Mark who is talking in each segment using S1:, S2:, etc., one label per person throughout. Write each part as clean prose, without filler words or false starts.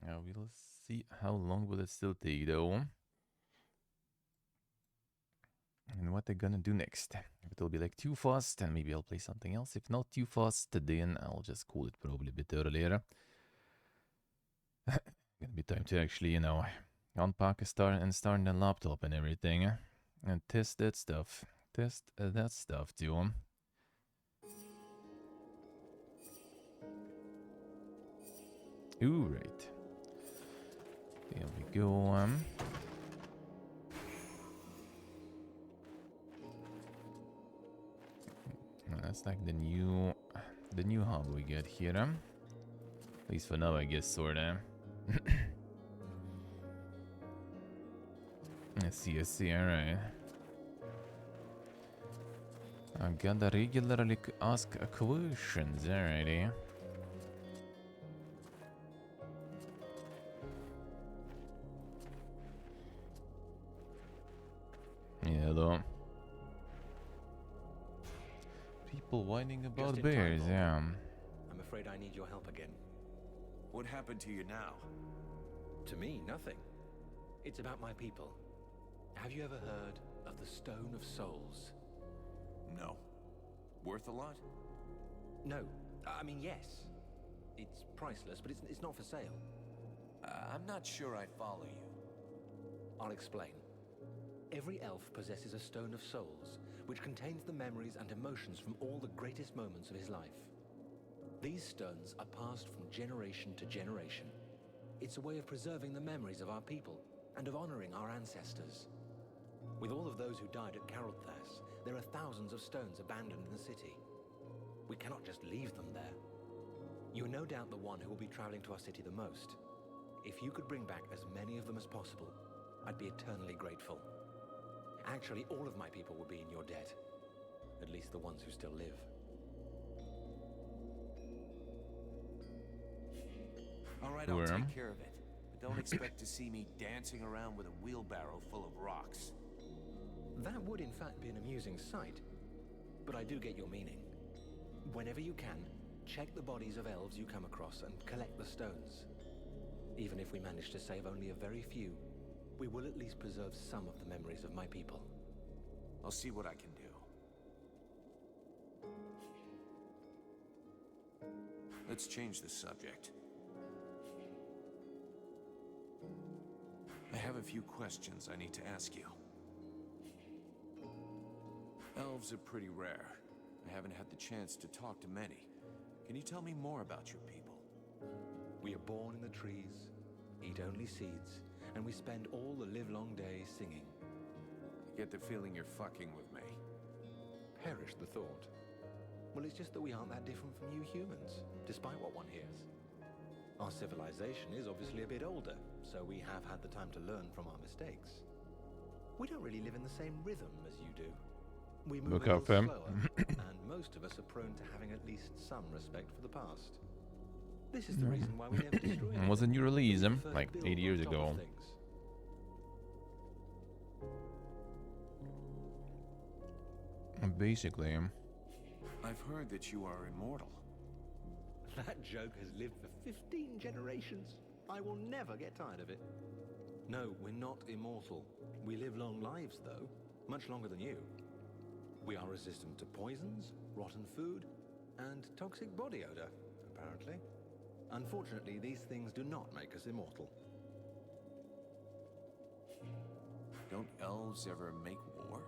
S1: We'll see how long will it still take, though. And what they're gonna do next. If it'll be like too fast, then maybe I'll play something else. If not too fast, then I'll just call it probably a bit earlier. Gonna be time to actually, unpack a start and start the laptop and everything. And test that stuff. Test that stuff too. Ooh, right. There we go. That's like the new hub we get here. At least for now, I guess, sorta. I see, alright. I gotta regularly ask questions, alrighty. Yeah, though. People whining about bears, yeah.
S2: I'm afraid I need your help again.
S3: What happened to you now?
S2: To me, nothing. It's about my people. Have you ever heard of the Stone of Souls?
S3: No. Worth a lot?
S2: No. I mean, yes. It's priceless, but it's not for sale.
S3: I'm not sure I follow you.
S2: I'll explain. Every elf possesses a Stone of Souls, which contains the memories and emotions from all the greatest moments of his life. These stones are passed from generation to generation. It's a way of preserving the memories of our people and of honoring our ancestors. With all of those who died at Carolthas, there are thousands of stones abandoned in the city. We cannot just leave them there. You're no doubt the one who will be traveling to our city the most. If you could bring back as many of them as possible, I'd be eternally grateful. Actually, all of my people will be in your debt. At least the ones who still live.
S3: All right, I'll take care of it. But don't expect to see me dancing around with a wheelbarrow full of rocks.
S2: That would in fact be an amusing sight. But I do get your meaning. Whenever you can, check the bodies of elves you come across and collect the stones. Even if we manage to save only a very few, we will at least preserve some of the memories of my people.
S3: I'll see what I can do. Let's change the subject. I have a few questions I need to ask you. Elves are pretty rare. I haven't had the chance to talk to many. Can you tell me more about your people?
S2: We are born in the trees, eat only seeds, and we spend all the livelong day singing.
S3: I get the feeling you're fucking with me.
S2: Perish the thought. Well, it's just that we aren't that different from you humans, despite what one hears. Our civilization is obviously a bit older, so we have had the time to learn from our mistakes. We don't really live in the same rhythm as you do. We move
S1: Look
S2: a
S1: out,
S2: little
S1: fam.
S2: slower, and most of us are prone to having at least some respect for the past. This is the reason why we never destroy
S1: It was a new release, like 8 years
S2: on top of
S1: ago.
S2: things.
S1: Basically.
S3: I've heard that you are immortal.
S2: That joke has lived for 15 generations. I will never get tired of it. No, we're not immortal. We live long lives, though. Much longer than you. We are resistant to poisons, rotten food, and toxic body odor, apparently. Unfortunately, these things do not make us immortal.
S3: Don't elves ever make war?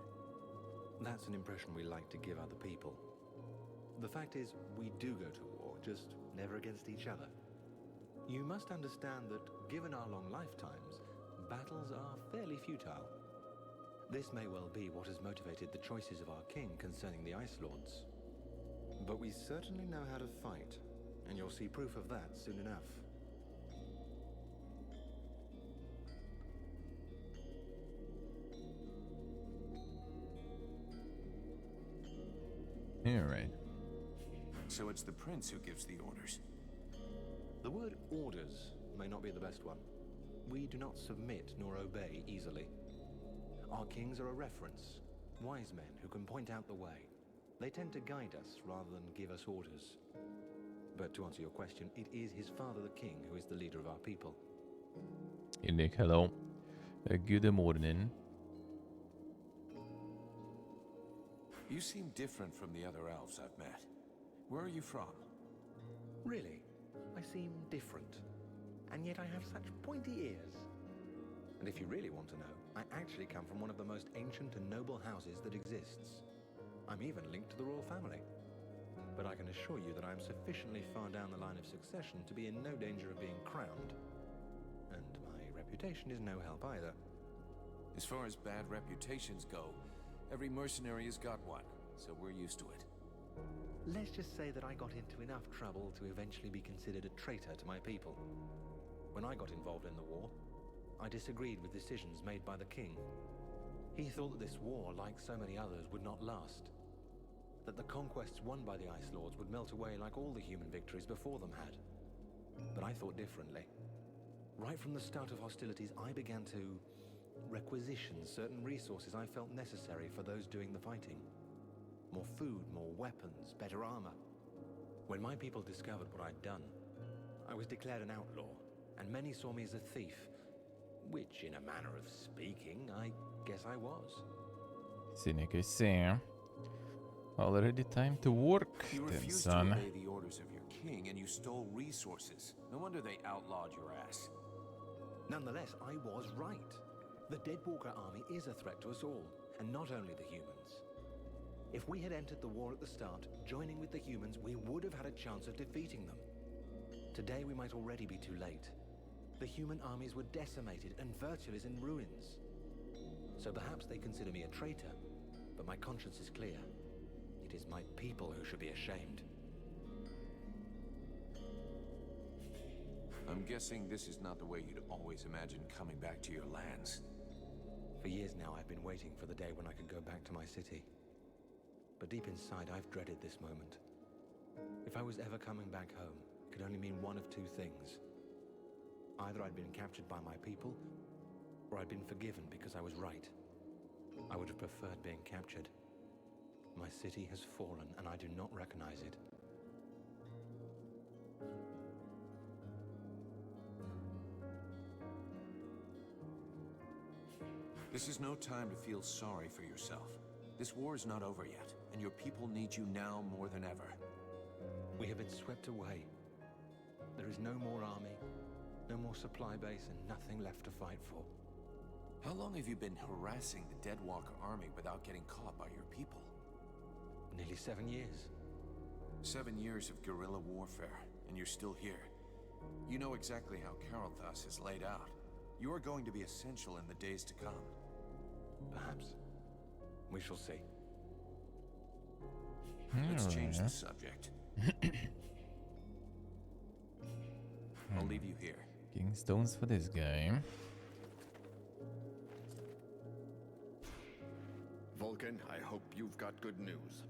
S2: That's an impression we like to give other people. The fact is, we do go to war, just never against each other. You must understand that, given our long lifetimes, battles are fairly futile. This may well be what has motivated the choices of our king concerning the Ice Lords. But we certainly know how to fight, and you'll see proof of that soon enough.
S1: Yeah, right.
S3: So it's the prince who gives the orders.
S2: The word orders may not be the best one. We do not submit nor obey easily. Our kings are a reference, wise men who can point out the way. They tend to guide us rather than give us orders. But to answer your question, it is his father, the king, who is the leader of our people.
S1: Hey Nick, hello. Good morning.
S3: You seem different from the other elves I've met. Where are you from?
S2: Really? I seem different. And yet I have such pointy ears. And if you really want to know, I actually come from one of the most ancient and noble houses that exists. I'm even linked to the royal family. But I can assure you that I'm sufficiently far down the line of succession to be in no danger of being crowned. And my reputation is no help either.
S3: As far as bad reputations go, every mercenary has got one, so we're used to it.
S2: Let's just say that I got into enough trouble to eventually be considered a traitor to my people. When I got involved in the war, I disagreed with decisions made by the king. He thought that this war, like so many others, would not last. That the conquests won by the Ice Lords would melt away like all the human victories before them had. But I thought differently. Right from the start of hostilities, I began to requisition certain resources I felt necessary for those doing the fighting. More food, more weapons, better armor. When my people discovered what I'd done, I was declared an outlaw, and many saw me as a thief, which, in a manner of speaking, I guess I was.
S1: See, Nick, I see. Already time to work,
S3: You
S1: then,
S3: refused to
S1: son.
S3: obey the orders of your king, and you stole resources. No wonder they outlawed your ass.
S2: Nonetheless, I was right. The Deadwalker army is a threat to us all, and not only the humans. If we had entered the war at the start, joining with the humans, we would have had a chance of defeating them. Today we might already be too late. The human armies were decimated, and Virtual is in ruins. So perhaps they consider me a traitor, but my conscience is clear. It is my people who should be ashamed.
S3: I'm guessing this is not the way you'd always imagined coming back to your lands.
S2: For years now, I've been waiting for the day when I could go back to my city. But deep inside, I've dreaded this moment. If I was ever coming back home, it could only mean one of two things. Either I'd been captured by my people, or I'd been forgiven because I was right. I would have preferred being captured. My city has fallen, and I do not recognize it.
S3: This is no time to feel sorry for yourself. This war is not over yet, and your people need you now more than ever.
S2: We have been swept away. There is no more army, no more supply base, and nothing left to fight for.
S3: How long have you been harassing the Deadwalker army without getting caught by your people?
S2: Nearly 7 years.
S3: 7 years of guerrilla warfare, and you're still here. You know exactly how Carothas is laid out. You are going to be essential in the days to come.
S2: Perhaps. We shall see.
S3: Let's change the subject. I'll leave you here.
S1: King stones for this guy.
S4: Vulcan, I hope you've got good news.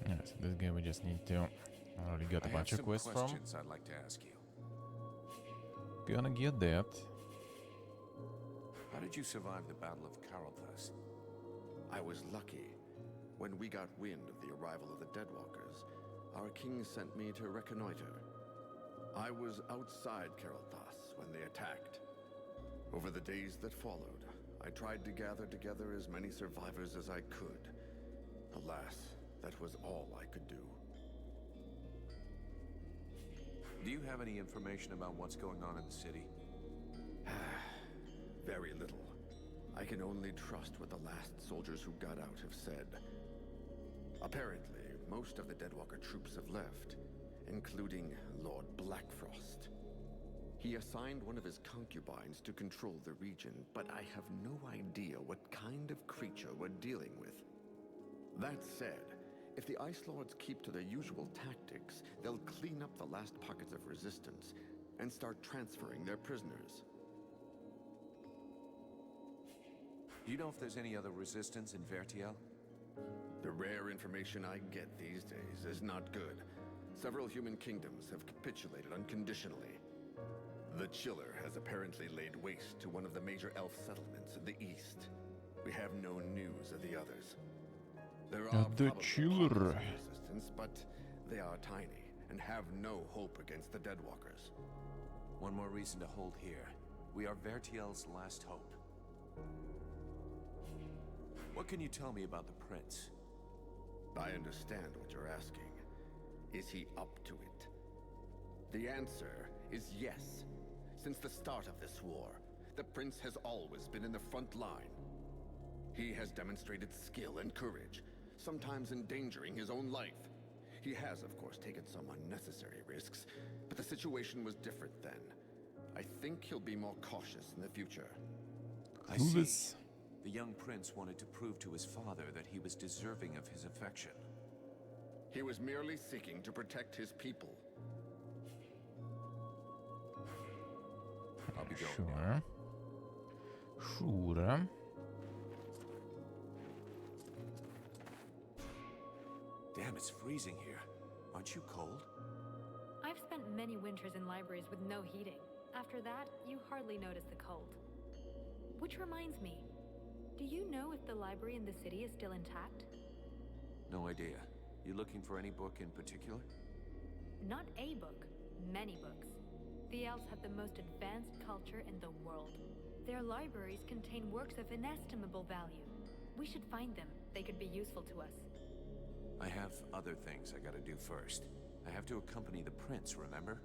S1: Yeah, so this guy we just need to... I already got a bunch of quests from.
S3: questions I'd like to ask you.
S1: Gonna get that.
S3: How did you survive the Battle of Carothas?
S4: I was lucky. When we got wind of the arrival of the Deadwalkers, our king sent me to reconnoiter. I was outside Carothas when they attacked. Over the days that followed, I tried to gather together as many survivors as I could. Alas, that was all I could do.
S3: Do you have any information about what's going on in the city?
S4: Very little. I can only trust what the last soldiers who got out have said. Apparently, most of the Deadwalker troops have left, including Lord Blackfrost. He assigned one of his concubines to control the region, but I have no idea what kind of creature we're dealing with. That said, if the Ice Lords keep to their usual tactics, they'll clean up the last pockets of resistance and start transferring their prisoners.
S3: Do you know if there's any other resistance in Vertiel?
S4: The rare information I get these days is not good. Several human kingdoms have capitulated unconditionally. The Chiller has apparently laid waste to one of the major elf settlements in the east. We have no news of the others. There
S1: Yeah,
S4: are
S1: the
S4: probably
S1: chiller.
S4: pockets of resistance, but they are tiny and have no hope against the Deadwalkers.
S3: One more reason to hold here. We are Vertiel's last hope. What can you tell me about the Prince?
S4: I understand what you're asking. Is he up to it? The answer is yes. Since the start of this war, the Prince has always been in the front line. He has demonstrated skill and courage, sometimes endangering his own life. He has, of course, taken some unnecessary risks, but the situation was different then. I think he'll be more cautious in the future.
S3: I see.
S1: Clueless.
S3: The young prince wanted to prove to his father that he was deserving of his affection.
S4: He was merely seeking to protect his people.
S3: I'll be going now.
S1: Sure.
S3: Damn, it's freezing here. Aren't you cold?
S5: I've spent many winters in libraries with no heating. After that, you hardly notice the cold. Which reminds me, do you know if the library in the city is still intact?
S3: No idea. You looking for any book in particular?
S5: Not a book, many books. The elves have the most advanced culture in the world. Their libraries contain works of inestimable value. We should find them. They could be useful to us.
S3: I have other things I gotta do first. I have to accompany the prince, remember?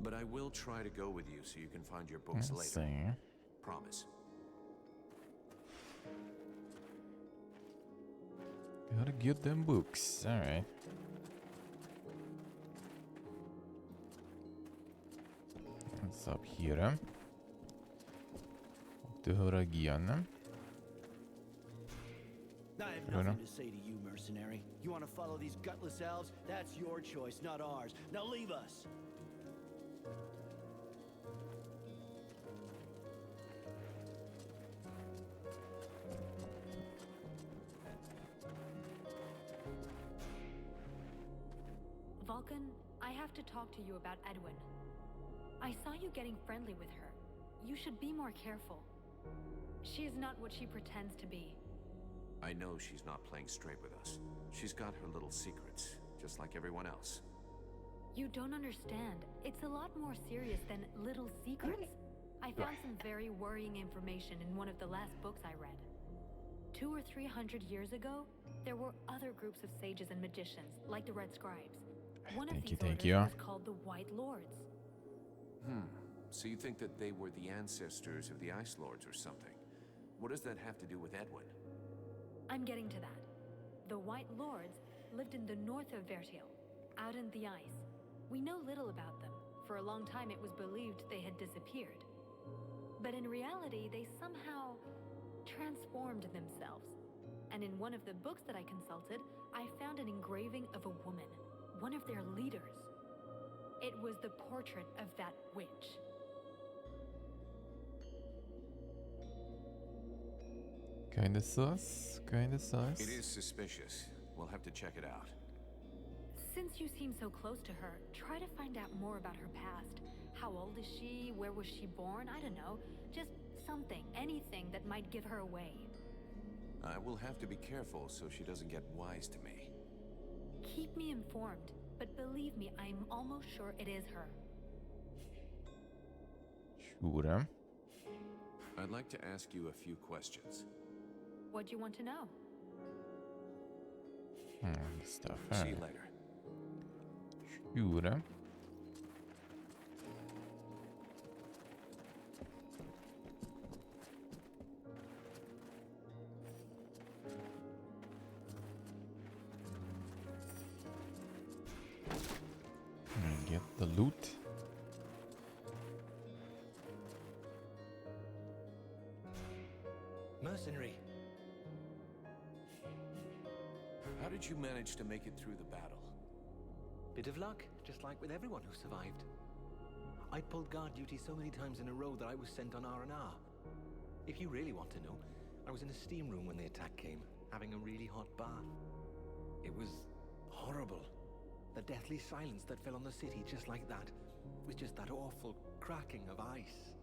S3: But I will try to go with you so you can find your books
S1: Let's
S3: later.
S1: see.
S3: Promise.
S1: Gotta get them books. Alright. What's up here? Du hör igen.
S6: I have
S1: Fair
S6: nothing
S1: enough.
S6: to say to you, mercenary. You want to follow these gutless elves? That's your choice, not ours. Now leave us.
S5: Vulcan, I have to talk to you about Edwin. I saw you getting friendly with her. You should be more careful. She is not what she pretends to be.
S3: I know she's not playing straight with us. She's got her little secrets, just like everyone else.
S5: You don't understand. It's a lot more serious than little secrets. I found some very worrying information in one of the last books I read. 200 or 300 years ago, there were other groups of sages and magicians, like the Red Scribes. One of these
S1: Thank
S5: orders
S1: you.
S5: was called the White Lords.
S3: So you think that they were the ancestors of the Ice Lords or something? What does that have to do with Edwin?
S5: I'm getting to that. The White Lords lived in the north of Vertiel, out in the ice. We know little about them. For a long time it was believed they had disappeared. But in reality, they somehow transformed themselves. And in one of the books that I consulted, I found an engraving of a woman, one of their leaders. It was the portrait of that witch.
S1: Kinda sus. Kinda sus.
S3: It is suspicious. We'll have to check it out.
S5: Since you seem so close to her, try to find out more about her past. How old is she? Where was she born? I don't know. Just something, anything that might give her away.
S3: I will have to be careful so she doesn't get wise to me.
S5: Keep me informed, but believe me, I'm almost sure it is her.
S1: Sure.
S3: I'd like to ask you a few questions.
S5: What do you want to know?
S1: Stuff.
S3: See you
S1: Alright.
S3: later.
S1: Sure. Get the loot.
S2: Mercenary.
S3: How did you manage to make it through the battle?
S2: Bit of luck, just like with everyone who survived. I pulled guard duty so many times in a row that I was sent on R&R. If you really want to know, I was in a steam room when the attack came, having a really hot bath. It was horrible. The deathly silence that fell on the city just like that, with just that awful cracking of ice.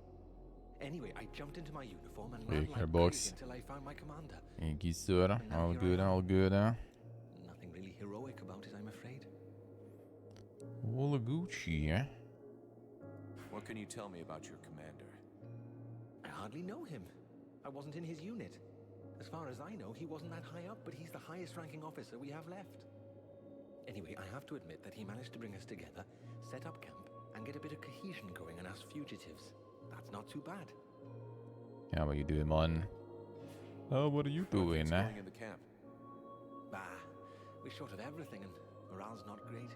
S2: Anyway, I jumped into my uniform and
S1: Hey,
S2: ran like
S1: Carbox.
S2: crazy until I found my commander.
S1: Thank you, sir.
S2: And now
S1: All
S2: here I
S1: good,
S2: am.
S1: all good, huh?
S2: Nothing really heroic about it, I'm afraid.
S1: All Gucci, eh?
S3: What can you tell me about your commander?
S2: I hardly know him. I wasn't in his unit. As far as I know, he wasn't that high up, but he's the highest ranking officer we have left. Anyway, I have to admit that he managed to bring us together, set up camp, and get a bit of cohesion going in us fugitives. That's not too bad.
S1: How are you doing, man? Oh, what are you
S3: How are
S1: doing,
S3: things
S1: eh?
S3: going in the camp?
S2: Bah, we're short of everything and morale's not great.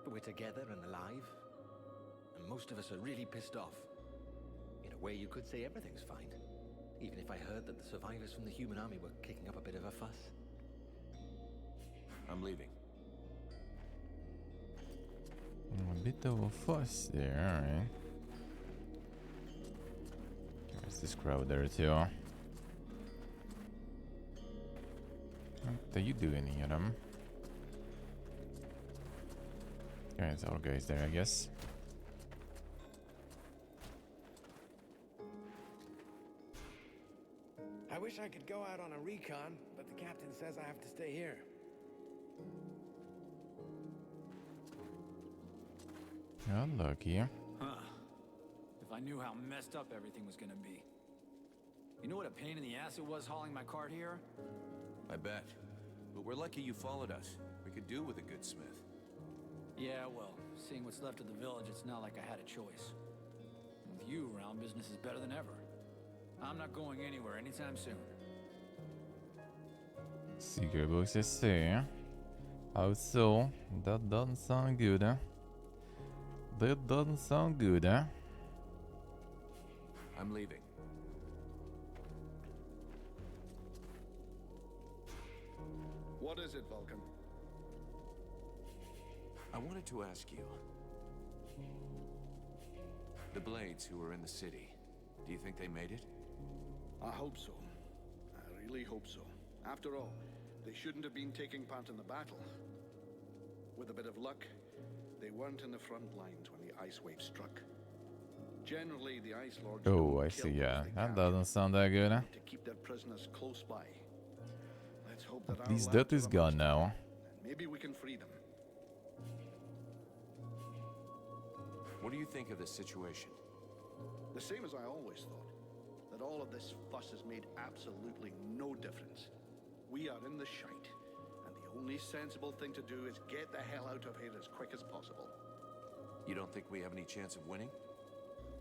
S2: But we're together and alive. And most of us are really pissed off. In a way, you could say everything's fine. Even if I heard that the survivors from the human army were kicking up a bit of a fuss.
S3: I'm leaving.
S1: A bit of a fuss there, alright. There's this crowd there too. What are you doing here, Okay, it's all guys there, I guess.
S7: I wish I could go out on a recon, but the captain says I have to stay here.
S1: Unlucky.
S8: Huh. If I knew how messed up everything was gonna be. You know what a pain in the ass it was hauling my cart here?
S3: I bet. But we're lucky you followed us. We could do with a good smith.
S8: Yeah, well, seeing what's left of the village, it's not like I had a choice. With you around, business is better than ever. I'm not going anywhere anytime soon.
S1: Secret books, I see. How so? That doesn't sound good, huh? That doesn't sound good, huh?
S3: I'm leaving.
S4: What is it, Vulcan?
S3: I wanted to ask you. The Blades who were in the city, do you think they made it?
S9: I hope so. I really hope so. After all, they shouldn't have been taking part in the battle. With a bit of luck, they weren't in the front lines when the ice wave struck. Generally, the Ice Lords
S1: Oh,
S9: don't
S1: I
S9: kill
S1: see,
S9: those
S1: yeah.
S9: they
S1: That
S9: capture
S1: doesn't sound that good, huh?
S9: to keep their prisoners close by. Let's hope that
S1: At
S9: our
S1: least
S9: lads
S1: that is
S9: are
S1: gone
S9: amongst
S1: now.
S9: them, and maybe we can free them.
S3: What do you think of the situation?
S9: The same as I always thought. That all of this fuss has made absolutely no difference. We are in the shite, and the only sensible thing to do is get the hell out of here as quick as possible.
S3: You don't think we have any chance of winning?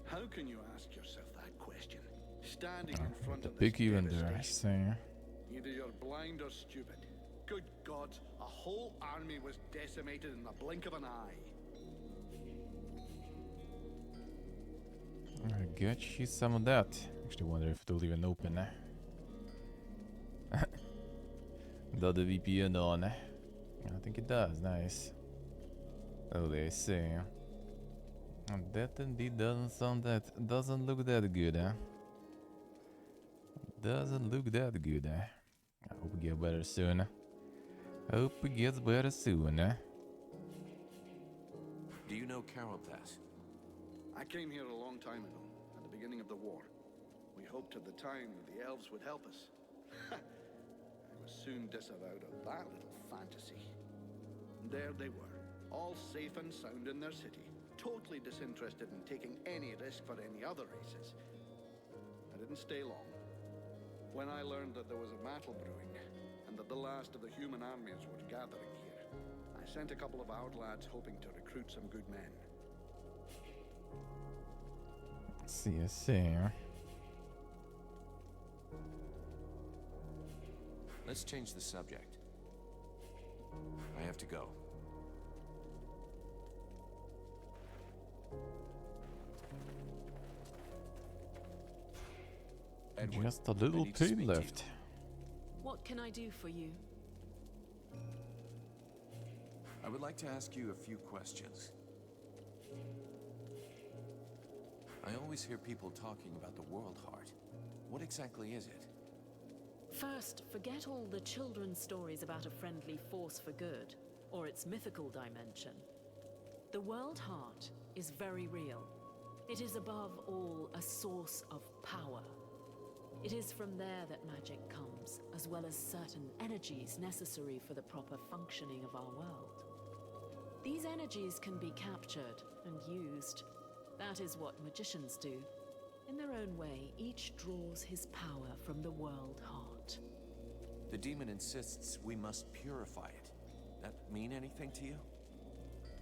S9: How can you ask yourself that question? Standing in front
S1: The
S9: of this
S1: big even there, I
S9: devastation.
S1: see.
S9: Either you're blind or stupid. Good God, a whole army was decimated in the blink of an eye.
S1: I get you some of that. Actually wonder if it'll even open, eh? Does the VPN on, eh? I think it does, nice. Oh, they see. That indeed doesn't look that good, eh? Doesn't look that good, eh? I hope we get better soon. Hope it gets better soon, eh?
S3: Do you know Carolthas?
S9: I came here a long time ago, at the beginning of the war. We hoped at the time that the elves would help us. I was soon disavowed of that little fantasy. And there they were, all safe and sound in their city, totally disinterested in taking any risk for any other races. I didn't stay long. When I learned that there was a battle brewing, and that the last of the human armies were gathering here, I sent a couple of our lads hoping to recruit some good men.
S1: I see.
S3: Let's change the subject. I have to go. Edward,
S1: Just a
S3: I
S1: little
S3: need to
S1: team
S3: speak to you.
S1: left.
S10: What can I do for you?
S3: I would like to ask you a few questions. I always hear people talking about the World Heart. What exactly is it?
S10: First, forget all the children's stories about a friendly force for good, or its mythical dimension. The World Heart is very real. It is above all a source of power. It is from there that magic comes, as well as certain energies necessary for the proper functioning of our world. These energies can be captured and used. That is what magicians do. In their own way, each draws his power from the world heart.
S3: The demon insists we must purify it. That mean anything to you?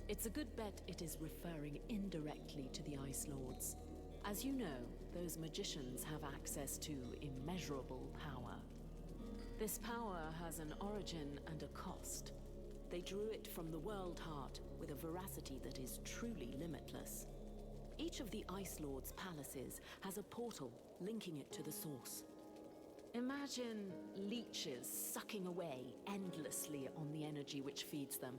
S10: It's a good bet it is referring indirectly to the Ice Lords. As you know, those magicians have access to immeasurable power. This power has an origin and a cost. They drew it from the world heart with a veracity that is truly limitless. Each of the Ice Lords' palaces has a portal linking it to the source. Imagine leeches sucking away endlessly on the energy which feeds them.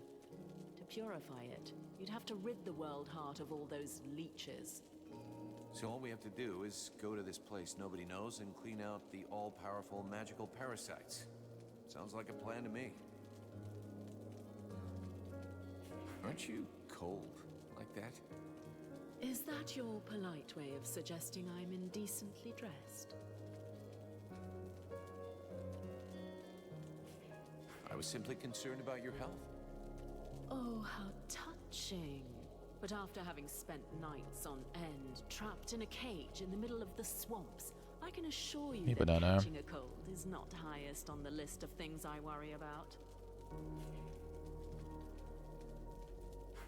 S10: To purify it, you'd have to rid the world heart of all those leeches.
S3: So all we have to do is go to this place nobody knows and clean out the all-powerful magical parasites. Sounds like a plan to me. Aren't you cold like that?
S10: Is that your polite way of suggesting I'm indecently dressed?
S3: I was simply concerned about your health.
S10: Oh, how touching. But after having spent nights on end, trapped in a cage in the middle of the swamps, I can assure you that catching a cold is not highest on the list of things I worry about.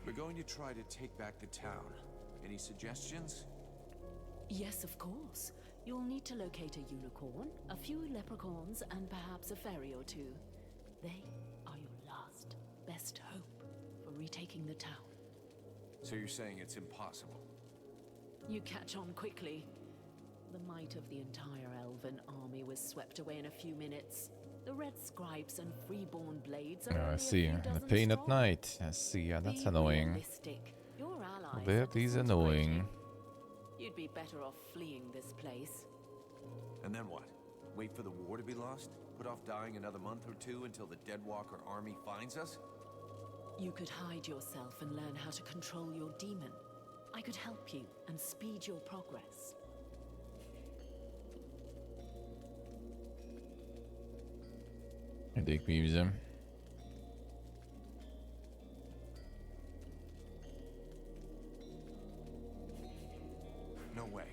S3: We're going to try to take back the town. Any suggestions?
S10: Yes, of course. You'll need to locate a unicorn, a few leprechauns, and perhaps a fairy or two. They are your last, best hope for retaking the town.
S3: So you're saying it's impossible?
S10: You catch on quickly. The might of the entire elven army was swept away in a few minutes. The red scribes and freeborn blades are
S1: I see. The pain at night. I see. Yeah, that's annoying.
S10: Your allies
S1: That is annoying.
S10: You'd be better off fleeing this place.
S3: And then what? Wait for the war to be lost? Put off dying another month or two until the Deadwalker army finds us?
S10: You could hide yourself and learn how to control your demon. I could help you and speed your progress.
S1: Dik bize.
S3: No way.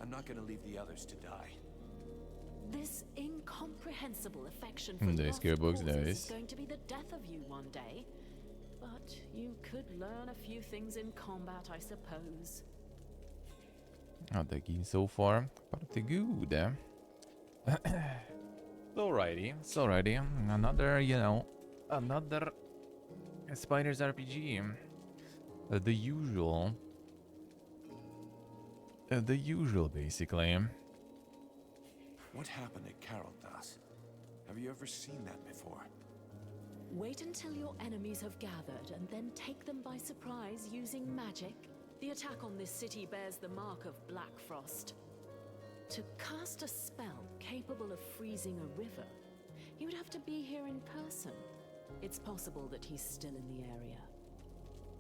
S3: I'm not gonna leave the others to die.
S10: This incomprehensible affection for
S1: This
S10: lost
S1: gearbox
S10: causes
S1: dies.
S10: is going to be the death of you one day. But you could learn a few things in combat, I suppose.
S1: Ja, det gick so far. Pretty good. Alrighty. Another, another Spiders RPG. The usual. The usual, basically.
S3: What happened at Carolthas? Have you ever seen that before?
S10: Wait until your enemies have gathered and then take them by surprise using magic. The attack on this city bears the mark of Black Frost. To cast a spell capable of freezing a river, he would have to be here in person. It's possible that he's still in the area.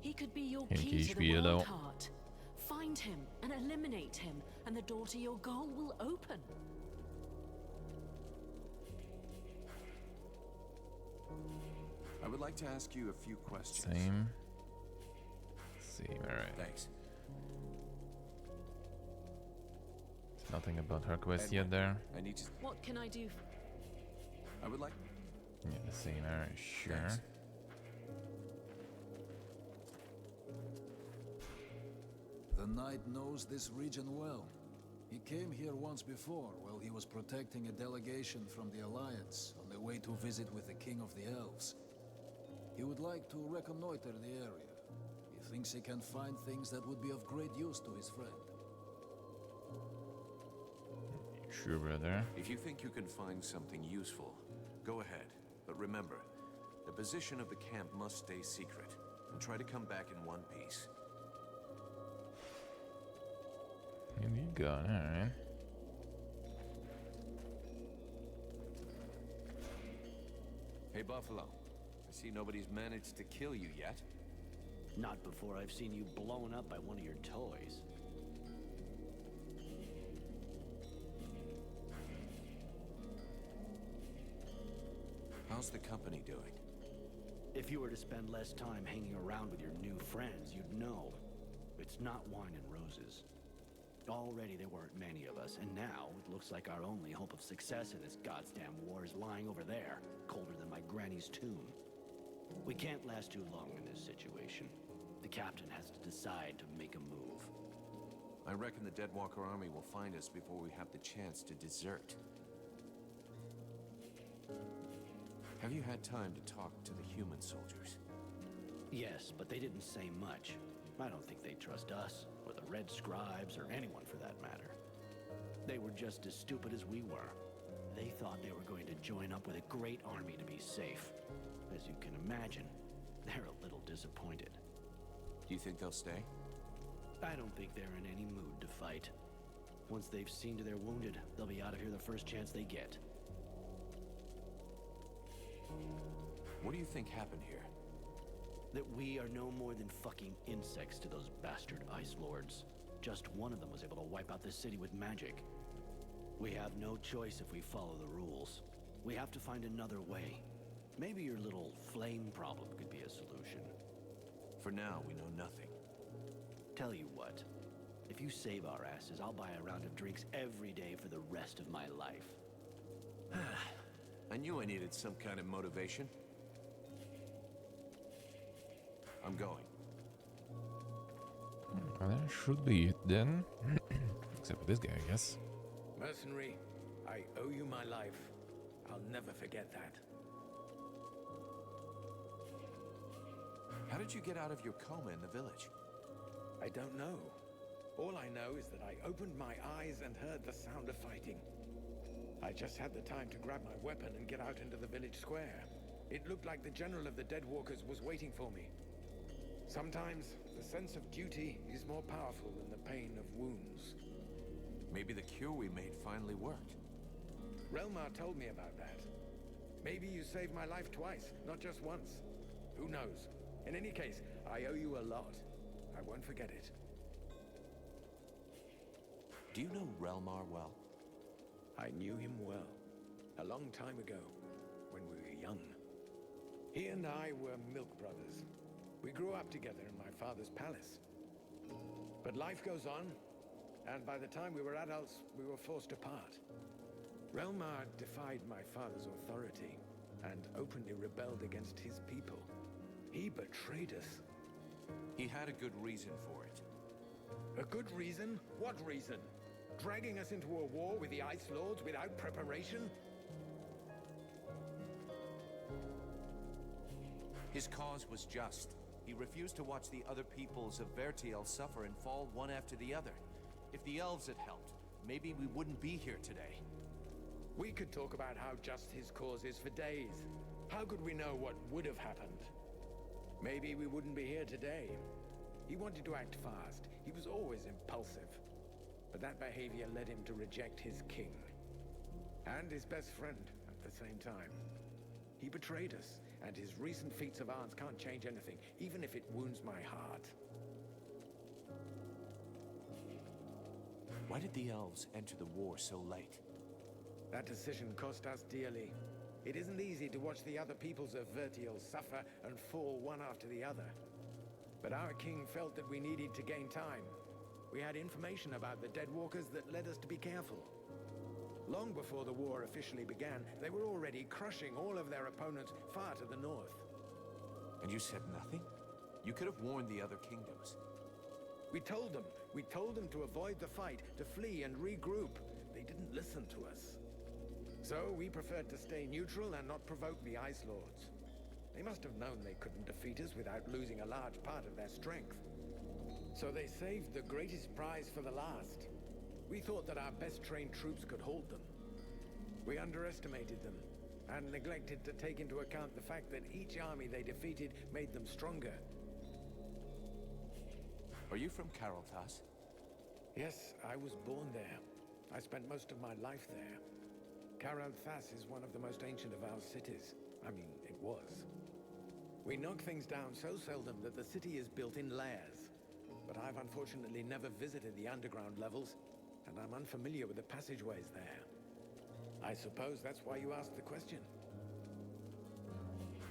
S10: He could be your key to the world heart. Find him and eliminate him, and the door to your goal will open.
S3: I would like to ask you a few questions.
S1: Same, alright.
S3: Thanks.
S1: Nothing about her quest yet there.
S3: I need to...
S10: What can I do?
S3: I would like...
S1: Yeah, the same, alright, sure.
S3: Thanks.
S11: The Knight knows this region well. He came here once before while he was protecting a delegation from the Alliance on their way to visit with the King of the Elves. He would like to reconnoiter the area. He thinks he can find things that would be of great use to his friend.
S1: Sure, brother.
S3: If you think you can find something useful, go ahead. But remember, the position of the camp must stay secret, and try to come back in one piece.
S1: In you go, alright.
S3: Hey, Buffalo. I see nobody's managed to kill you yet.
S6: Not before I've seen you blown up by one of your toys.
S3: How's the company doing?
S6: If you were to spend less time hanging around with your new friends, you'd know. It's not wine and roses. Already there weren't many of us, and now it looks like our only hope of success in this goddamn war is lying over there, colder than my granny's tomb. We can't last too long in this situation. The captain has to decide to make a move.
S3: I reckon the Deadwalker army will find us before we have the chance to desert. Have you had time to talk to the human soldiers?
S6: Yes, but they didn't say much. I don't think they trust us, or the Red Scribes, or anyone for that matter. They were just as stupid as we were. They thought they were going to join up with a great army to be safe. As you can imagine, they're a little disappointed.
S3: Do you think they'll stay?
S6: I don't think they're in any mood to fight. Once they've seen to their wounded, they'll be out of here the first chance they get.
S3: What do you think happened here?
S6: That we are no more than fucking insects to those bastard Ice Lords. Just one of them was able to wipe out this city with magic. We have no choice if we follow the rules. We have to find another way. Maybe your little flame problem could be a solution.
S3: For now, we know nothing.
S6: Tell you what, if you save our asses, I'll buy a round of drinks every day for the rest of my life.
S3: I knew I needed some kind of motivation. I'm going.
S1: Well, that should be it then. Except for this guy, I guess.
S7: Mercenary, I owe you my life. I'll never forget that.
S3: How did you get out of your coma in the village?
S7: I don't know. All I know is that I opened my eyes and heard the sound of fighting. I just had the time to grab my weapon and get out into the village square. It looked like the general of the Deadwalkers was waiting for me. Sometimes, the sense of duty is more powerful than the pain of wounds.
S3: Maybe the cure we made finally worked.
S7: Relmar told me about that. Maybe you saved my life twice, not just once. Who knows? In any case, I owe you a lot. I won't forget it.
S3: Do you know Relmar well?
S7: I knew him well. A long time ago, when we were young. He and I were milk brothers. We grew up together in my father's palace. But life goes on, and by the time we were adults, we were forced apart. Relmar defied my father's authority, and openly rebelled against his people. He betrayed us.
S3: He had a good reason for it.
S7: A good reason? What reason? Dragging us into a war with the Ice Lords without preparation?
S3: His cause was just. He refused to watch the other peoples of Vertiel suffer and fall one after the other. If the elves had helped, maybe we wouldn't be here today.
S7: We could talk about how just his cause is for days. How could we know what would have happened? Maybe we wouldn't be here today. He wanted to act fast. He was always impulsive. But that behavior led him to reject his king. And his best friend at the same time. He betrayed us, and his recent feats of arms can't change anything, even if it wounds my heart.
S3: Why did the elves enter the war so late?
S7: That decision cost us dearly. It isn't easy to watch the other peoples of Vertiel suffer and fall one after the other. But our king felt that we needed to gain time. We had information about the Deadwalkers that led us to be careful. Long before the war officially began, they were already crushing all of their opponents far to the north.
S3: And you said nothing? You could have warned the other kingdoms.
S7: We told them. We told them to avoid the fight, to flee and regroup. They didn't listen to us. So we preferred to stay neutral and not provoke the Ice Lords. They must have known they couldn't defeat us without losing a large part of their strength. So they saved the greatest prize for the last. We thought that our best trained troops could hold them. We underestimated them, and neglected to take into account the fact that each army they defeated made them stronger.
S3: Are you from Carolthas?
S7: Yes, I was born there. I spent most of my life there. Carolthas is one of the most ancient of our cities. I mean, it was. We knock things down so seldom that the city is built in layers. But I've unfortunately never visited the underground levels, and I'm unfamiliar with the passageways there. I suppose that's why you asked the question.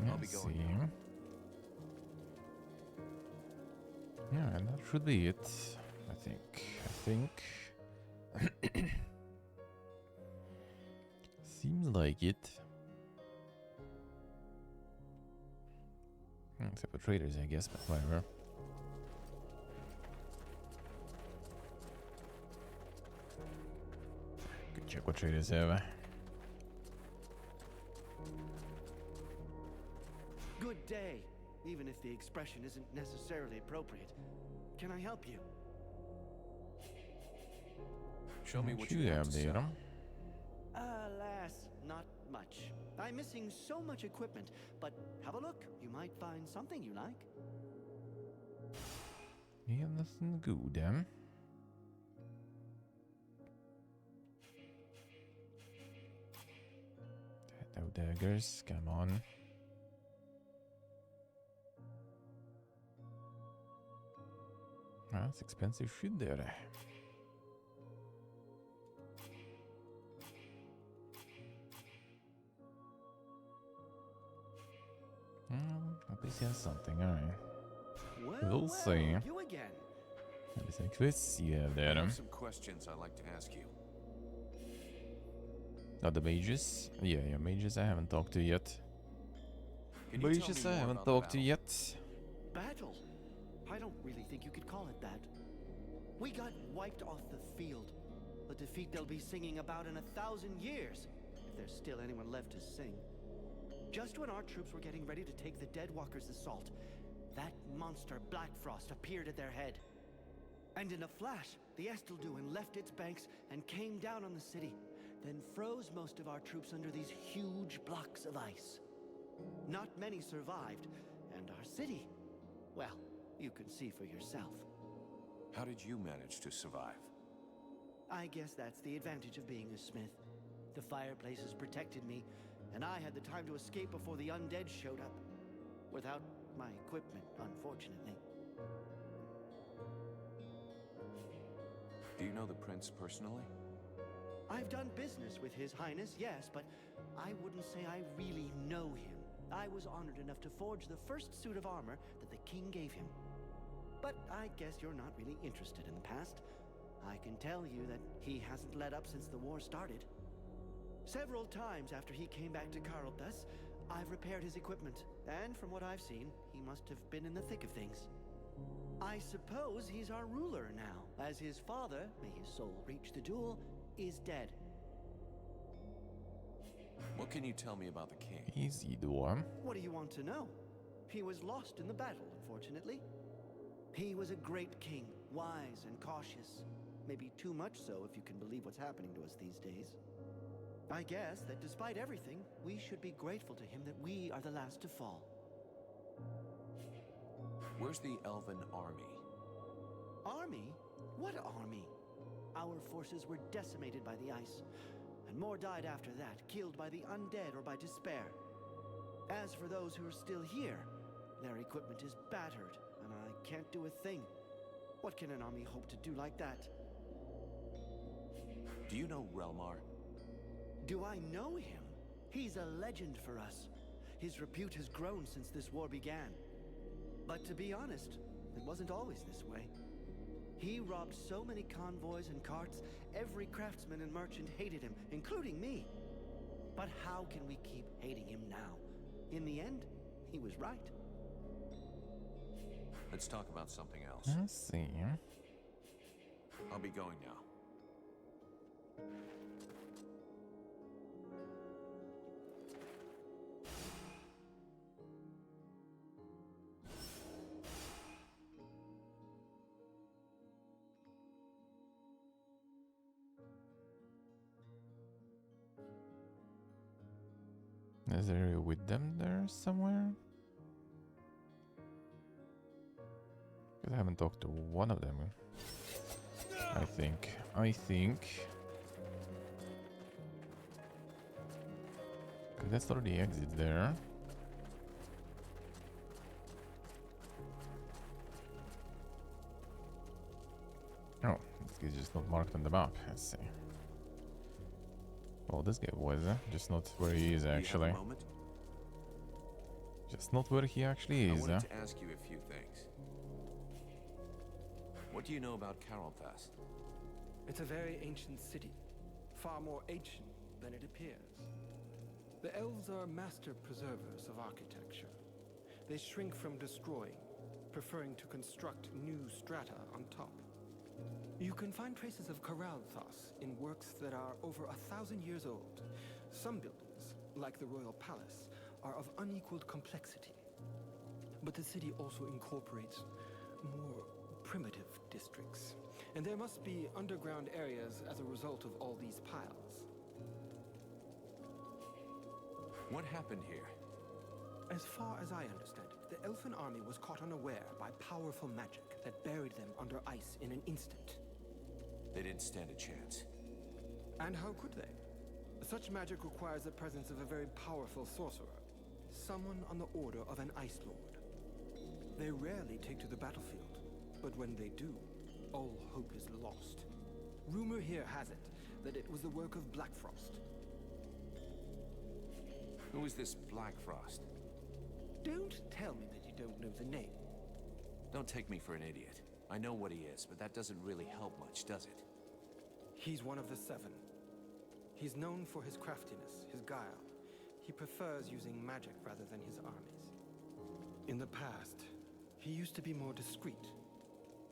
S3: I'll be
S1: Let's
S3: going
S1: see.
S3: now.
S1: Yeah, that should be it. I think. Seems like it. Except for traders, I guess, but whatever. Good check what traders have.
S6: Good day, even if the expression isn't necessarily appropriate. Can I help you?
S3: Show me what
S1: you
S3: you have
S1: have
S3: to
S1: there.
S3: sell.
S6: Alas, not much. I'm missing so much equipment, but have a look. You might find something you like.
S1: Yeah, nothing good, eh? No daggers, come on. That's expensive shit there. At least he has something, alright. We'll see.
S6: You again.
S1: Maybe some quests you have
S3: I
S1: there.
S3: have some questions I'd like to ask you.
S1: The mages? Yeah, mages I haven't talked to yet.
S3: Can you tell
S1: Mages
S3: me
S1: I
S3: more
S1: haven't
S3: about the
S1: talked to
S3: battle?
S1: yet.
S6: Battle? I don't really think you could call it that. We got wiped off the field. A defeat they'll be singing about in 1,000 years, if there's still anyone left to sing. Just when our troops were getting ready to take the Deadwalkers' assault, that monster Blackfrost appeared at their head. And in a flash, the Estelduin left its banks and came down on the city, then froze most of our troops under these huge blocks of ice. Not many survived, and our city, well, you can see for yourself.
S3: How did you manage to survive?
S6: I guess that's the advantage of being a smith. The fireplaces protected me, and I had the time to escape before the undead showed up. Without my equipment, unfortunately.
S3: Do you know the prince personally?
S6: I've done business with His Highness, yes, but I wouldn't say I really know him. I was honored enough to forge the first suit of armor that the king gave him. But I guess you're not really interested in the past. I can tell you that he hasn't let up since the war started. Several times after he came back to Carlthus, I've repaired his equipment, and from what I've seen, he must have been in the thick of things. I suppose he's our ruler now, as his father, may his soul reach the duel, is dead.
S3: What can you tell me about the king?
S1: Easy door.
S6: What do you want to know? He was lost in the battle, unfortunately. He was a great king, wise and cautious. Maybe too much so if you can believe what's happening to us these days. I guess that despite everything, we should be grateful to him that we are the last to fall.
S3: Where's the elven army?
S6: Army? What army? Our forces were decimated by the ice, and more died after that, killed by the undead or by despair. As for those who are still here, their equipment is battered, and I can't do a thing. What can an army hope to do like that?
S3: Do you know Relmar?
S6: Do I know him? He's a legend for us. His repute has grown since this war began. But to be honest, it wasn't always this way. He robbed so many convoys and carts, every craftsman and merchant hated him, including me. But how can we keep hating him now? In the end, he was right.
S3: Let's talk about something else.
S1: Let's see.
S3: I'll be going now.
S1: Is there with them there somewhere? Because I haven't talked to one of them. I think. Because that's already exit there. Oh, this is just not marked on the map. Let's see. Well, this guy was, just not where he is
S3: Do you have a
S1: actually.
S3: moment?
S1: Just not where he actually
S3: I
S1: is,
S3: wanted
S1: huh?
S3: to ask you a few things. What do you know about Carolthas?
S12: It's a very ancient city, far more ancient than it appears. The elves are master preservers of architecture. They shrink from destroying, preferring to construct new strata on top. You can find traces of Carolthas in works that are over 1,000 years old. Some buildings, like the Royal Palace, are of unequaled complexity. But the city also incorporates more primitive districts. And there must be underground areas as a result of all these piles.
S3: What happened here?
S12: As far as I understand it, the Elfin army was caught unaware by powerful magic that buried them under ice in an instant.
S3: They didn't stand a chance.
S12: And how could they? Such magic requires the presence of a very powerful sorcerer, someone on the order of an Ice Lord. They rarely take to the battlefield, but when they do, all hope is lost. Rumor here has it that it was the work of Blackfrost.
S3: Who is this Blackfrost?
S12: Don't tell me that you don't know the name.
S3: Don't take me for an idiot. I know what he is, but that doesn't really help much, does it?
S12: He's one of the Seven. He's known for his craftiness, his guile. He prefers using magic rather than his armies. In the past, he used to be more discreet.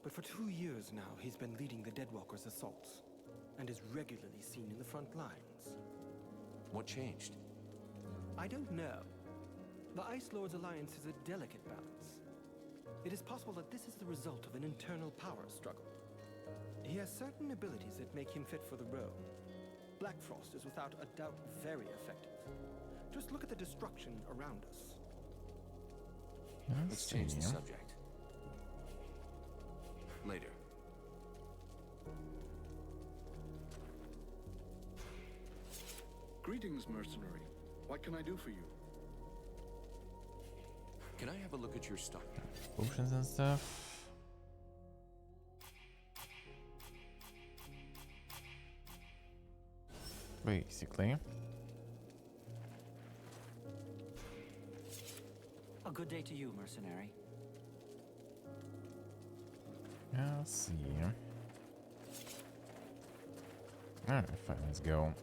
S12: But for 2 years now, he's been leading the Deadwalkers' assaults, and is regularly seen in the front lines.
S3: What changed?
S12: I don't know. The Ice Lord's alliance is a delicate balance. It is possible that this is the result of an internal power struggle. He has certain abilities that make him fit for the role. Blackfrost is without a doubt very effective. Just look at the destruction around us.
S3: Let's change the subject. Later.
S9: Greetings, mercenary. What can I do for you?
S3: Can I have a look at your stock?
S1: Potions and stuff. Basically.
S8: A good day to you, mercenary.
S1: Let's see. Alright, fine, let's go.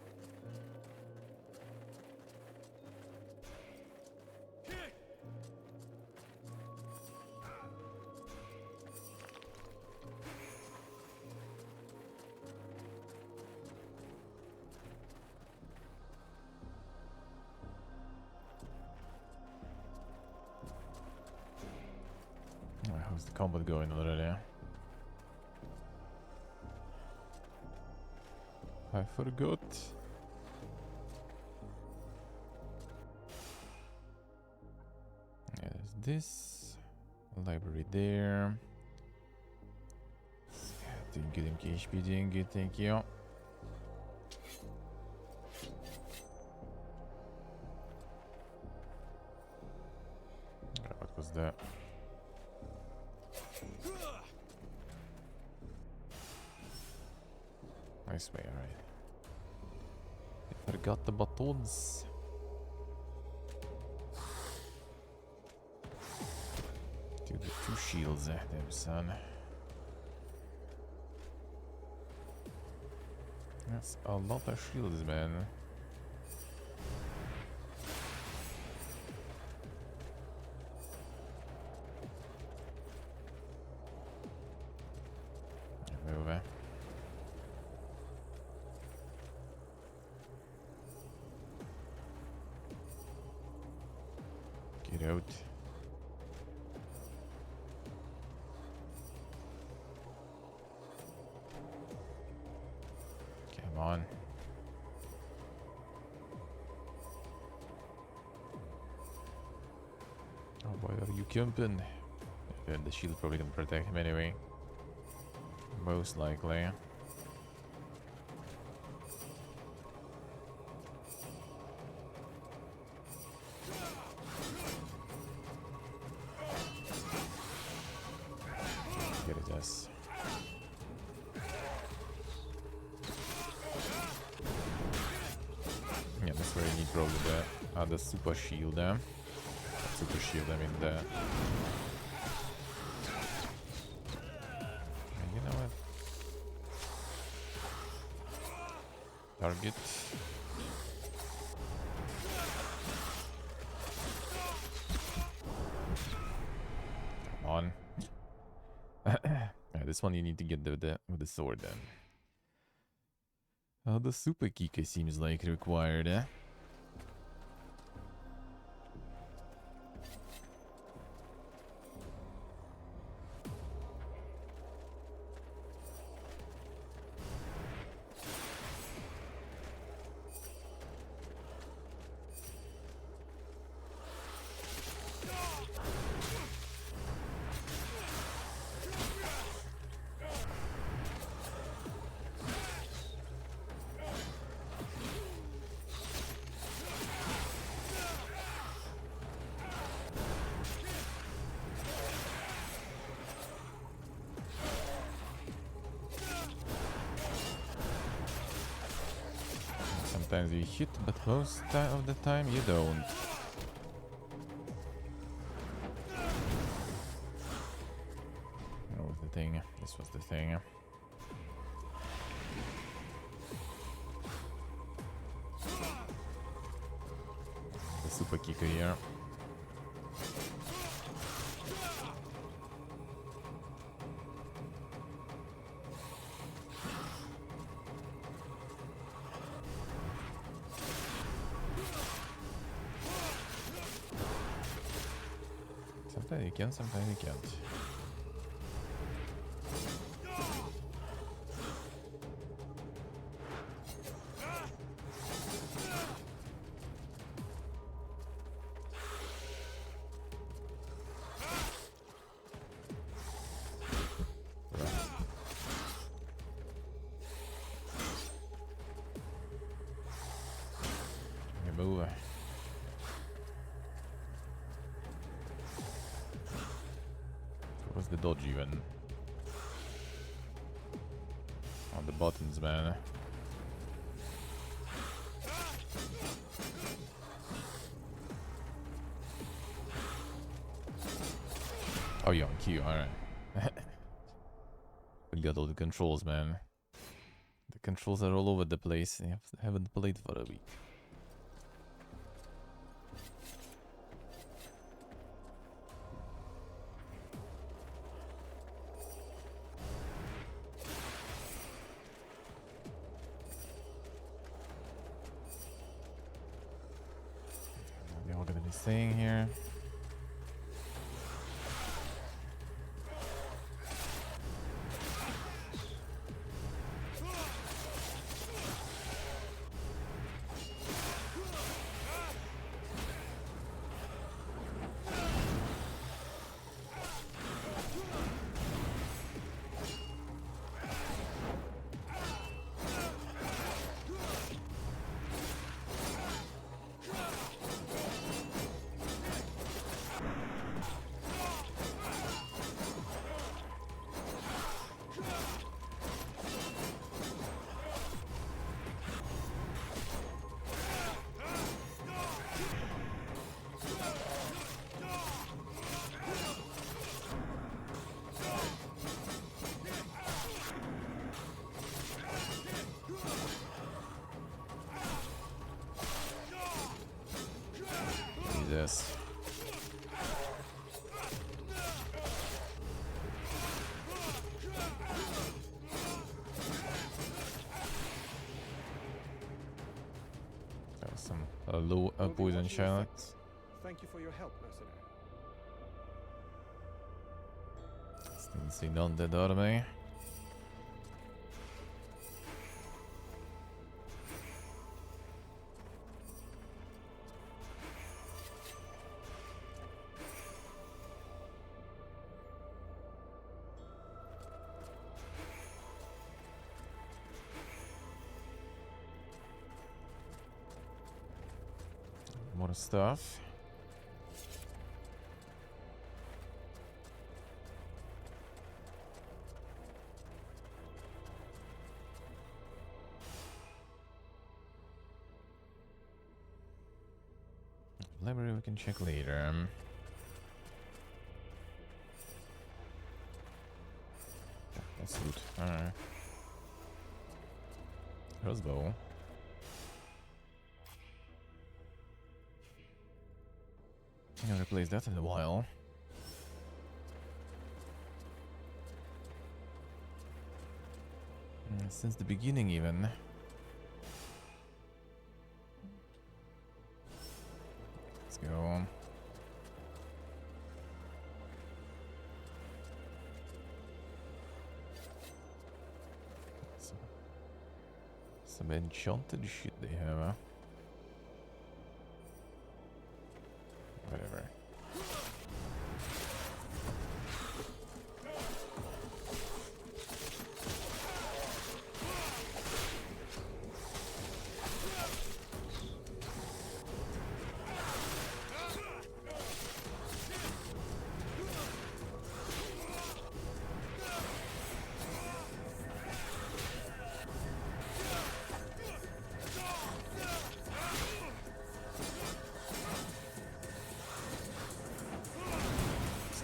S1: How's the combat going already? I forgot. Yeah, there's this library there. Thank you, HP, thank you. What was that? This way, alright. I forgot the buttons. Dude, the 2 shields, damn son. That's a lot of shields, man. Over. Get out. Come on. Oh boy, are you jumping? Yeah, the shield probably can protect him anyway. Most likely. Get it, yes. Yeah, that's where you need probably the super shield there. super shield, I mean the... You know what? Target. Come on. Yeah, this one you need to get with the sword then. The super Kika seems like required, eh? Sometimes you hit, but most of the time you don't. What was the thing? This was the thing. The super kicker here. Sometimes you can, sometimes you can't. Move. What's the dodge even? On the buttons, man. Oh, you're on Q, alright. We got all the controls, man. The controls are all over the place. I haven't played for a week. They're all gonna be staying here. Jesus. That was some low poison shot.
S12: Thank you for your help, mercenary.
S1: Didn't see none dead army. More stuff. Library we can check later. That's loot. Alright. Crossbow. I haven't replaced that in a while. Since the beginning, even. Let's go. Some enchanted shit they have, huh? Whatever.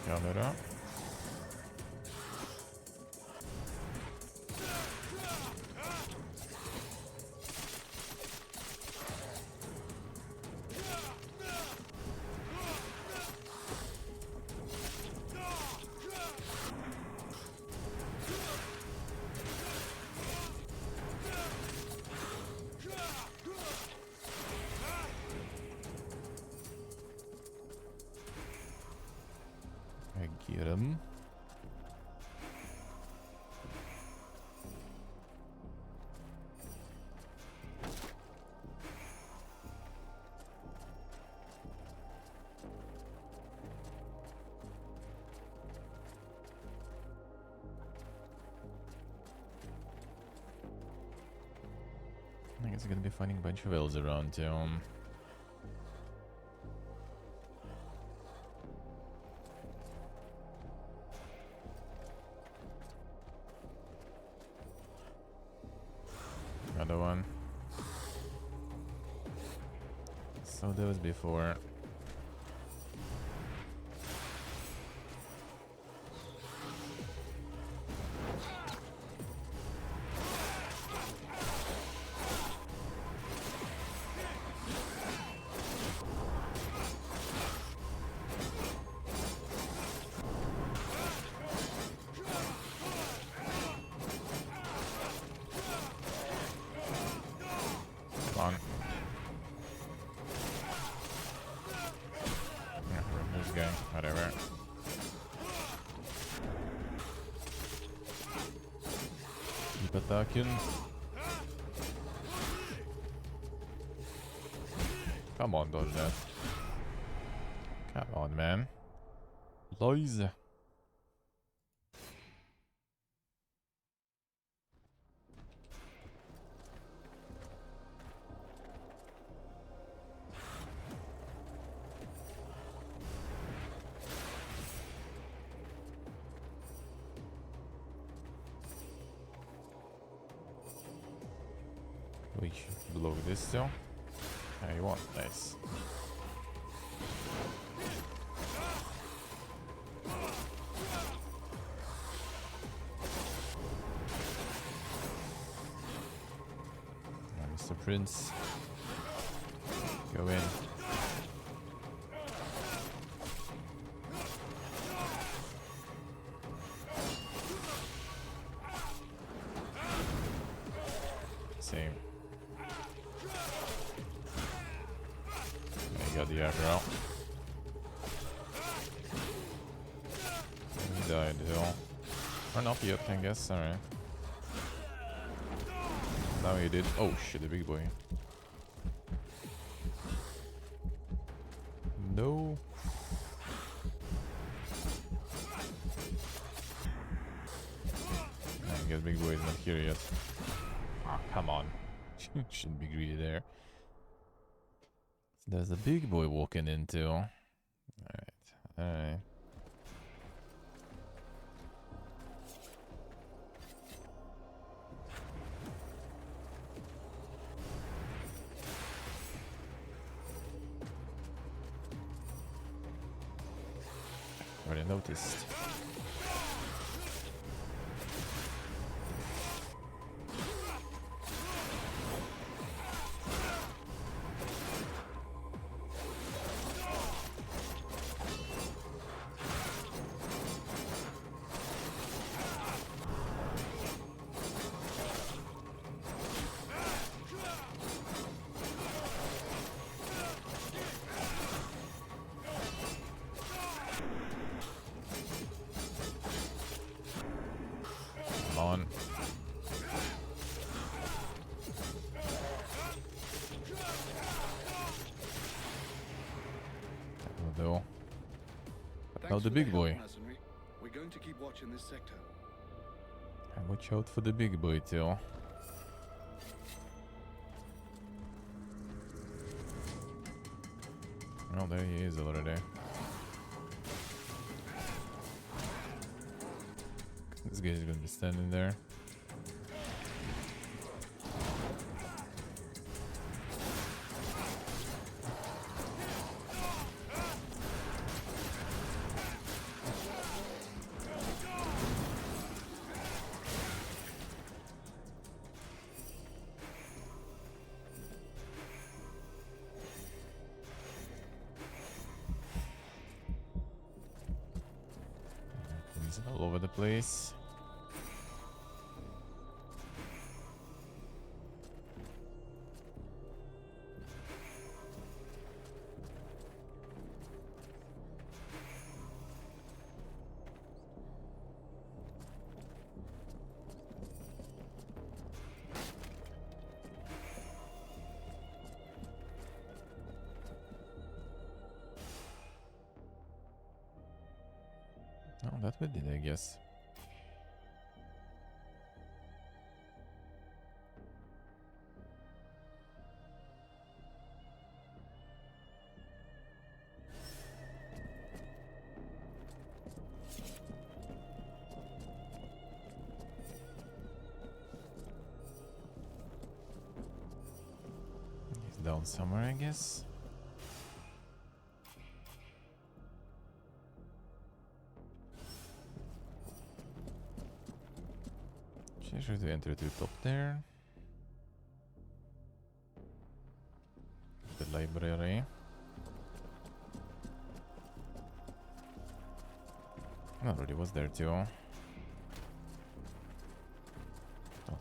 S1: Camera. Get him. I guess I'm gonna be finding a bunch of elves around town. Another one. Saw those before. Whatever. Keep attacking. Come on, dodge that. Come on, man. Lies. We should blow this still. How you want? Nice. Mr. Prince. Go in. Same. You got the aggro. He died, Hill. Or not yet, I guess. Alright. Now he did. Oh shit, the big boy. No. I guess big boy is not here yet. Ah, come on. Shouldn't be greedy there. There's a big boy walking into. Alright, alright. Already noticed. on. Though. Now the big boy.
S9: We're going to keep watching this sector.
S1: And watch out for the big boy too. Oh, there he is already. This guy's gonna be standing there. He's all over the place. Oh, that we did, I guess. He's down somewhere, I guess. Sure to enter to the top there. The library. Already was there too. Not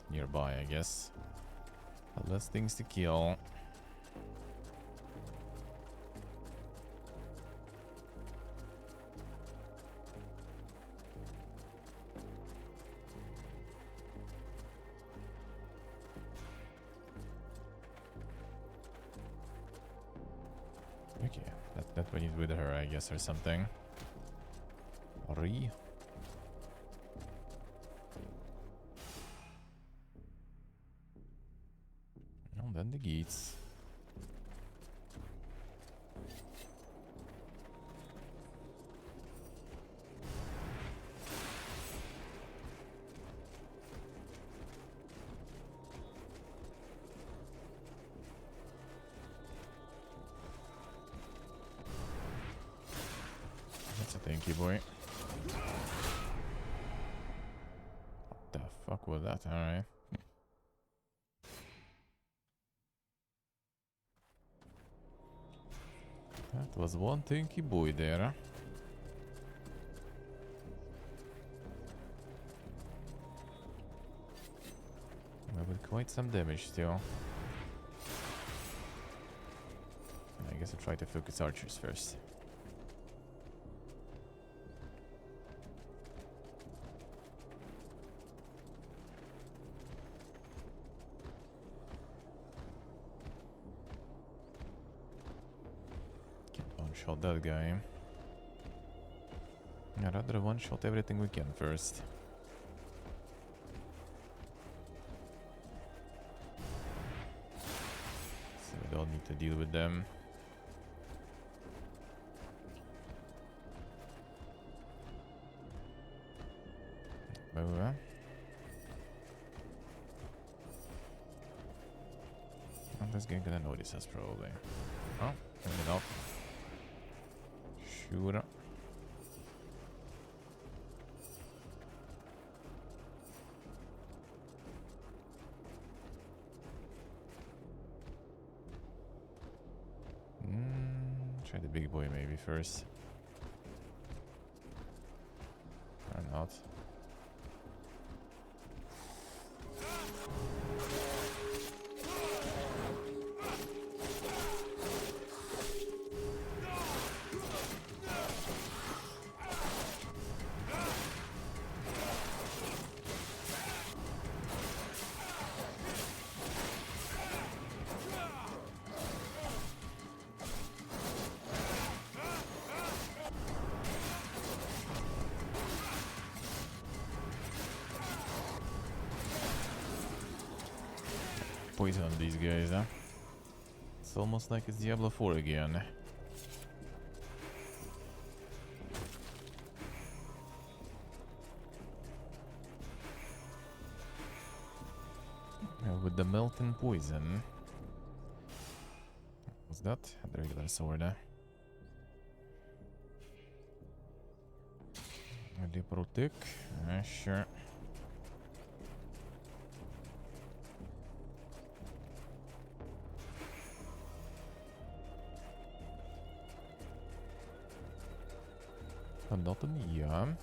S1: nearby, I guess. Less things to kill. Okay, that one is with her, I guess, or something. Ori. And then the gates. That's a thank you, boy. What the fuck was that? Alright. That was one tinky boy there. With quite some damage still. I guess I'll try to focus archers first. One-shot that guy. I'd rather one-shot everything we can first. So we don't need to deal with them. Move. And this guy gonna notice us probably. Oh, turn it off. Sure. Try the big boy maybe first. Or not. poison on these guys, huh? It's almost like it's Diablo 4 again. With the melting poison. What's that? The regular sword, eh? Ready protect? Sure. Anatomia.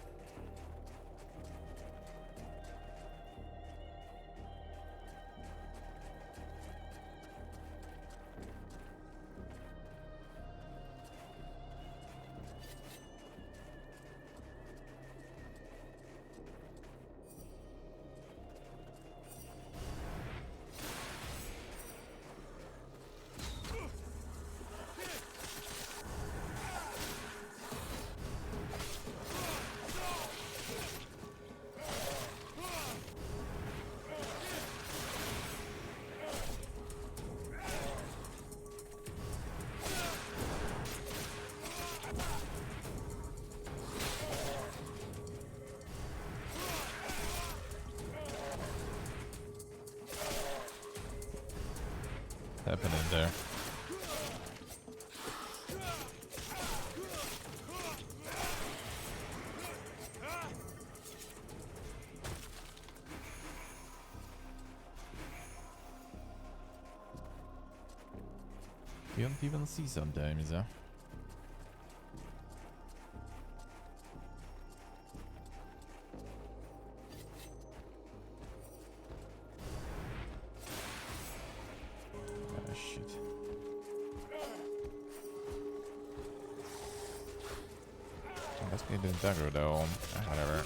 S1: Happening there. You don't even see sometimes, huh? Let's get the dagger though. Whatever.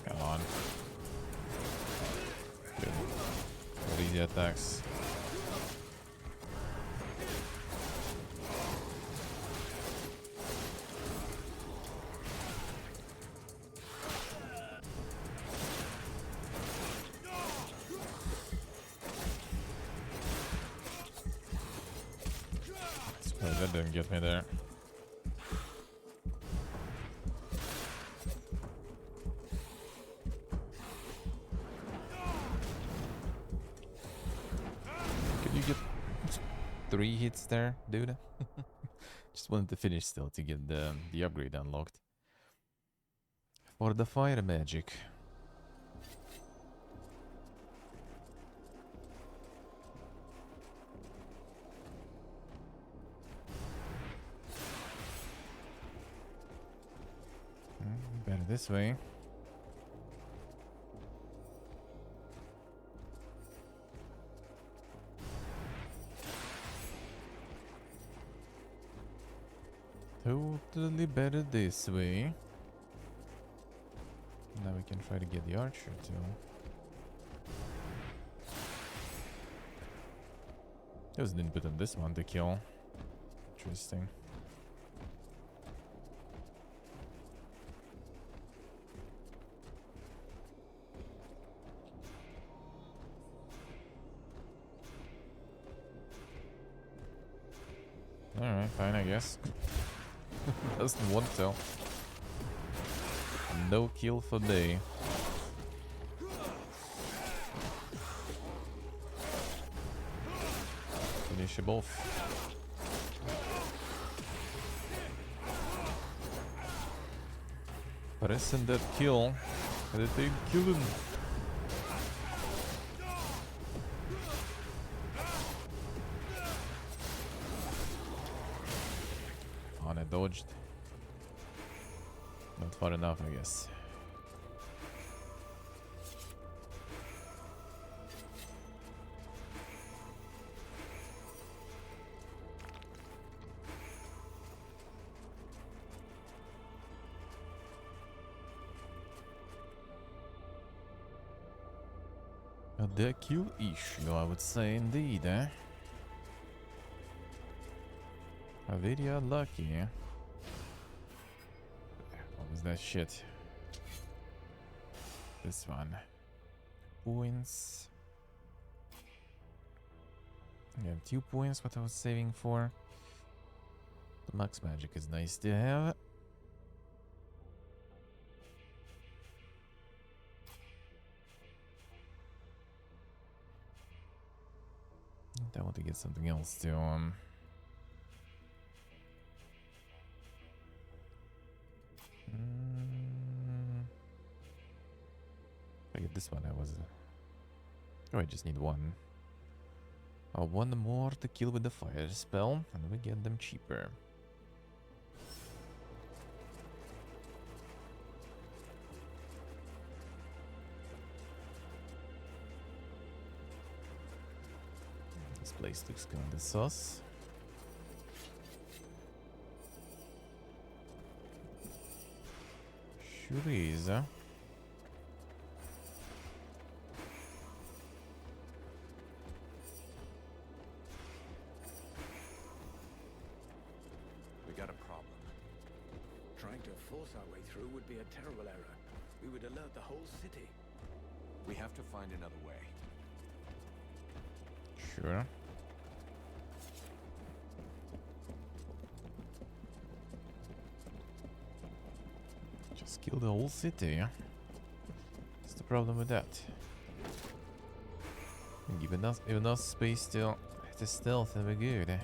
S1: Come on. Good. What easy attacks. That didn't get me there. Could you get 3 hits there, dude? Just wanted to finish still to get the upgrade unlocked. For the fire magic. Better this way. Totally better this way. Now we can try to get the archer too. There's an input on this one to kill. Interesting. Alright, fine, I guess. Doesn't want to. No kill for day. Finish him off. Pressing that kill. And it ain't killing. I dodged. Not far enough, I guess. A deck-kill issue, I would say, indeed, eh? Very unlucky. What was that shit? This one. Points. I have 2 points, what I was saving for. The max magic is nice to have. I want to get something else too. If I get this one, I was. Oh, I just need one. One more to kill with the fire spell, and we get them cheaper. This place looks kinda sus. Sure is, huh?
S3: We got a problem.
S6: Trying to force our way through would be a terrible error. We would alert the whole city.
S3: We have to find another way.
S1: Sure. Just kill the whole city. What's the problem with that? Give us space to stealth and we're good.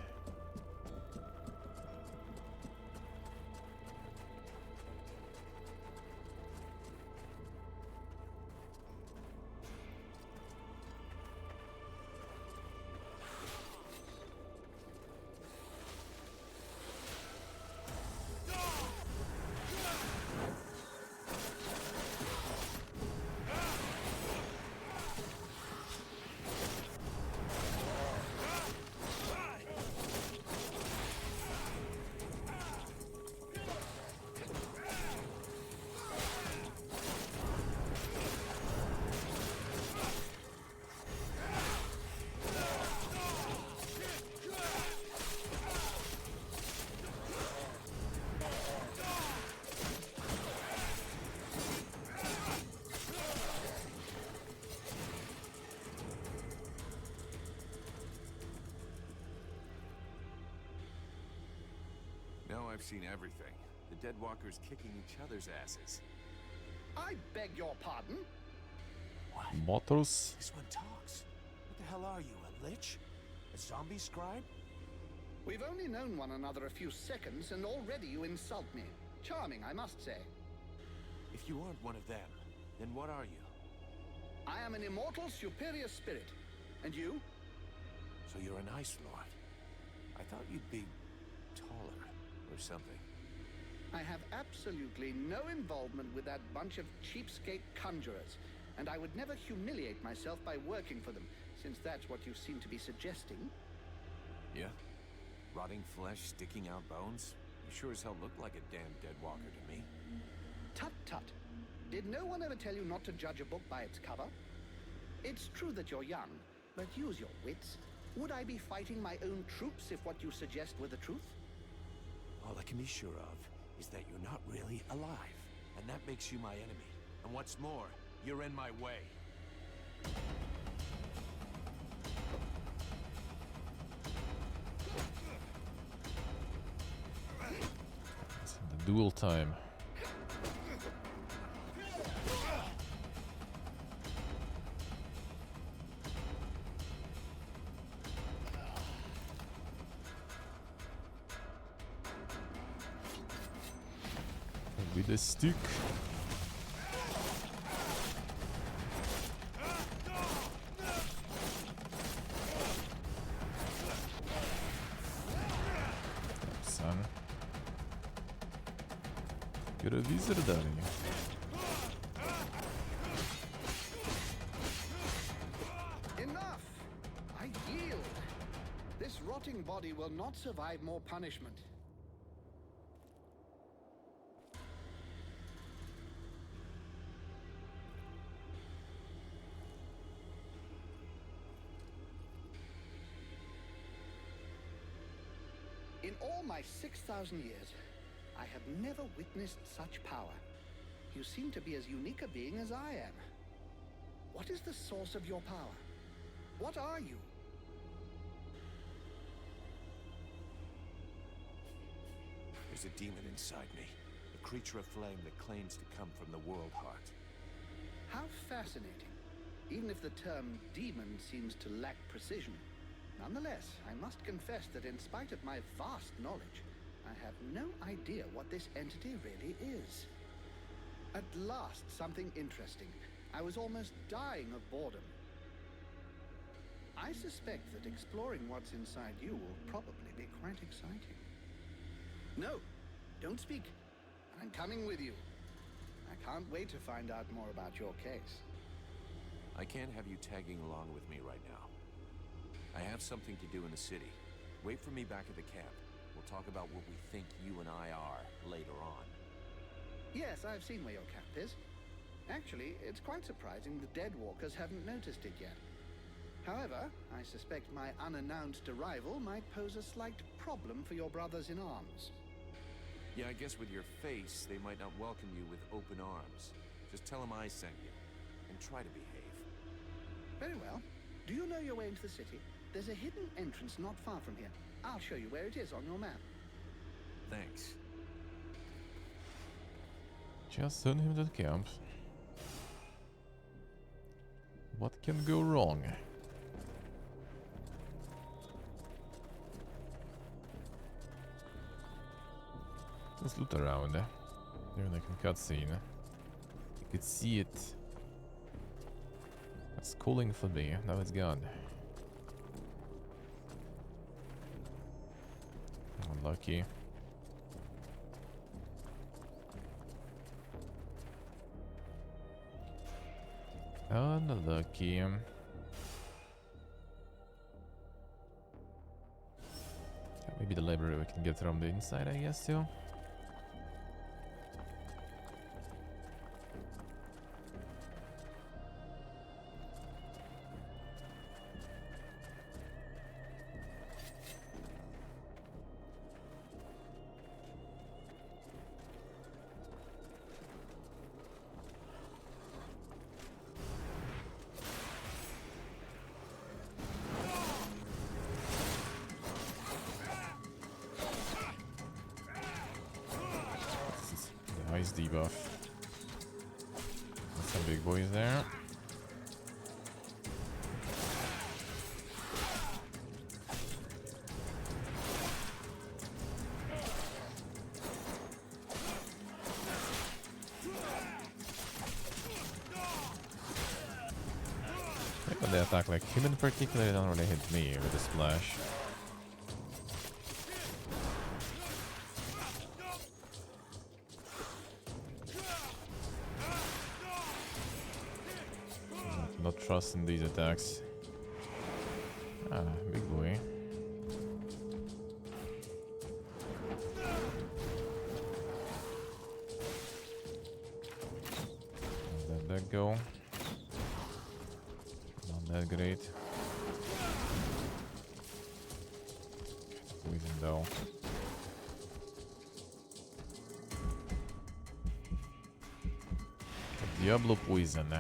S3: Now I've seen everything. The Deadwalkers kicking each other's asses.
S9: I beg your pardon?
S1: Bottles.
S13: This one talks. What the hell are you, a lich? A zombie scribe?
S9: We've only known one another a few seconds, and already you insult me. Charming, I must say.
S13: If you aren't one of them, then what are you?
S9: I am an immortal superior spirit. And you?
S13: So you're an Ice Lord. I thought you'd be taller or something.
S9: I have absolutely no involvement with that bunch of cheapskate conjurers, and I would never humiliate myself by working for them, since that's what you seem to be suggesting.
S3: Yeah? Rotting flesh, sticking out bones? You sure as hell look like a damn Deadwalker to me.
S9: Tut tut. Did no one ever tell you not to judge a book by its cover? It's true that you're young, but use your wits. Would I be fighting my own troops if what you suggest were the truth?
S13: All I can be sure of is that you're not really alive, and that makes you my enemy.
S3: And what's more, you're in my way.
S1: It's the duel time. With a stick. Son. You're a wizard, are you?
S9: Enough! I yield. This rotting body will not survive more punishment.
S14: In all my 6,000 years, I have never witnessed such power. You seem to be as unique a being as I am. What is the source of your power? What are you?
S13: There's a demon inside me. A creature of flame that claims to come from the World Heart.
S14: How fascinating. Even if the term demon seems to lack precision. Nonetheless, I must confess that in spite of my vast knowledge, I have no idea what this entity really is. At last, something interesting. I was almost dying of boredom. I suspect that exploring what's inside you will probably be quite exciting. No, don't speak. I'm coming with you. I can't wait to find out more about your case.
S13: I can't have you tagging along with me right now. I have something to do in the city. Wait for me back at the camp. We'll talk about what we think you and I are later on.
S14: Yes, I've seen where your camp is. Actually, it's quite surprising the Deadwalkers haven't noticed it yet. However, I suspect my unannounced arrival might pose a slight problem for your brothers in arms.
S13: Yeah, I guess with your face, they might not welcome you with open arms. Just tell them I sent you, and try to behave.
S14: Very well. Do you know your way into the city? There's a hidden entrance not far from here. I'll show you where it is on your map.
S13: Thanks.
S1: Just send him to the camp. What can go wrong? Let's loot around. There like a cutscene. You could see it. It's calling for me. Now it's gone. Unlucky. Unlucky. Maybe the library we can get from the inside, I guess, too. Nice debuff. Got some big boys there. When they attack like him in particular, they don't really hit me with a splash. Not trusting these attacks. Ah, big boy. Let that go. Not that great. Poison though. Diablo poison.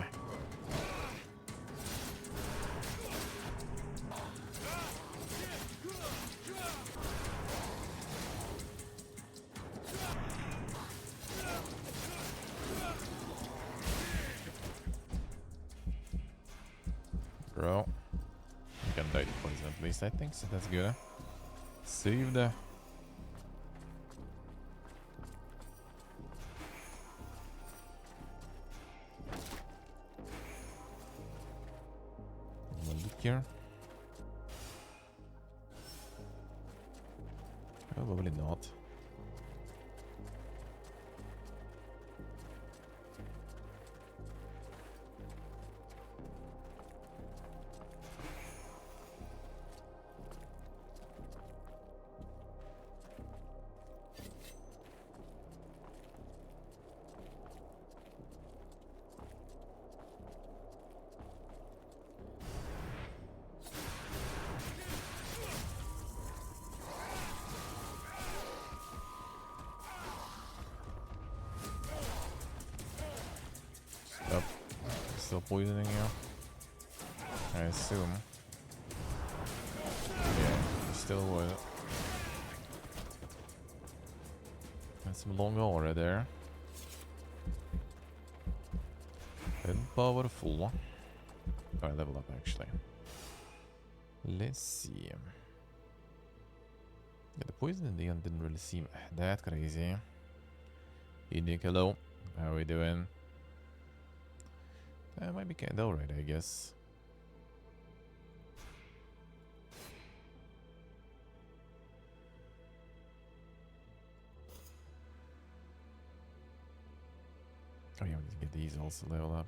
S1: Bro, you can die to poison at least, I think, so that's good. Saved. Look here. Probably not. still poisoning you? I assume. Yeah, he still would. That's some long aura there. And powerful. Oh, I level up actually. Let's see. Yeah, the poison in the end didn't really seem that crazy. Hey Nick, hello. How are we doing? That might be kinda alright, I guess. Oh yeah, we need to get these also leveled up.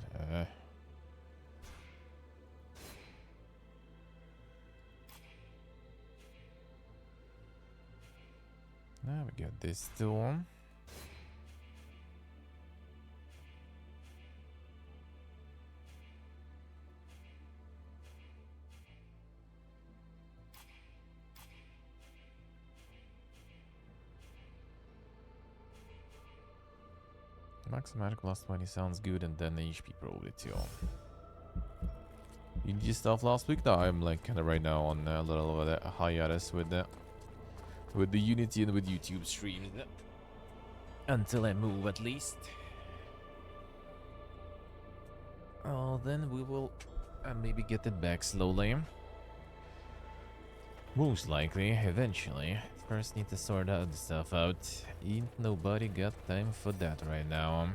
S1: Now we got this storm. Max magic plus 20 sounds good, and then HP probably too. Indie stuff last week? No, I'm like kind of right now on a little bit of a hiatus with the Unity and with YouTube streams. Until I move, at least. Oh, then we will maybe get it back slowly. Most likely, eventually. First need to sort out the stuff out. Ain't nobody got time for that right now.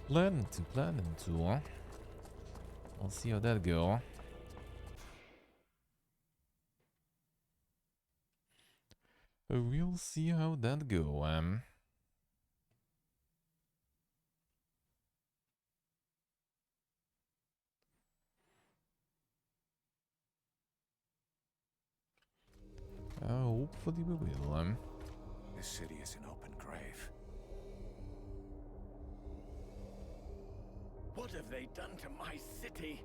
S1: Planning to. We'll see how that go. We'll see how that go. Hopefully we will.
S3: This city is an open grave.
S7: What have they done to my city?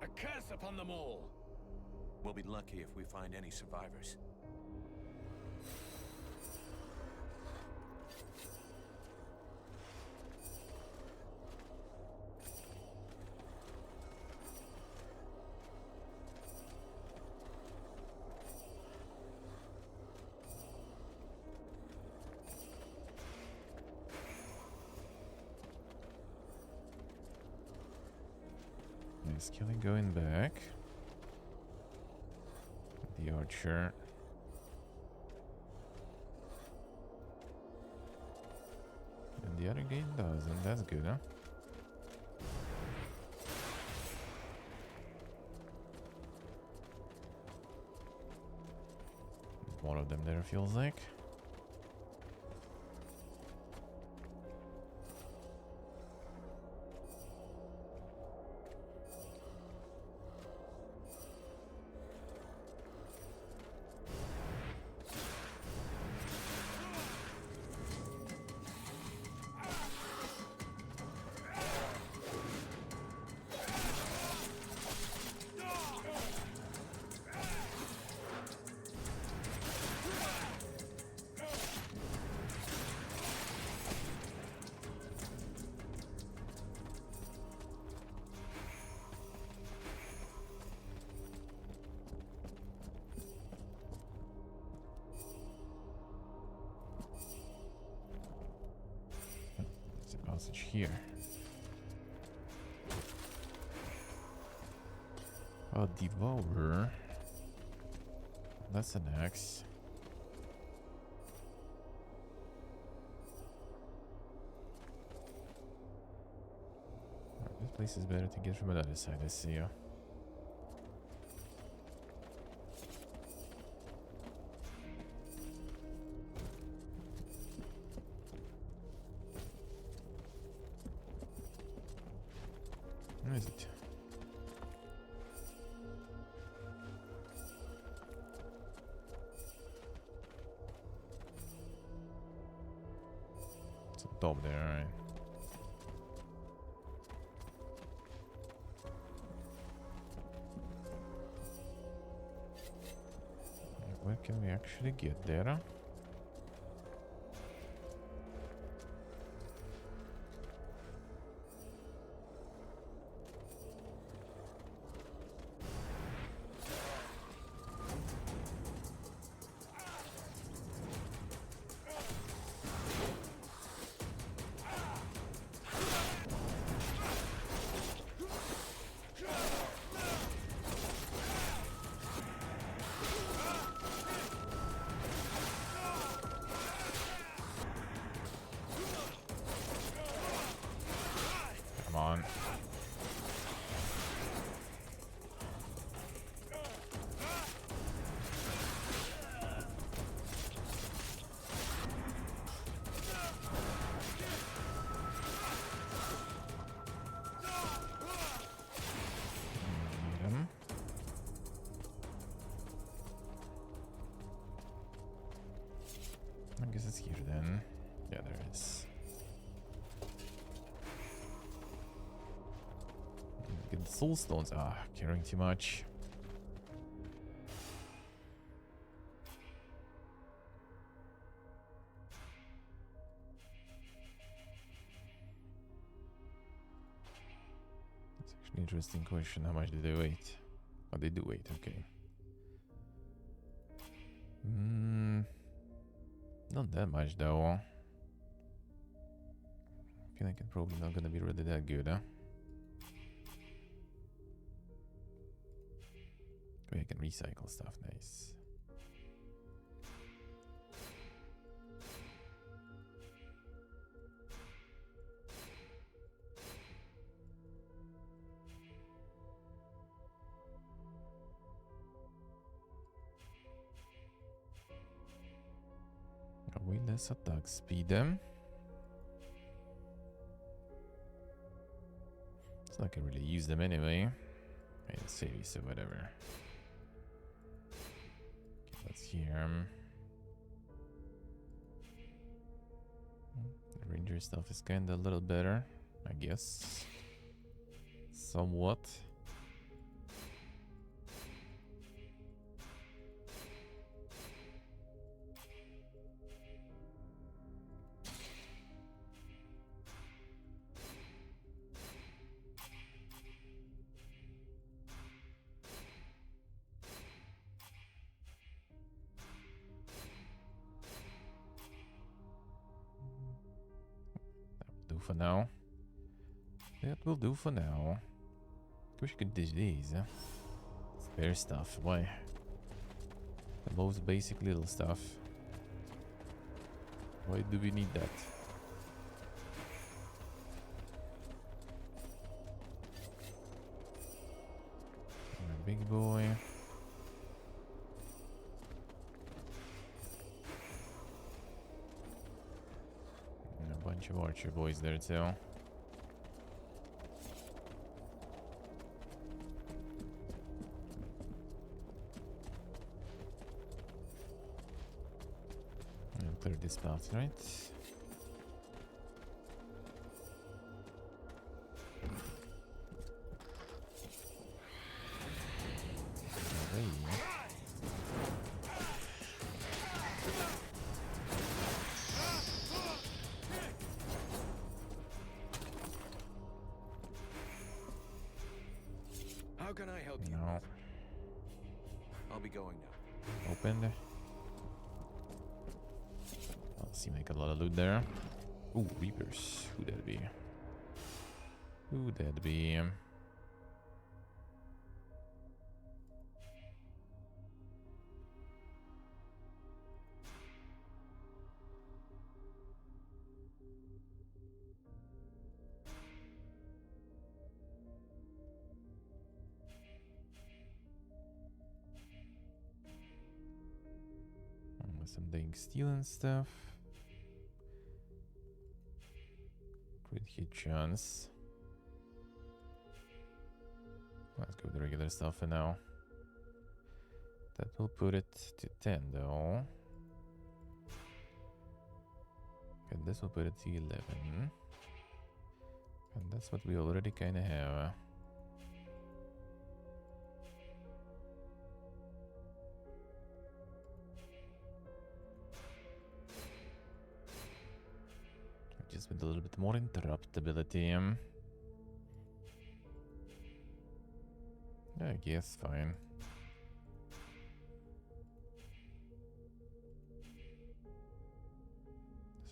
S7: A curse upon them all!
S3: We'll be lucky if we find any survivors.
S1: Nice killing going back. The archer. And the other game doesn't. That's good, huh? One of them there feels like. Passage here. A devourer. That's an axe. Right, this place is better to get from another side, I see. Where is it? It's a top there, alright. Where can we actually get there? Come on. Need him. I guess it's here then. Yeah, there is. Get the soul stones. Ah, carrying too much. That's actually an interesting question. How much do they weigh? Oh, they do weight. Okay. Not that much though. I feel like it's probably not gonna be really that good, huh? Okay, I can recycle stuff, nice. Way less attack speed. It's not gonna really use them anyway. Right, save so whatever. Okay, let's hear. The ranger stuff is kinda a little better, I guess. Somewhat. For now. That will do for now. Wish you could ditch these. Spare stuff. Why? The most basic little stuff. Why do we need that? My big boy. Bunch of archer boys there too. I'll clear this path, right?
S7: How can I help you?
S1: No.
S13: I'll be going now.
S1: Opened. I'll see, make a lot of loot there. Ooh, Reapers. Who that be? Who that be? Some dang steel and stuff. Crit hit chance. Let's go with the regular stuff for now. That will put it to 10 though. And this will put it to 11. And that's what we already kind of have. Just with a little bit more interruptibility. I guess fine.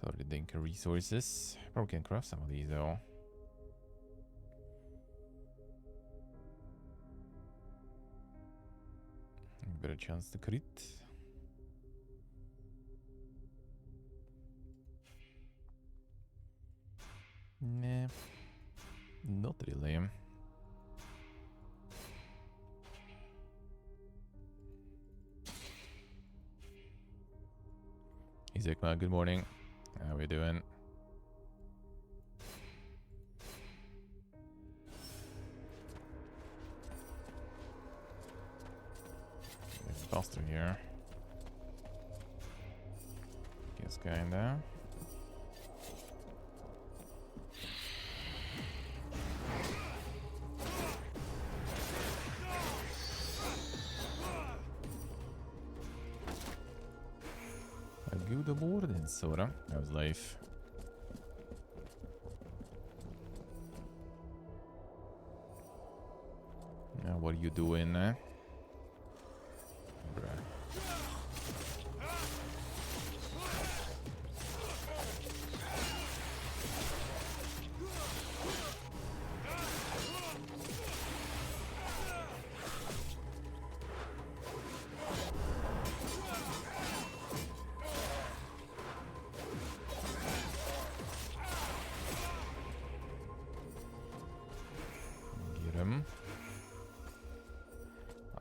S1: Sorry, Dinka resources. Probably can craft some of these though. Better chance to crit. Nah, not really. Izekma, good morning. How we doing? It's faster here. Guess kinda. Good morning, Sora. How's life? Now, what are you doing, Bruh.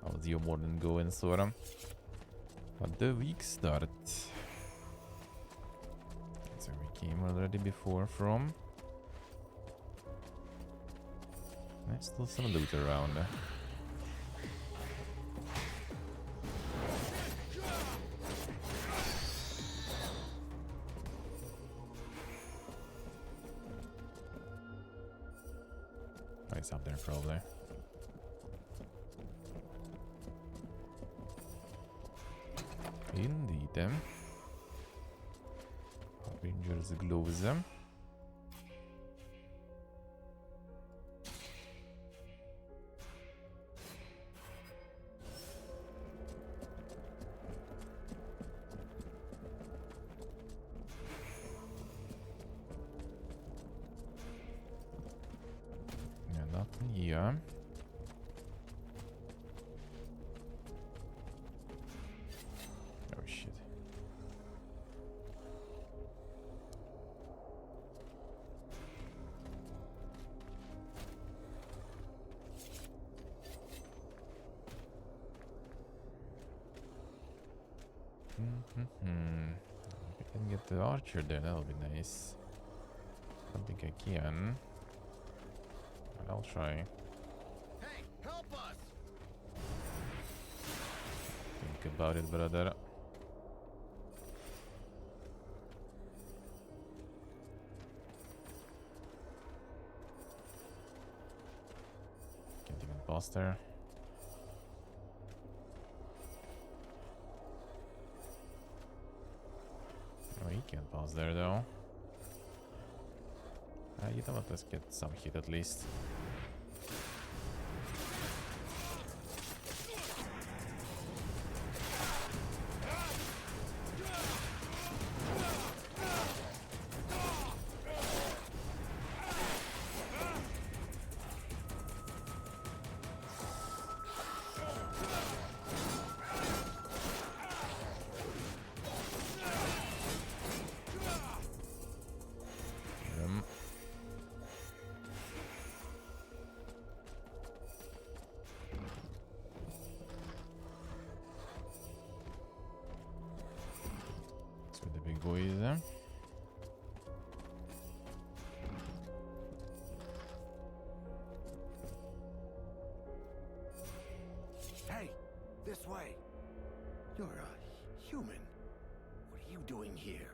S1: How's your morning going, Sora? But the week start. So we came already before from. There's still some loot around. Oh, it's up there probably. Indeed. Rangers gloves. Yeah, nothing here. Oh shit. If I can get the archer there, that'll be nice. I don't think I can. But I'll try.
S4: Hey, help us!
S1: Think about it, brother. Can't even pass there. Oh, he can't pass there though. You know what, let's get some hit at least. With the big boys there.
S4: Hey, this way. You're a human. What are you doing here?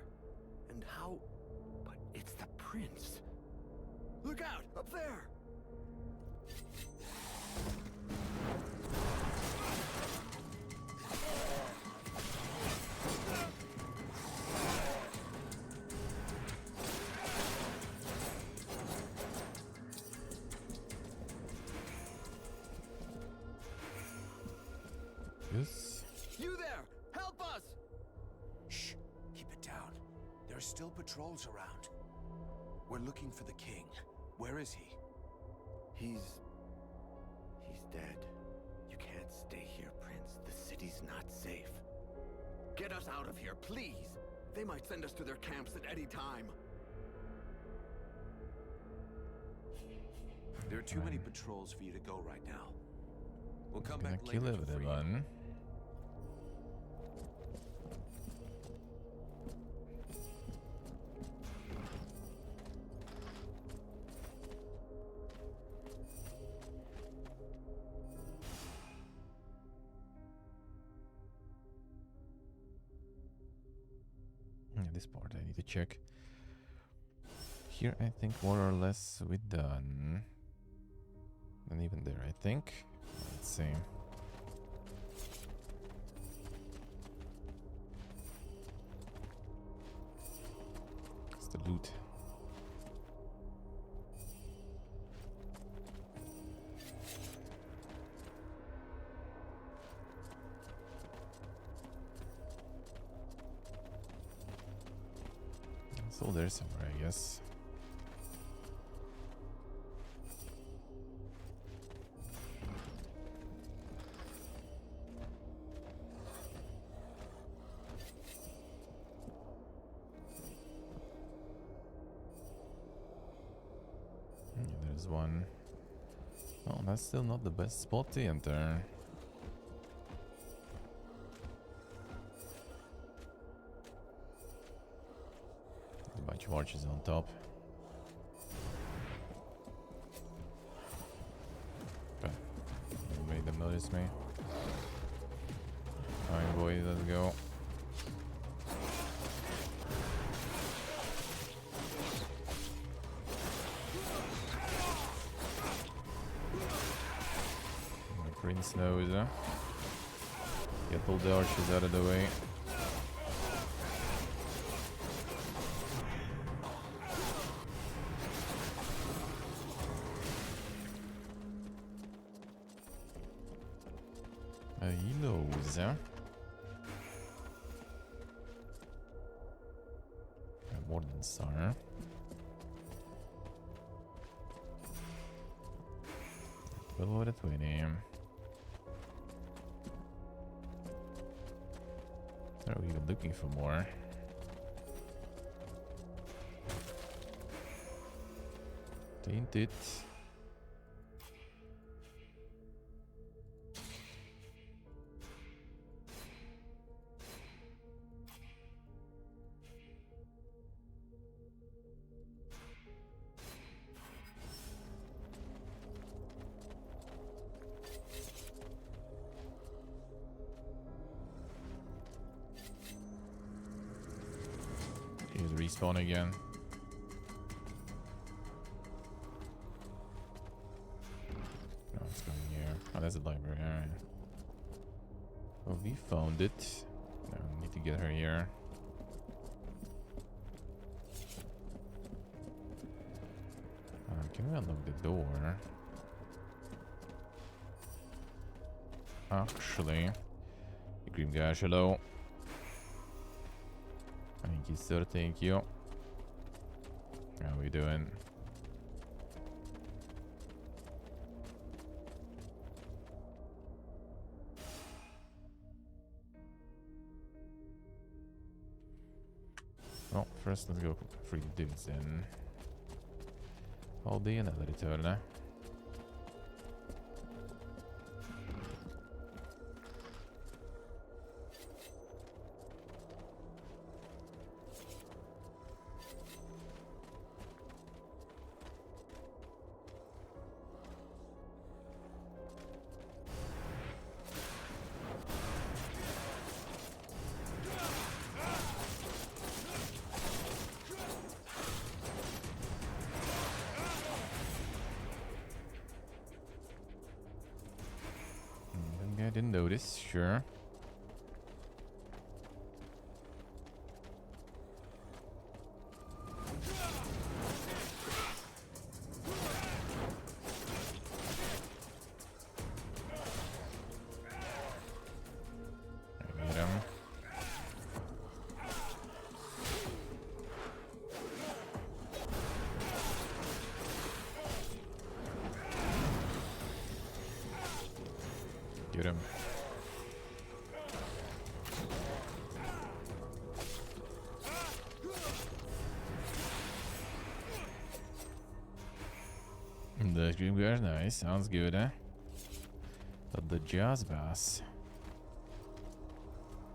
S4: And how? But it's the prince. Look out, up there!
S1: this.
S4: You there! Help us!
S3: Shh! Keep it down. There are still patrols around. We're looking for the king. Where is he?
S4: He's dead. You can't stay here, Prince. The city's not safe. Get us out of here, please! They might send us to their camps at any time.
S3: There are too many patrols for you to go right now. We'll come
S1: Gonna
S3: back
S1: kill
S3: later to free you.
S1: everyone. This part I need to check. Here I think more or less we're done. And even there I think. Let's see. It's the loot. So there's somewhere, I guess. There's one. Oh, that's still not the best spot to enter. A bunch of archers on top. Okay. Made them notice me. Fine, boy, let's go. Prince knows, huh? Get all the archers out of the way. He knows, huh? Warden Sar. Over the 20. Are we even looking for more? Taint it. Respawn again. No, it's going here. Oh, that's a library. Alright. Well, we found it. No, we need to get her here. Can we unlock the door? Actually, Grim Gash, hello. Thank you, sir. Thank you. How we doing? Well, first let's go free the dudes in. I'll be another return. I didn't notice, sure. ice cream guard. Nice. Sounds good, eh? But the jazz bass.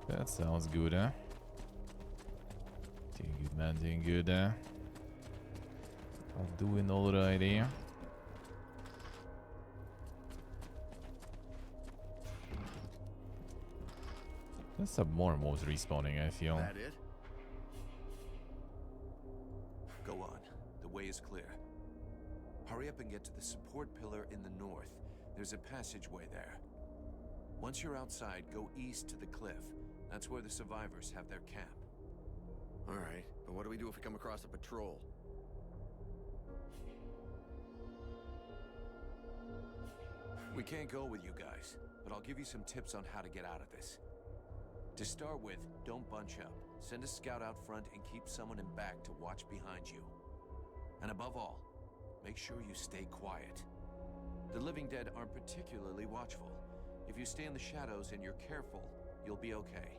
S1: That sounds good, eh? Doing good, man. Doing good, eh? I'm doing alrighty. There's some more mobs respawning, I feel.
S4: That it?
S13: Go on. The way is clear. Hurry up and get to the support pillar in the north. There's a passageway there. Once you're outside, go east to the cliff. That's where the survivors have their camp.
S4: All right, but what do we do if we come across a patrol?
S13: We can't go with you guys, but I'll give you some tips on how to get out of this. To start with, don't bunch up. Send a scout out front and keep someone in back to watch behind you. And above all, make sure you stay quiet. The living dead aren't particularly watchful. If you stay in the shadows and you're careful, you'll be okay.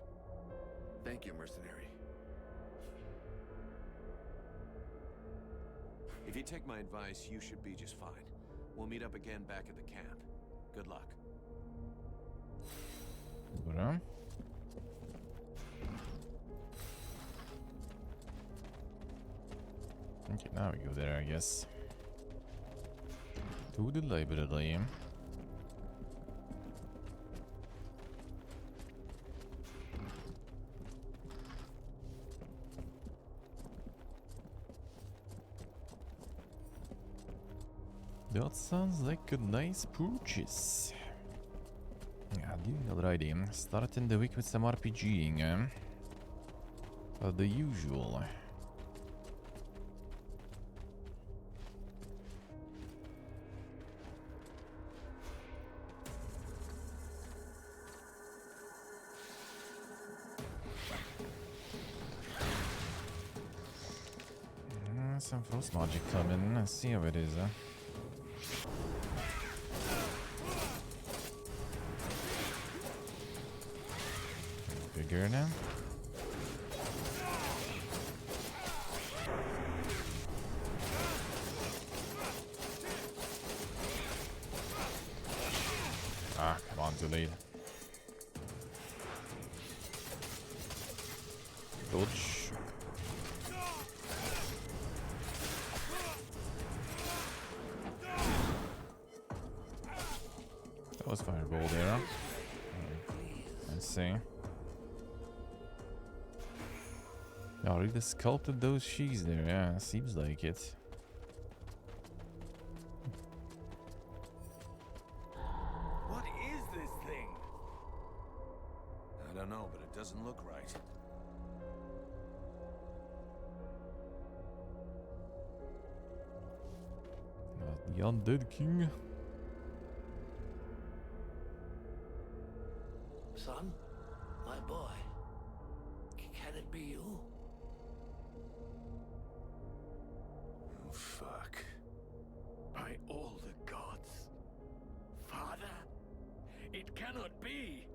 S4: Thank you, mercenary.
S13: If you take my advice, you should be just fine. We'll meet up again back at the camp. Good luck.
S1: Dobra. Okay, now we go there, I guess. To the library. That sounds like a nice purchase. Yeah, doing alrighty. Starting the week with some RPGing. The usual. Some frost magic coming. Let's see how it is. Bigger now. Ah, come on, too late. Dodge. That was fireball there. Let's see. I already sculpted those sheets there, yeah, seems like it.
S3: What is this thing? I don't know, but it doesn't look right.
S1: The Undead King.
S15: Son, my boy, can it be you?
S3: Oh, fuck. By all the gods.
S15: Father, it cannot be.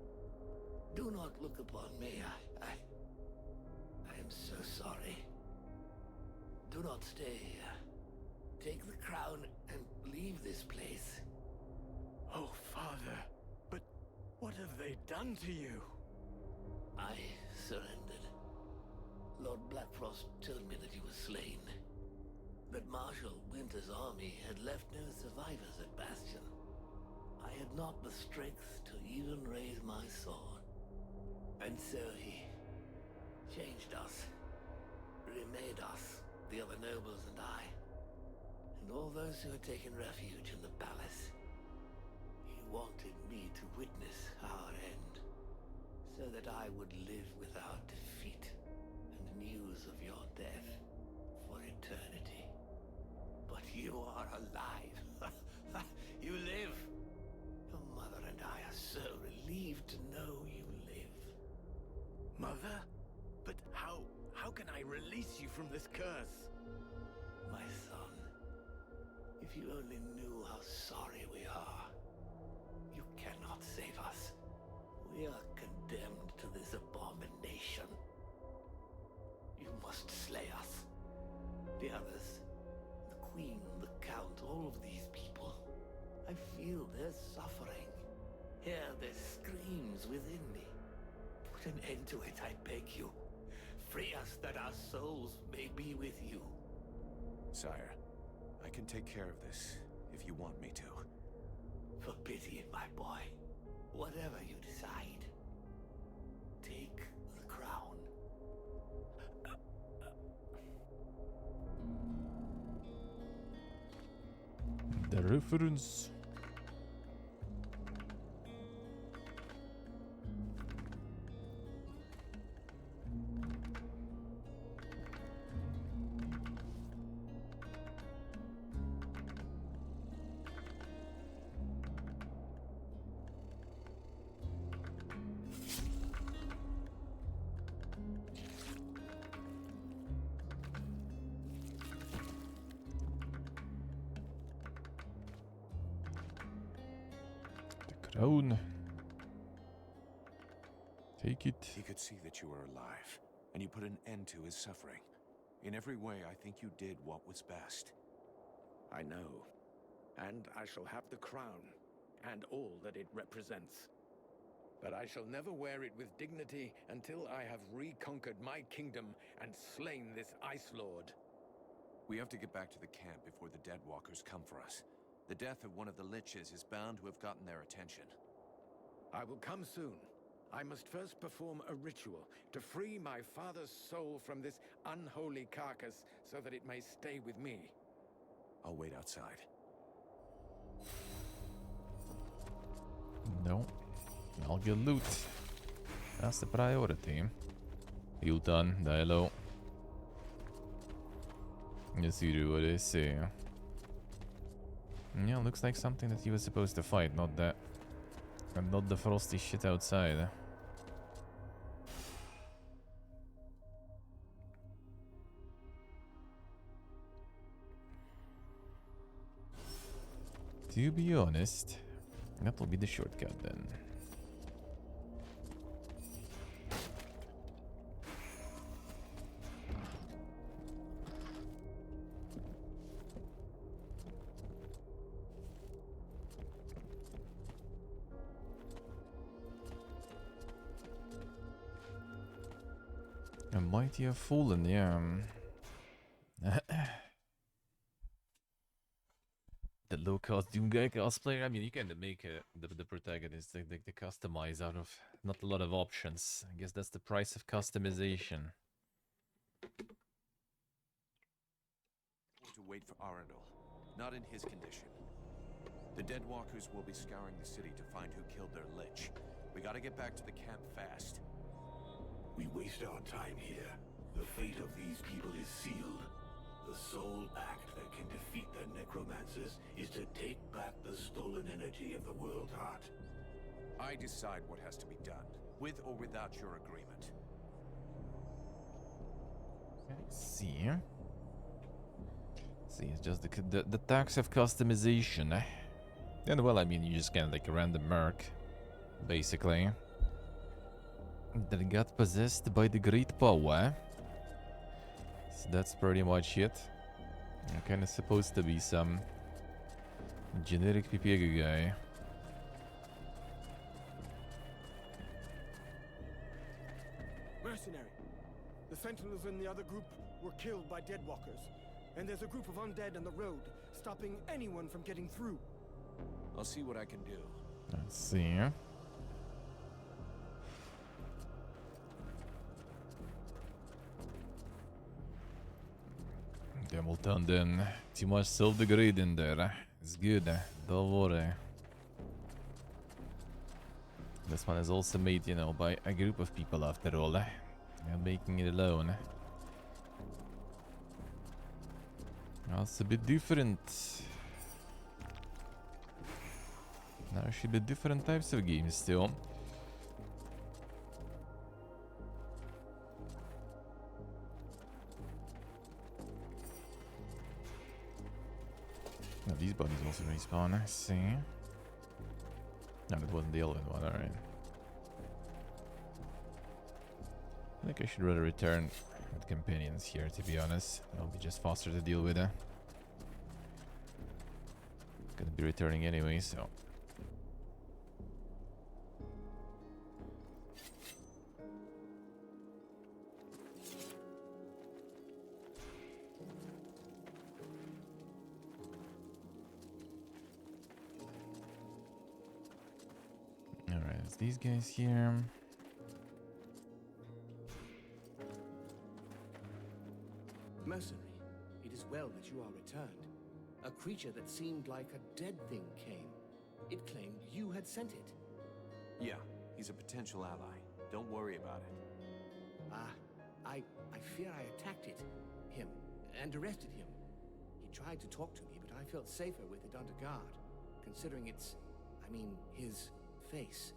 S15: Do not look upon me. I am so sorry. Do not stay here. Take the crown and leave this place.
S7: Oh, Father, but what have they done to you?
S15: I surrendered. Lord Blackfrost told me that he was slain. That Marshal Winter's army had left no survivors at Bastion. I had not the strength to even raise my sword. And so he changed us, remade us, the other nobles and I, and all those who had taken refuge in the palace. He wanted me to witness our end, so that I would live without defeat and news of your death for eternity. But you are alive. You live. Your mother and I are so relieved to know you live.
S7: Mother? But how can I release you from this curse?
S15: My son, if you only knew how sorry we are. You cannot save us. We are condemned to this abomination. You must slay us. The others, the Queen, the Count, all of these people. feel their suffering, hear their screams within me. Put an end to it, I beg you. Free us that our souls may be with you.
S3: Sire, I can take care of this if you want me to.
S15: For pity, my boy. Whatever you decide, take the crown.
S1: The reference. Crown. Take it.
S3: He could see that you were alive, and you put an end to his suffering. In every way, I think you did what was best.
S7: I know. And I shall have the crown, and all that it represents. But I shall never wear it with dignity until I have reconquered my kingdom and slain this Ice Lord.
S3: We have to get back to the camp before the Deadwalkers come for us. The death of one of the Liches is bound to have gotten their attention.
S7: I will come soon. I must first perform a ritual to free my father's soul from this unholy carcass so that it may stay with me.
S3: I'll wait outside.
S1: No. I'll get loot. That's the priority. Heal done. Die low. Let's see what they say. Yeah, looks like something that he was supposed to fight, not that. And not the frosty shit outside. To be honest, that'll be the shortcut then. A mighty have fallen, yeah. The low-cost Doomguy cosplayer. I mean, you can make the protagonist, the customize out of not a lot of options. I guess that's the price of customization.
S3: To wait for Arundel, not in his condition. The Deadwalkers will be scouring the city to find who killed their Lich. We gotta get back to the camp fast.
S16: We waste our time here. The fate of these people is sealed. The sole act that can defeat the necromancers is to take back the stolen energy of the World Heart.
S3: I decide what has to be done, with or without your agreement.
S1: See. See, it's just the tax of customization. And well, I mean, you just kind of like a random merc, basically. That got possessed by the great power. So that's pretty much it. You're kind of supposed to be some generic Pipiega guy.
S12: Mercenary. The Sentinels in the other group were killed by Deadwalkers. And there's a group of undead on the road, stopping anyone from getting through.
S3: I'll see what I can do.
S1: Let's see. Hamilton then. Too much self-degrading there. It's good. Don't worry. This one is also made, you know, by a group of people after all. You're making it alone. That's a bit different. There should be different types of games still. Now these bodies also respawn, I see. No, it wasn't the Elven one, alright. I think I should rather return with companions here, to be honest. It'll be just faster to deal with. Gonna be returning anyway, so. Alright, it's these guys here.
S17: Mercenary, it is well that you are returned. A creature that seemed like a dead thing came. It claimed you had sent it.
S13: Yeah, he's a potential ally. Don't worry about it.
S17: I fear I attacked him, and arrested him. He tried to talk to me, but I felt safer with it under guard, considering his face.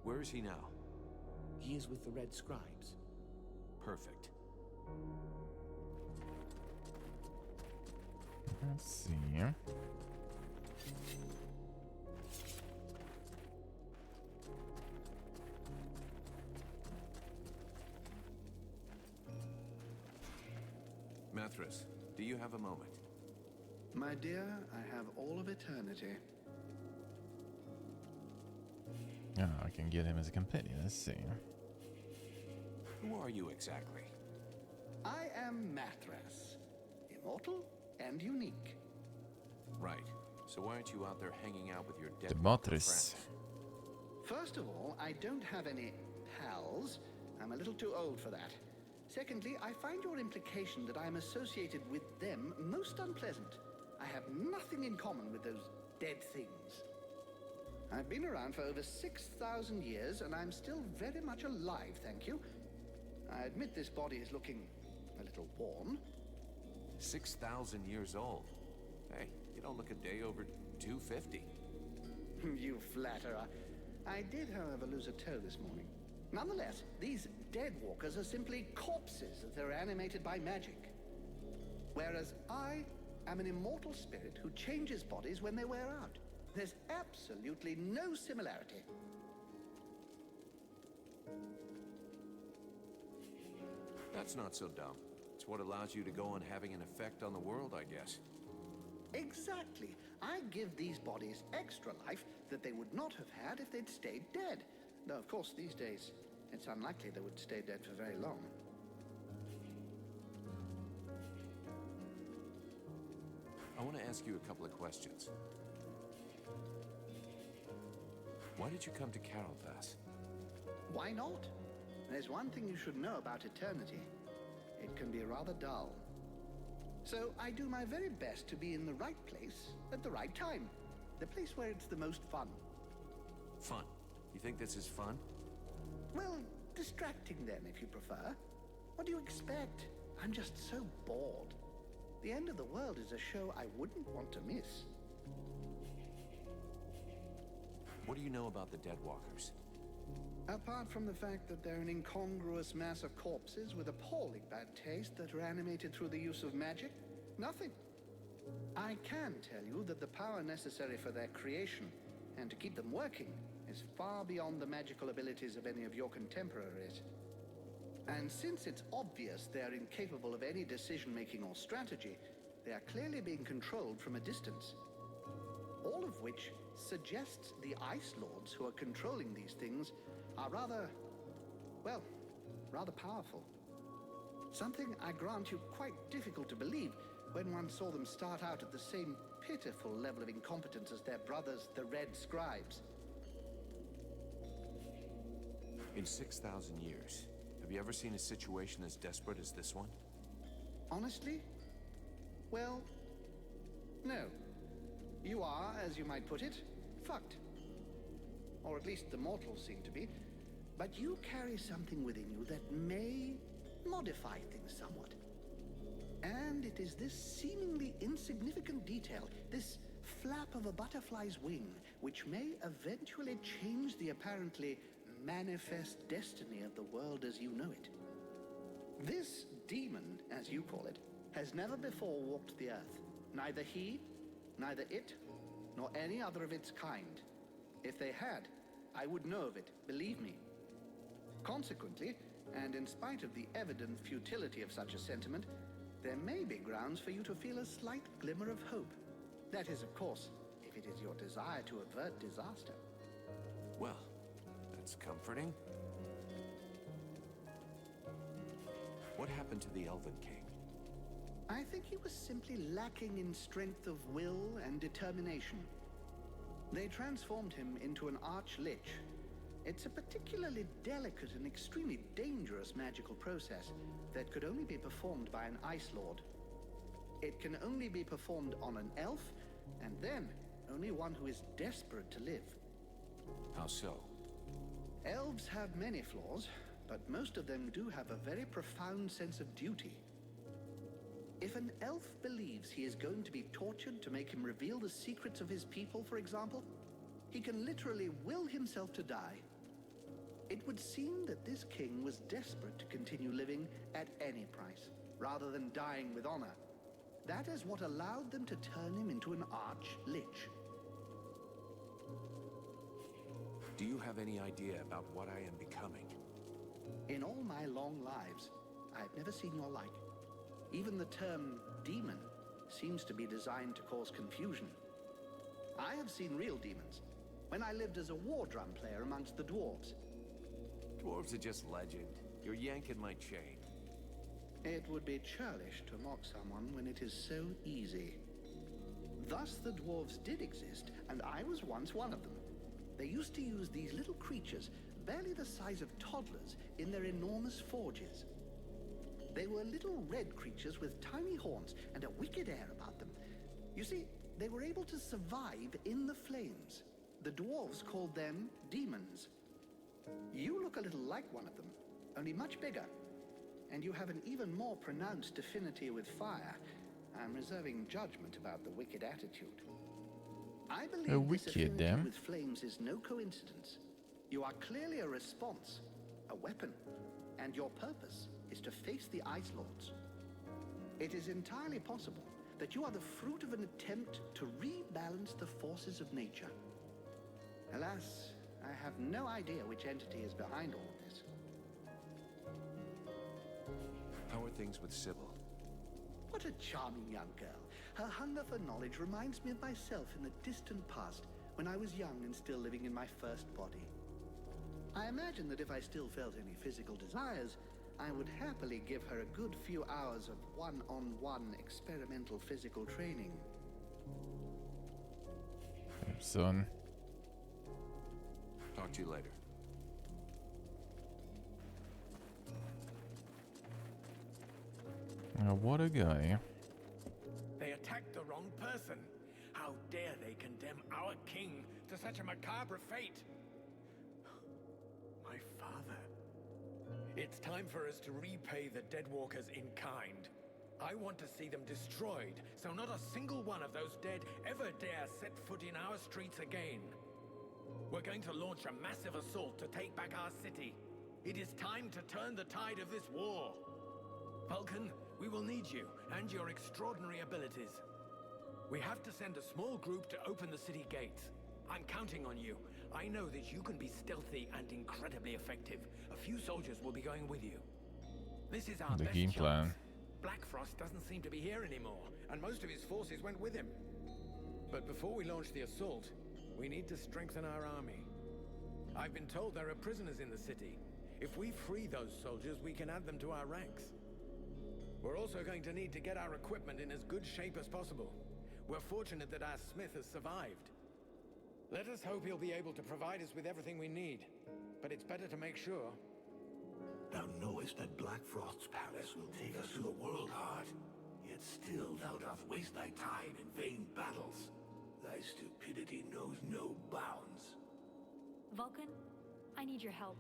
S13: Where is he now?
S17: He is with the Red Scribes.
S13: Perfect.
S1: Let's see.
S3: Methras, do you have a moment?
S14: My dear, I have all of eternity.
S1: Oh, I can get him as a companion. Let's see.
S3: Who are you exactly?
S14: I am Methras, immortal and unique.
S3: Right. So why aren't you out there hanging out with your dead
S1: Demetrius.
S3: friends?
S14: First of all, I don't have any pals. I'm a little too old for that. Secondly, I find your implication that I'm associated with them most unpleasant. I have nothing in common with those dead things. I've been around for over 6,000 years, and I'm still very much alive, thank you. I admit this body is looking a little worn.
S3: 6,000 years old. Hey, you don't look a day over 250.
S14: You flatterer. I did, however, lose a toe this morning. Nonetheless, these dead walkers are simply corpses that are animated by magic. Whereas I am an immortal spirit who changes bodies when they wear out. There's absolutely no similarity.
S3: That's not so dumb. It's what allows you to go on having an effect on the world, I guess.
S14: Exactly. I give these bodies extra life that they would not have had if they'd stayed dead. Though, of course, these days, it's unlikely they would stay dead for very long.
S3: I want to ask you a couple of questions. Why did you come to Carolthas?
S14: Why not? There's one thing you should know about eternity. It can be rather dull. So I do my very best to be in the right place at the right time. The place where it's the most fun.
S3: Fun? You think this is fun?
S14: Well, distracting then, if you prefer. What do you expect? I'm just so bored. The End of the World is a show I wouldn't want to miss.
S3: What do you know about the Deadwalkers?
S14: Apart from the fact that they're an incongruous mass of corpses with appalling bad taste that are animated through the use of magic, nothing. I can tell you that the power necessary for their creation and to keep them working is far beyond the magical abilities of any of your contemporaries. And since it's obvious they're incapable of any decision-making or strategy, they are clearly being controlled from a distance. All of which suggests the Ice Lords who are controlling these things are rather powerful. Something, I grant you, quite difficult to believe when one saw them start out at the same pitiful level of incompetence as their brothers, the Red Scribes.
S3: In 6,000 years, have you ever seen a situation as desperate as this one?
S14: Honestly? Well, no. You are, as you might put it, fucked. Or at least the mortals seem to be. But you carry something within you that may modify things somewhat. And it is this seemingly insignificant detail, this flap of a butterfly's wing, which may eventually change the apparently manifest destiny of the world as you know it. This demon, as you call it, has never before walked the earth. Neither he, neither it, nor any other of its kind. If they had, I would know of it, believe me. Consequently, and in spite of the evident futility of such a sentiment, there may be grounds for you to feel a slight glimmer of hope. That is, of course, it is your desire to avert disaster.
S13: Well, that's comforting. What happened to the Elven King?
S14: I think he was simply lacking in strength of will and determination. They transformed him into an Arch-Lich. It's a particularly delicate and extremely dangerous magical process that could only be performed by an Ice Lord. It can only be performed on an elf, and then only one who is desperate to live.
S13: How so?
S14: Elves have many flaws, but most of them do have a very profound sense of duty. If an elf believes he is going to be tortured to make him reveal the secrets of his people, for example, he can literally will himself to die. It would seem that this king was desperate to continue living at any price, rather than dying with honor. That is what allowed them to turn him into an Arch-Lich.
S13: Do you have any idea about what I am becoming?
S14: In all my long lives, I've never seen your like. Even the term demon seems to be designed to cause confusion. I have seen real demons when I lived as a war drum player amongst the dwarves.
S13: Dwarves are just legend. You're yanking my chain.
S14: It would be churlish to mock someone when it is so easy. Thus the dwarves did exist, and I was once one of them. They used to use these little creatures, barely the size of toddlers, in their enormous forges. They were little red creatures with tiny horns and a wicked air about them. You see, they were able to survive in the flames. The dwarves called them demons. You look a little like one of them, only much bigger. And you have an even more pronounced affinity with fire. I'm reserving judgment about the wicked attitude. I believe this affinity with flames is no coincidence. You are clearly a response, a weapon, and your purpose is to face the Ice Lords. It is entirely possible that you are the fruit of an attempt to rebalance the forces of nature. Alas, I have no idea which entity is behind all of this.
S13: How are things with Sybil?
S14: What a charming young girl. Her hunger for knowledge reminds me of myself in the distant past, when I was young and still living in my first body. I imagine that if I still felt any physical desires, I would happily give her a good few hours of one-on-one experimental physical training.
S1: Son.
S13: Talk to you later.
S1: What a guy.
S18: They attacked the wrong person. How dare they condemn our king to such a macabre fate? My father. It's time for us to repay the Deadwalkers in kind. I want to see them destroyed, so not a single one of those dead ever dare set foot in our streets again. We're going to launch a massive assault to take back our city. It is time to turn the tide of this war. Vulcan, we will need you and your extraordinary abilities. We have to send a small group to open the city gates. I'm counting on you. I know that you can be stealthy and incredibly effective. A few soldiers will be going with you. This is our best
S1: game plan.
S18: chance. Black Frost doesn't seem to be here anymore, and most of his forces went with him. But before we launch the assault, we need to strengthen our army. I've been told there are prisoners in the city. If we free those soldiers, we can add them to our ranks. We're also going to need to get our equipment in as good shape as possible. We're fortunate that our smith has survived. Let us hope he'll be able to provide us with everything we need. But it's better to make sure.
S16: Thou knowest that Black Frost's palace will take us to the world heart. Yet still thou doth waste thy time in vain battles. Thy stupidity knows no bounds.
S5: Vulcan, I need your help.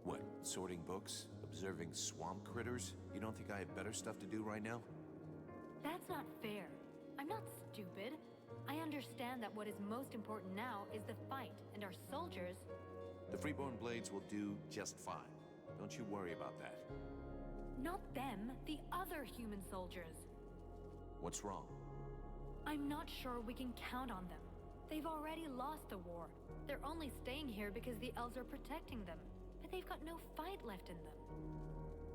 S13: What, sorting books? Observing swamp critters? You don't think I have better stuff to do right now?
S5: That's not fair. I'm not stupid. I understand that what is most important now is the fight, and our soldiers...
S13: The Freeborn Blades will do just fine. Don't you worry about that.
S5: Not them, the other human soldiers.
S13: What's wrong?
S5: I'm not sure we can count on them. They've already lost the war. They're only staying here because the elves are protecting them. But they've got no fight left in them.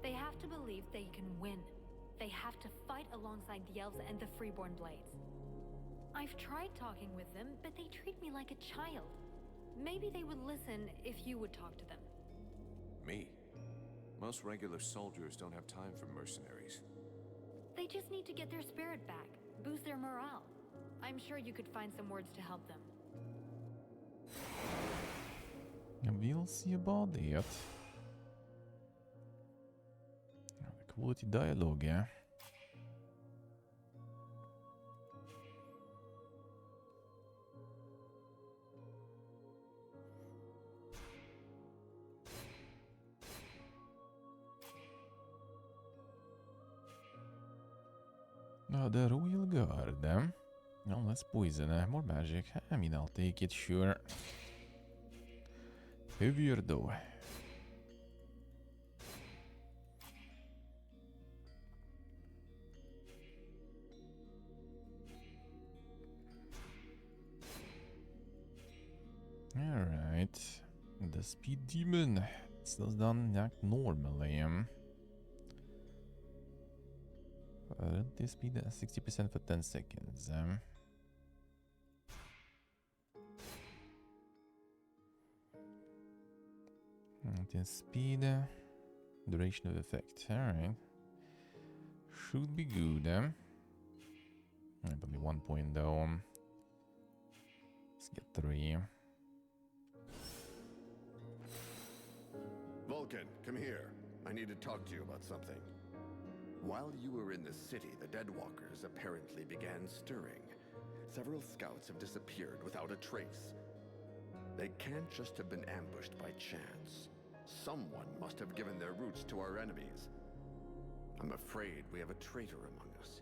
S5: They have to believe they can win. They have to fight alongside the elves and the Freeborn Blades. I've tried talking with them, but they treat me like a child. Maybe they would listen if you would talk to them.
S13: Me? Most regular soldiers don't have time for mercenaries.
S5: They just need to get their spirit back, boost their morale. I'm sure you could find some words to help them.
S1: We'll see about that. The quality dialogue, yeah. The Royal Guard. No, that's poison. More magic. I mean, I'll take it, sure. Heavier though. Alright. The speed demon. Slows down act normally. This speed 60% for 10 seconds. This speed, duration of effect. Alright. Should be good. Only 1 point though. Let's get 3.
S4: Vulcan, come here. I need to talk to you about something. While you were in the city, the Deadwalkers apparently began stirring. Several scouts have disappeared without a trace. They can't just have been ambushed by chance. Someone must have given their roots to our enemies. I'm afraid we have a traitor among us.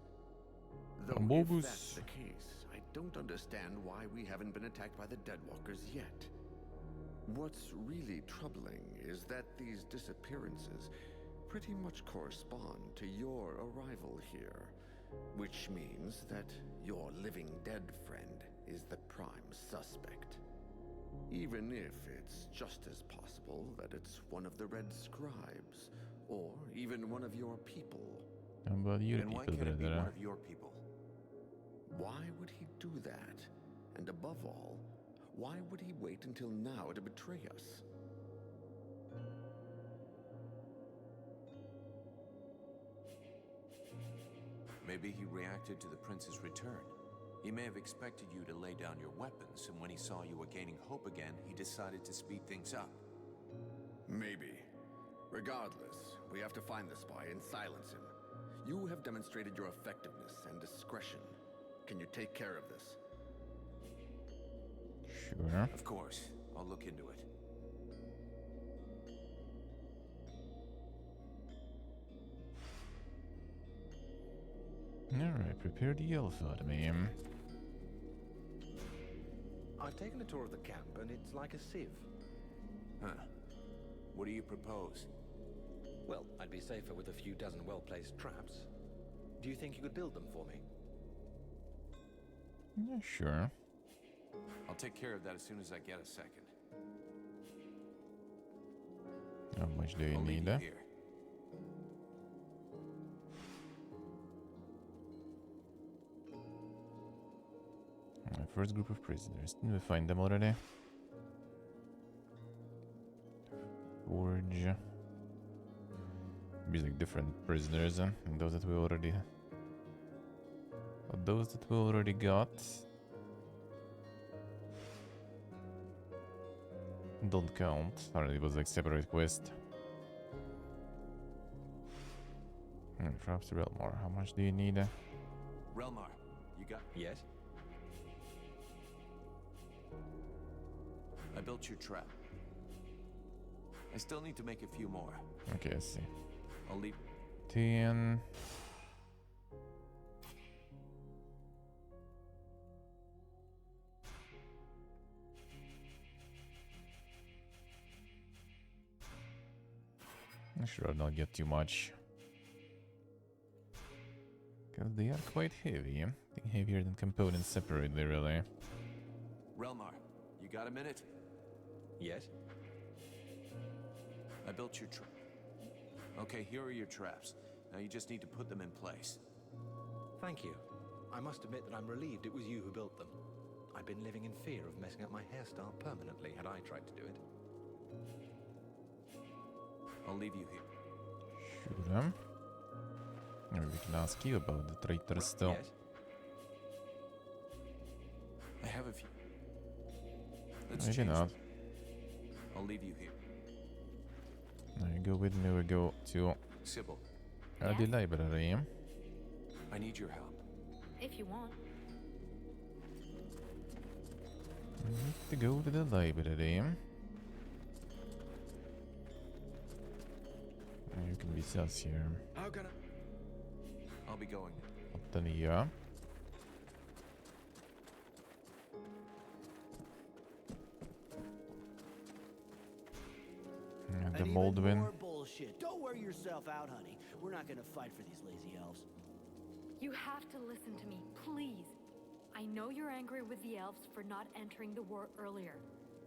S4: Though if that's the case, I don't understand why we haven't been attacked by the Deadwalkers yet. What's really troubling is that these disappearances pretty much correspond to your arrival here, which means that your living dead friend is the prime suspect. Even if it's just as possible that it's one of the Red Scribes, or even one of your people.
S1: About your
S13: and why can't it be one of your people?
S4: Why would he do that? And above all, why would he wait until now to betray us?
S13: Maybe he reacted to the prince's return. He may have expected you to lay down your weapons, and when he saw you were gaining hope again, he decided to speed things up.
S4: Maybe. Regardless, we have to find the spy and silence him. You have demonstrated your effectiveness and discretion. Can you take care of this?
S1: Sure.
S13: Of course. I'll look into it.
S1: Alright, prepare the Alpha to me.
S2: I've taken a tour of the camp, and it's like a sieve.
S13: Huh. What do you propose?
S2: Well, I'd be safer with a few dozen well-placed traps. Do you think you could build them for me?
S1: Yeah, sure.
S13: I'll take care of that as soon as I get a second.
S1: How much do you need?
S13: Here.
S1: First group of prisoners. Didn't we find them already? Forge. Be like different prisoners, and those that we already. Those that we already got. Don't count. Already was like separate quest. Perhaps Relmar. How much do you need?
S13: Relmar, you got?
S2: Yes.
S13: I built your trap. I still need to make a few more.
S1: Okay, I see.
S13: I'll leave.
S1: 10. I should not get too much. Because they are quite heavy. I think heavier than components separately, really.
S13: Relmar, you got a minute?
S2: Yes.
S13: I built your trap. Okay, here are your traps. Now you just need to put them in place.
S2: Thank you. I must admit that I'm relieved it was you who built them. I'd been living in fear of messing up my hairstyle permanently had I tried to do it.
S13: I'll leave you here.
S1: Sure. Maybe we can ask you about the traitor still.
S2: Yes?
S13: I have a few. Let's
S1: Maybe
S13: change
S1: not.
S13: them. I'll leave you here.
S1: Now you go with me, we go to
S13: Sybil,
S1: the library.
S13: I need your help.
S5: If you want.
S1: We need to go to the library. You can be sus here.
S13: How can I? I'll be going.
S1: 8-9. And the
S6: And
S1: Moldwin.
S6: even more bullshit. Don't wear yourself out, honey. We're not gonna fight for these lazy elves.
S5: You have to listen to me, please. I know you're angry with the elves for not entering the war earlier.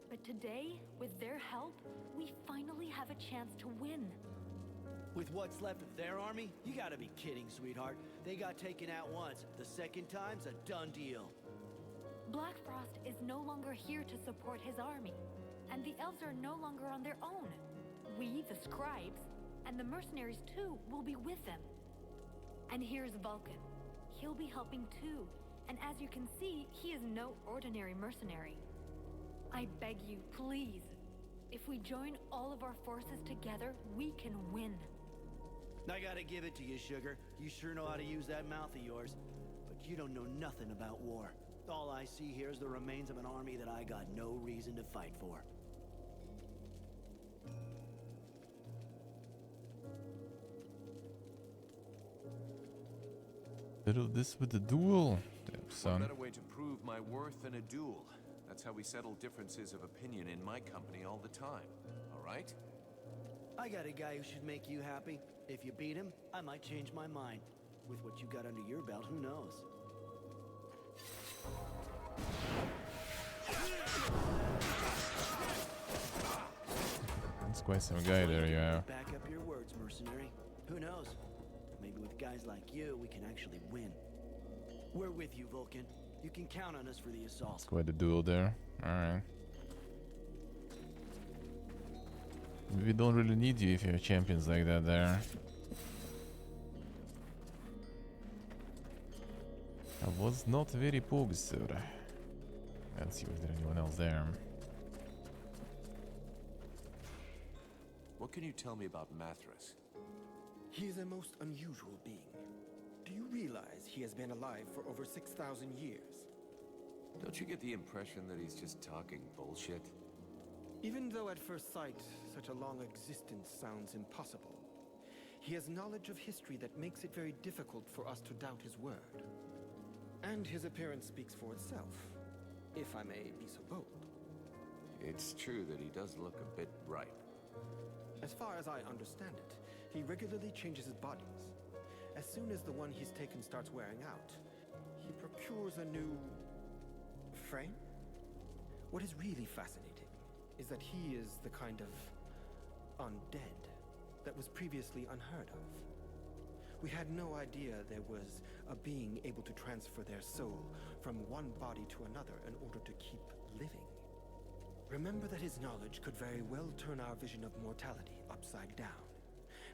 S5: But today, with their help, we finally have a chance to win.
S6: With what's left of their army? You gotta be kidding, sweetheart. They got taken out once. The second time's a done deal.
S5: Black Frost is no longer here to support his army, and the elves are no longer on their own. We, the scribes, and the mercenaries too, will be with them. And here's Vulcan. He'll be helping too, and as you can see, he is no ordinary mercenary. I beg you, please. If we join all of our forces together, we can win.
S6: I gotta give it to you, Sugar. You sure know how to use that mouth of yours. But you don't know nothing about war. All I see here is the remains of an army that I got no reason to fight for.
S1: Settle this with the duel. Damn,
S13: What
S1: son.
S13: better way to prove my worth than a duel? That's how we settle differences of opinion in my company all the time. All right?
S6: I got a guy who should make you happy. If you beat him, I might change my mind. With what you got under your belt, who knows?
S1: That's quite some guy there, yeah.
S6: Back up your words, mercenary. Who knows? Maybe with guys like you, we can actually win. We're with you, Vulcan. You can count on us for the assault.
S1: It's quite a duel there. Alright. We don't really need you if you have champions like that there. I was not very positive. Let's see if there's anyone else there.
S13: What can you tell me about Mathras?
S12: He is a most unusual being. Do you realize he has been alive for over 6,000 years?
S13: Don't you get the impression that he's just talking bullshit?
S12: Even though at first sight, such a long existence sounds impossible, he has knowledge of history that makes it very difficult for us to doubt his word. And his appearance speaks for itself, if I may be so bold.
S13: It's true that he does look a bit ripe.
S12: As far as I understand it, he regularly changes his bodies. As soon as the one he's taken starts wearing out, he procures a new frame. What is really fascinating is that he is the kind of undead that was previously unheard of. We had no idea there was a being able to transfer their soul from one body to another in order to keep living. Remember that his knowledge could very well turn our vision of mortality upside down.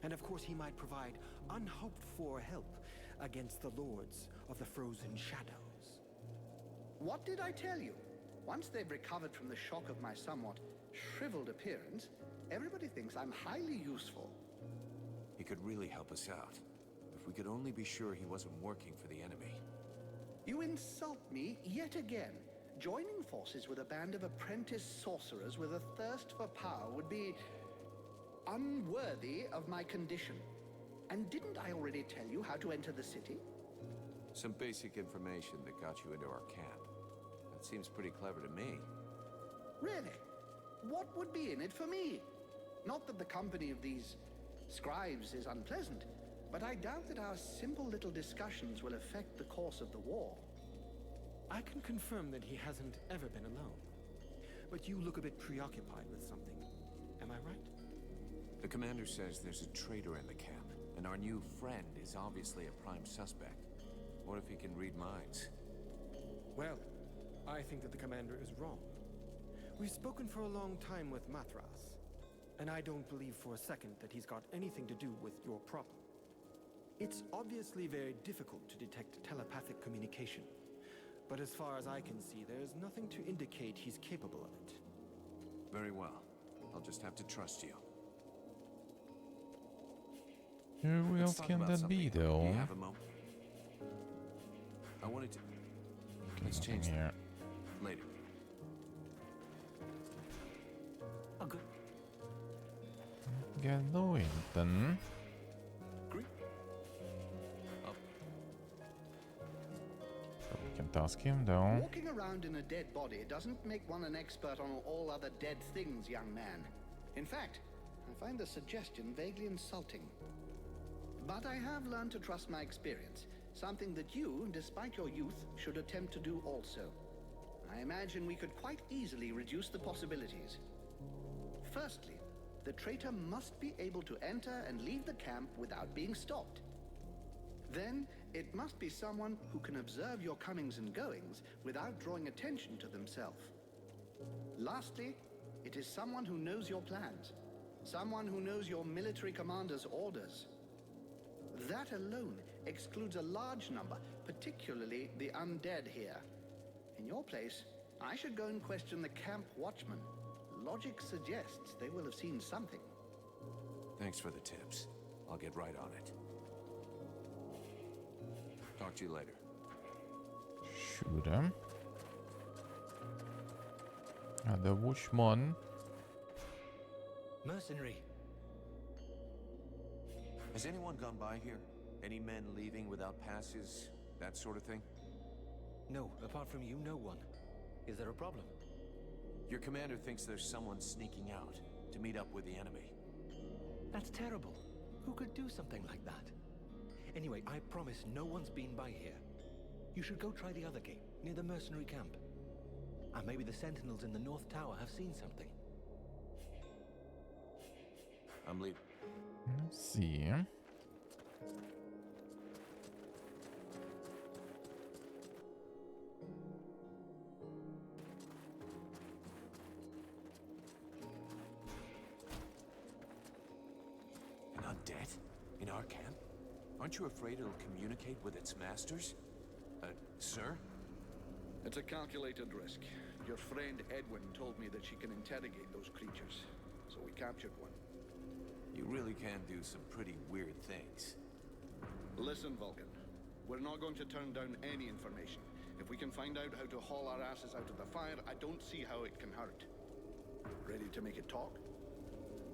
S12: And of course he might provide unhoped-for help against the Lords of the Frozen Shadows.
S14: What did I tell you? Once they've recovered from the shock of my somewhat shriveled appearance, everybody thinks I'm highly useful.
S13: He could really help us out. If we could only be sure he wasn't working for the enemy.
S14: You insult me yet again. Joining forces with a band of apprentice sorcerers with a thirst for power would be unworthy of my condition. And didn't I already tell you how to enter the city?
S13: Some basic information that got you into our camp. That seems pretty clever to me.
S14: Really? What would be in it for me? Not that the company of these scribes is unpleasant, but I doubt that our simple little discussions will affect the course of the war.
S12: I can confirm that he hasn't ever been alone. But you look a bit preoccupied with something. Am I right?
S13: The commander says there's a traitor in the camp, and our new friend is obviously a prime suspect. What if he can read minds?
S12: Well, I think that the commander is wrong. We've spoken for a long time with Mathras, and I don't believe for a second that he's got anything to do with your problem. It's obviously very difficult to detect telepathic communication, but as far as I can see, there's nothing to indicate he's capable of it.
S13: Very well. I'll just have to trust you.
S1: Who else can that be, though?
S13: Do you have a moment? I wanted to... Let's change
S1: here.
S13: Later.
S2: Oh, good.
S1: Gallo inte. So we can task him, though.
S14: Walking around in a dead body doesn't make one an expert on all other dead things, young man. In fact, I find the suggestion vaguely insulting. But I have learned to trust my experience, something that you, despite your youth, should attempt to do also. I imagine we could quite easily reduce the possibilities. Firstly, the traitor must be able to enter and leave the camp without being stopped. Then, it must be someone who can observe your comings and goings without drawing attention to themselves. Lastly, it is someone who knows your plans. Someone who knows your military commander's orders. That alone excludes a large number, particularly the undead here. In your place, I should go and question the camp watchman. Logic suggests they will have seen something.
S13: Thanks for the tips. I'll get right on it. Talk to you later.
S1: Shoot him. The watchman.
S2: Mercenary.
S13: Has anyone gone by here? Any men leaving without passes? That sort of thing?
S2: No, apart from you, no one. Is there a problem?
S13: Your commander thinks there's someone sneaking out to meet up with the enemy.
S2: That's terrible. Who could do something like that? Anyway, I promise no one's been by here. You should go try the other gate, near the mercenary camp. And maybe the sentinels in the North Tower have seen something.
S13: I'm leaving.
S1: Let's see.
S13: An undead? In our camp? Aren't you afraid it'll communicate with its masters? Sir?
S9: It's a calculated risk. Your friend Edwin told me that she can interrogate those creatures, so we captured one.
S13: You really can do some pretty weird things.
S9: Listen, Vulcan. We're not going to turn down any information. If we can find out how to haul our asses out of the fire, I don't see how it can hurt. Ready to make it talk?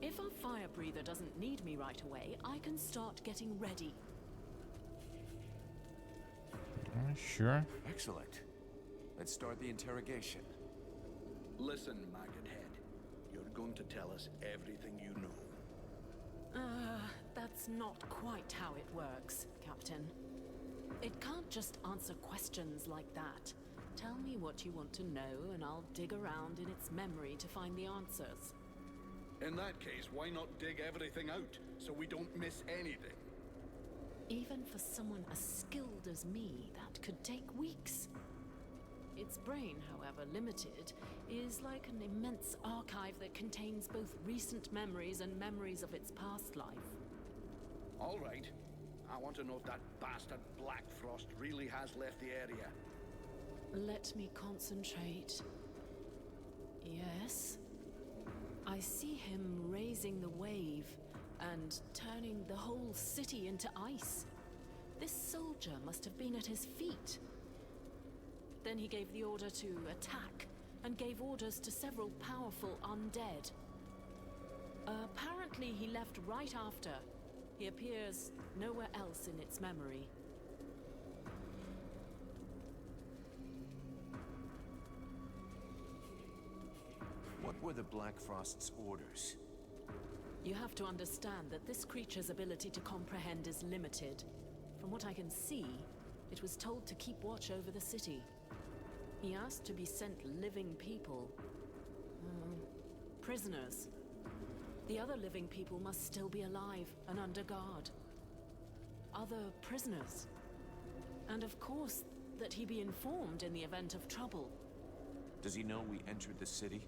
S10: If our fire breather doesn't need me right away, I can start getting ready.
S1: Sure.
S13: Excellent. Let's start the interrogation.
S9: Listen, Maggot Head. You're going to tell us everything you know.
S10: That's not quite how it works, Captain. It can't just answer questions like that. Tell me what you want to know, and I'll dig around in its memory to find the answers.
S9: In that case, why not dig everything out, so we don't miss anything?
S10: Even for someone as skilled as me, that could take weeks. Its brain, however limited, is like an immense archive that contains both recent memories and memories of its past life.
S9: All right. I want to know if that bastard Black Frost really has left the area.
S10: Let me concentrate. Yes. I see him raising the wave and turning the whole city into ice. This soldier must have been at his feet. Then he gave the order to attack and gave orders to several powerful undead. Apparently he left right after. He appears nowhere else in its memory.
S13: What were the Black Frost's orders?
S10: You have to understand that this creature's ability to comprehend is limited. From what I can see, it was told to keep watch over the city. He asked to be sent living people. Prisoners. The other living people must still be alive and under guard. Other prisoners. And of course, that he be informed in the event of trouble.
S13: Does he know we entered the city?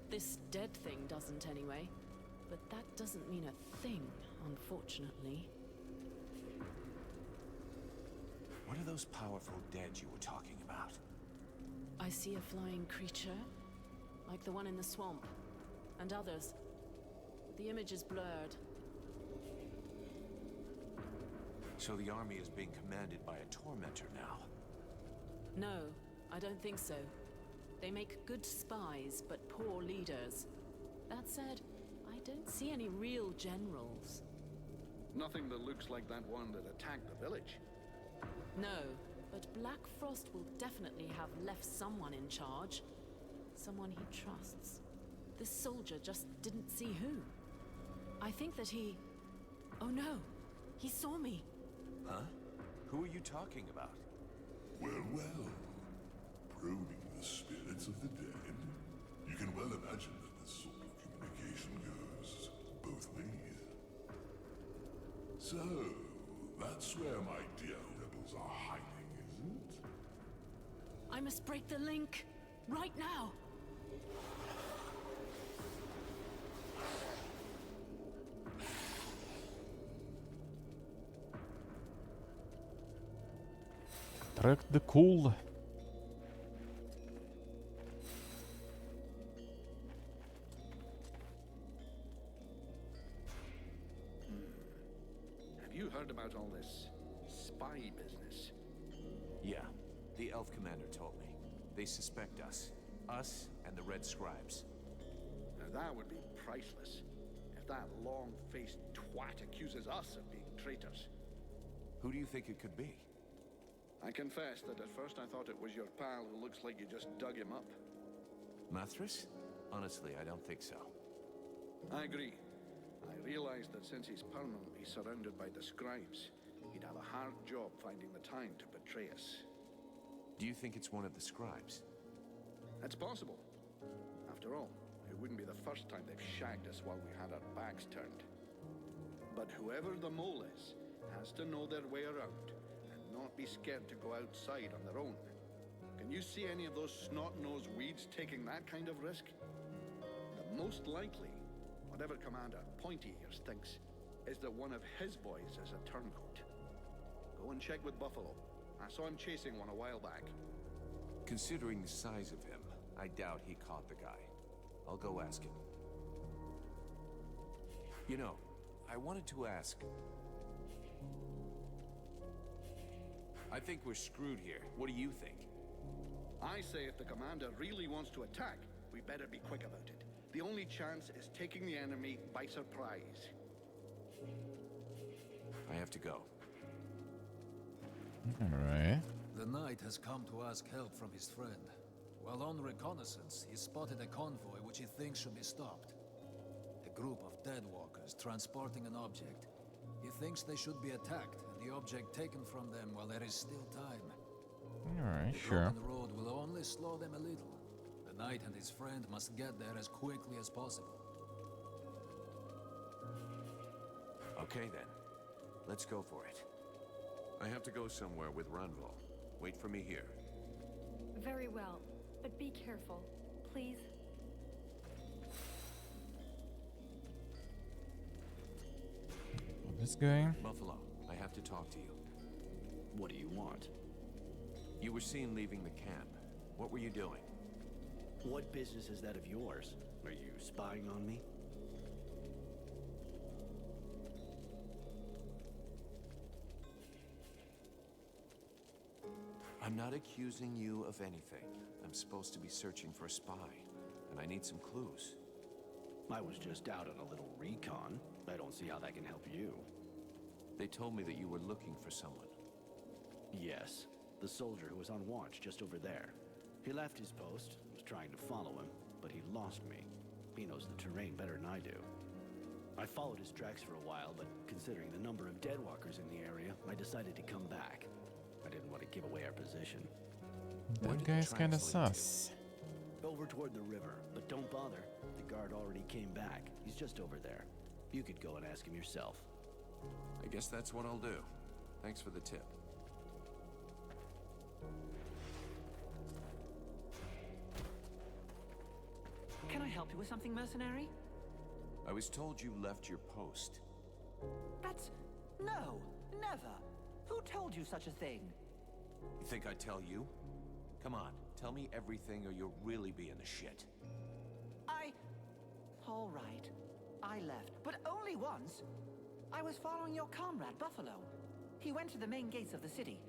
S10: This dead thing doesn't anyway. But that doesn't mean a thing, unfortunately.
S13: What are those powerful dead you were talking about?
S10: I see a flying creature, like the one in the swamp, and others. The image is blurred.
S13: So the army is being commanded by a tormentor now?
S10: No, I don't think so. They make good spies, but poor leaders. That said, I don't see any real generals.
S9: Nothing that looks like that one that attacked the village.
S10: No, but Black Frost will definitely have left someone in charge. Someone he trusts. This soldier just didn't see who. I think that he... Oh no! He saw me!
S13: Huh? Who are you talking about?
S19: Well, well. Probing the spirits of the dead. You can well imagine that this sort of communication goes both ways. So, that's where my dear rebels are hiding, isn't it?
S10: I must break the link! Right now!
S1: Track the cool.
S9: Have you heard about all this spy business?
S13: Yeah, the elf commander told me. They suspect us. Us and the Red Scribes.
S9: Now that would be priceless. If that long-faced twat accuses us of being traitors.
S13: Who do you think it could be?
S9: I confess that at first I thought it was your pal who looks like you just dug him up.
S13: Mathras? Honestly, I don't think so.
S9: I agree. I realized that since he's permanently surrounded by the scribes, he'd have a hard job finding the time to betray us.
S13: Do you think it's one of the scribes?
S9: That's possible. After all, it wouldn't be the first time they've shagged us while we had our backs turned. But whoever the mole is, has to know their way around, and not be scared to go outside on their own. Can you see any of those snot-nosed weeds taking that kind of risk? The most likely, whatever Commander Pointy Ears thinks, is that one of his boys is a turncoat. Go and check with Buffalo. I saw him chasing one a while back.
S13: Considering the size of him, I doubt he caught the guy. I'll go ask him. You know, I wanted to ask... I think we're screwed here. What do you think?
S9: I say if the commander really wants to attack, we better be quick about it. The only chance is taking the enemy by surprise.
S13: I have to go.
S1: Alright.
S11: The knight has come to ask help from his friend. While on reconnaissance, he spotted a convoy which he thinks should be stopped. A group of deadwalkers transporting an object. He thinks they should be attacked and the object taken from them while there is still time.
S1: Alright,
S11: The
S1: sure.
S11: broken road will only slow them a little. The knight and his friend must get there as quickly as possible.
S13: Okay then. Let's go for it. I have to go somewhere with Ranval. Wait for me here.
S5: Very well, but be careful, please.
S1: This guy?
S13: Buffalo, I have to talk to you.
S6: What do you want?
S13: You were seen leaving the camp. What were you doing?
S6: What business is that of yours? Are you spying on me?
S13: I'm not accusing you of anything. I'm supposed to be searching for a spy, and I need some clues.
S6: I was just out on a little recon. I don't see how that can help you.
S13: They told me that you were looking for someone.
S6: Yes, the soldier who was on watch just over there. He left his post, was trying to follow him, but he lost me. He knows the terrain better than I do. I followed his tracks for a while, but considering the number of deadwalkers in the area, I decided to come back. I didn't want to give away our position.
S1: That guy's kinda sus.
S6: Over toward the river, but don't bother. The guard already came back. He's just over there. You could go and ask him yourself.
S13: I guess that's what I'll do. Thanks for the tip.
S20: Can I help you with something, mercenary?
S13: I was told you left your post.
S20: That's... no, never. Who told you such a thing?
S13: You think I'd tell you? Come on, tell me everything or you'll really be in the shit.
S20: All right. I left, but only once. I was following your comrade, Buffalo. He went to the main gates of the city.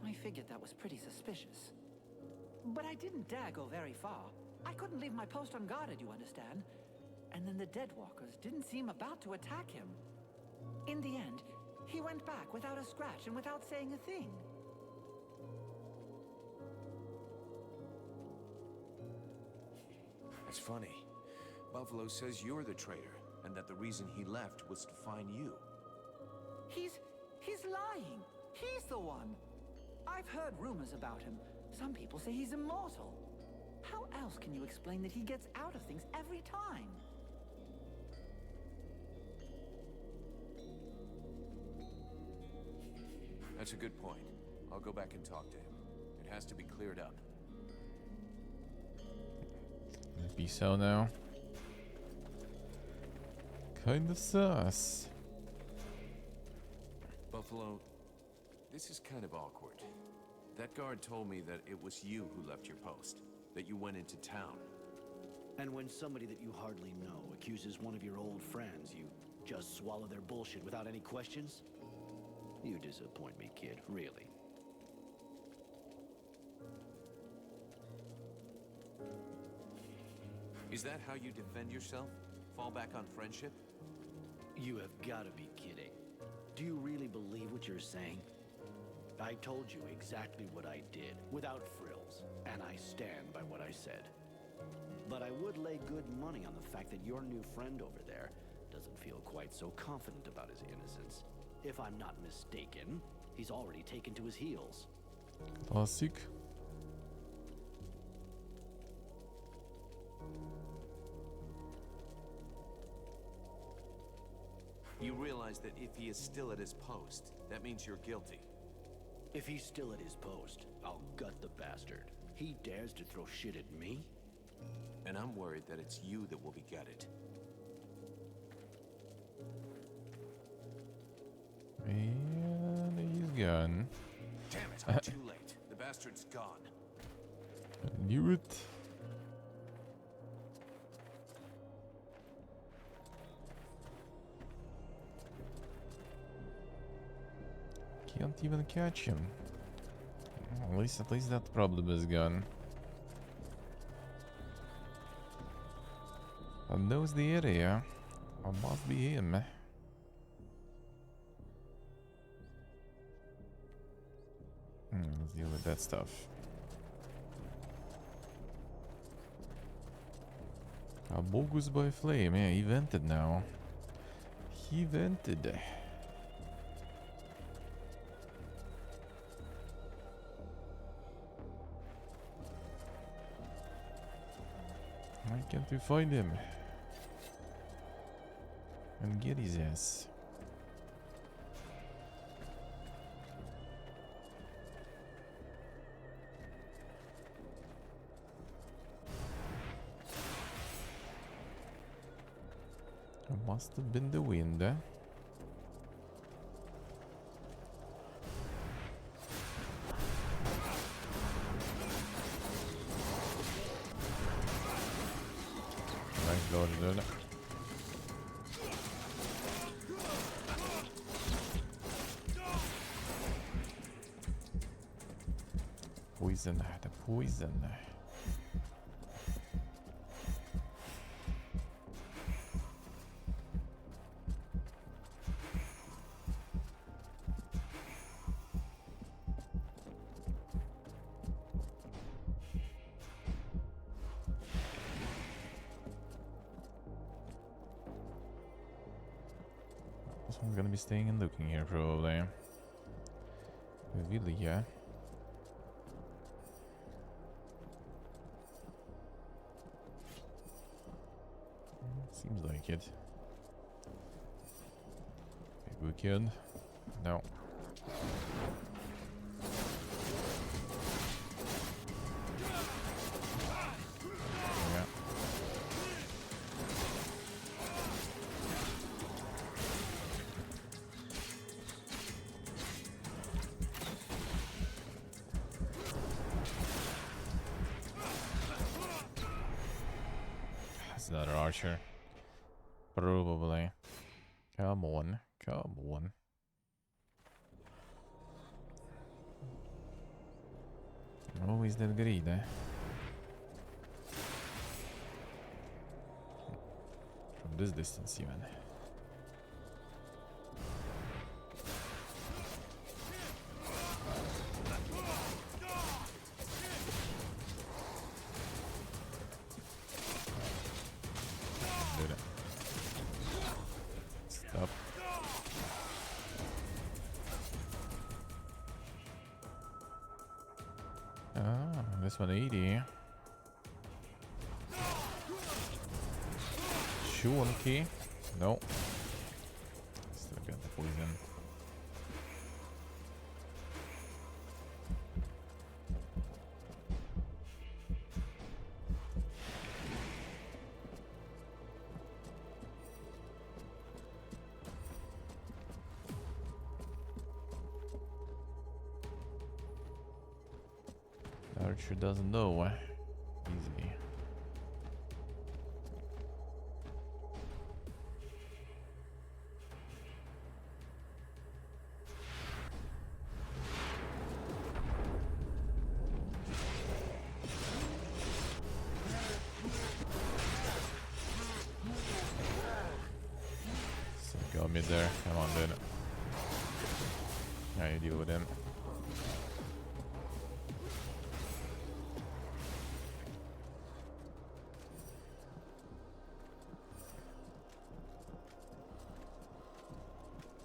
S20: I figured that was pretty suspicious. But I didn't dare go very far. I couldn't leave my post unguarded, you understand? And then the Deadwalkers didn't seem about to attack him. In the end, he went back without a scratch and without saying a thing.
S13: That's funny. Buffalo says you're the traitor, and that the reason he left was to find you.
S20: He's lying. He's the one. I've heard rumors about him. Some people say he's immortal. How else can you explain that he gets out of things every time?
S13: That's a good point. I'll go back and talk to him. It has to be cleared up.
S1: Be so now. Kinda sus.
S13: Buffalo, this is kind of awkward. That guard told me that it was you who left your post, that you went into town.
S6: And when somebody that you hardly know accuses one of your old friends, you just swallow their bullshit without any questions? You disappoint me, kid, really.
S13: Is that how you defend yourself? Fall back on friendship?
S6: You have got to be kidding. Do you really believe what you're saying? I told you exactly what I did, without frills, and I stand by what I said. But I would lay good money on the fact that your new friend over there doesn't feel quite so confident about his innocence. If I'm not mistaken, he's already taken to his heels.
S1: Classic.
S13: You realize that if he is still at his post, that means you're guilty.
S6: If he's still at his post, I'll gut the bastard. He dares to throw shit at me?
S13: And I'm worried that it's you that will be gutted.
S1: And he's gone.
S13: Damn it, I'm too late. The bastard's gone.
S1: I knew it. Can't even catch him. At least that problem is gone. I knows the area. I must be him. Let's deal with that stuff. Bogus by Flame. Yeah, he vented now. He vented. Why can't we find him? And get his ass. It must have been the wind, eh? Nice dodge there. Poison, the poison. Someone's gonna be staying and looking here probably. Really, yeah. Seems like it. Maybe we can. No. another archer. Probably. Come on. Come on. Always that greed, eh? From this distance, even. Did it. Stop. Ah, this one 80. Chunky. No. Still got the poison. Archer doesn't know. Easy. So go mid there. Come on, dude. How you deal with him?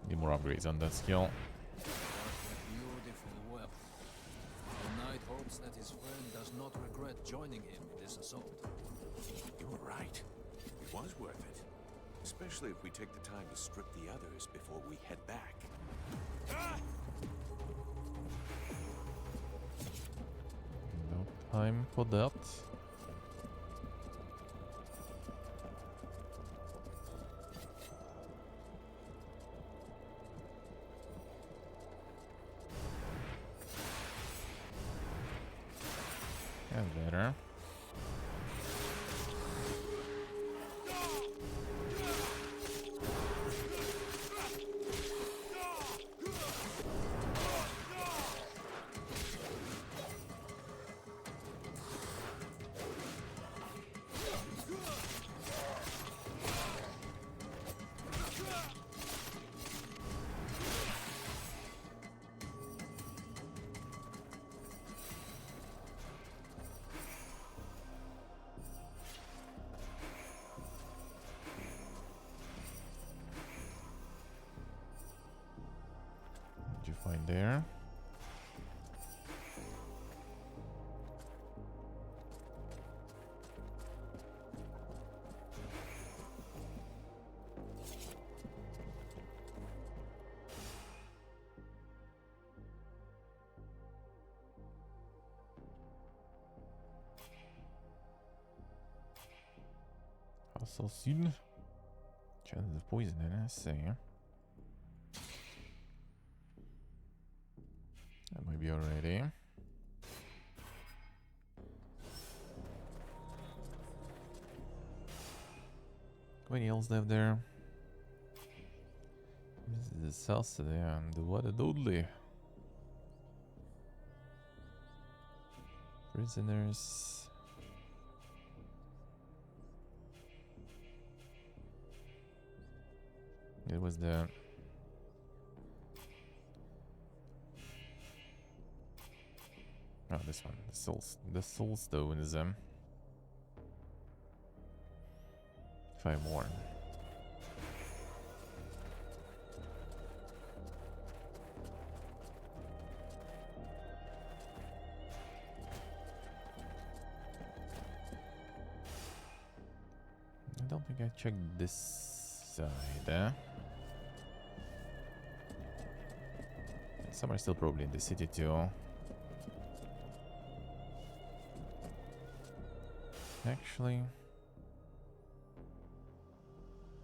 S1: Need more upgrades on that skill.
S11: Beautiful weapon. The knight hopes that his friend does not regret joining him in this assault.
S3: You were right. It was worth it. Especially if we take the time to strip the others before we head back.
S1: No time for that. Yeah, better. What'd you find there? Assassin. Chances of poison in it, I see. That might be already. How many else live there? This is the South and the one and only. Prisoners. It was the oh, this one, the soul stone is 5 more. I don't think I checked this side, eh? Some are still probably in the city too. Actually,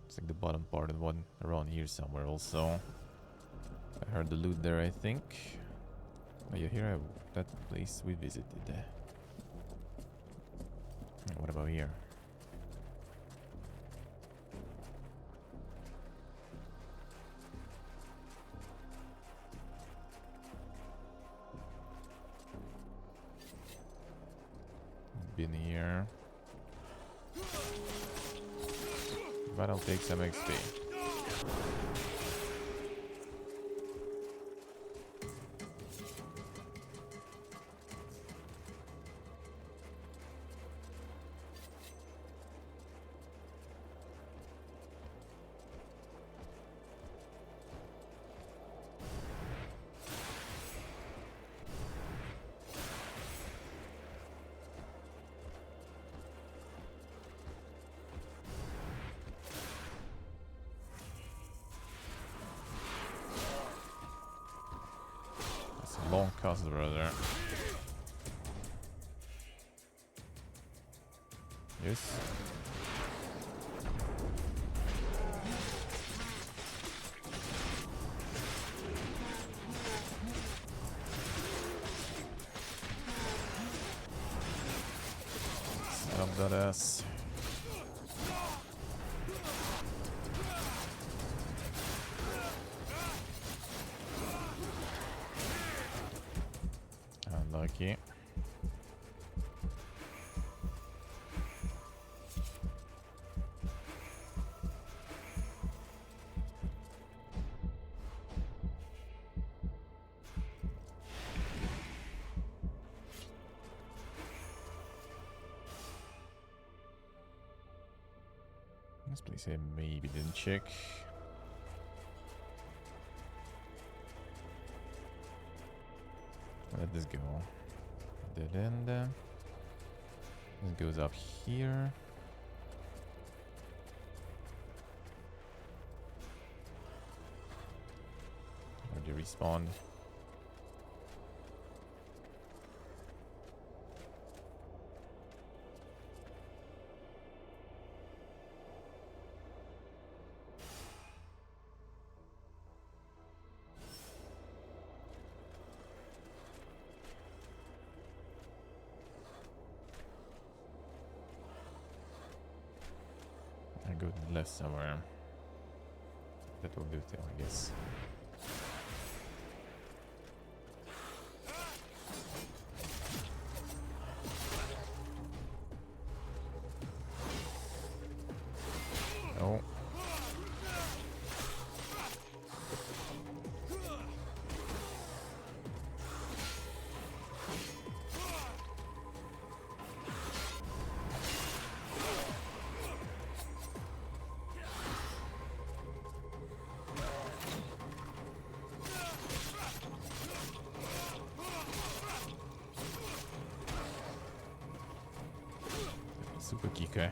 S1: it's like the bottom part of one around here somewhere also. I heard the loot there, I think. Oh yeah, here that place we visited. What about here? in here. But I'll take some XP. Long cast there. Yes. Stab that ass. Unlucky. This place I maybe didn't check. Let this go. Dead end. This goes up here. Already respawned. I go to the left somewhere. That will do too, I guess. Oh. Super kicker.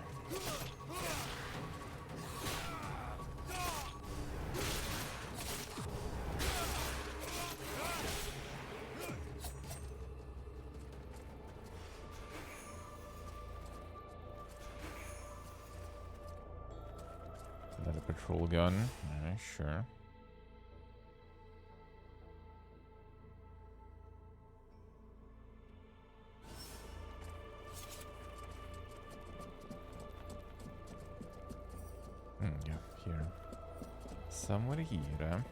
S1: Another patrol gun. Alright, sure. Yeah, here. Somewhere here.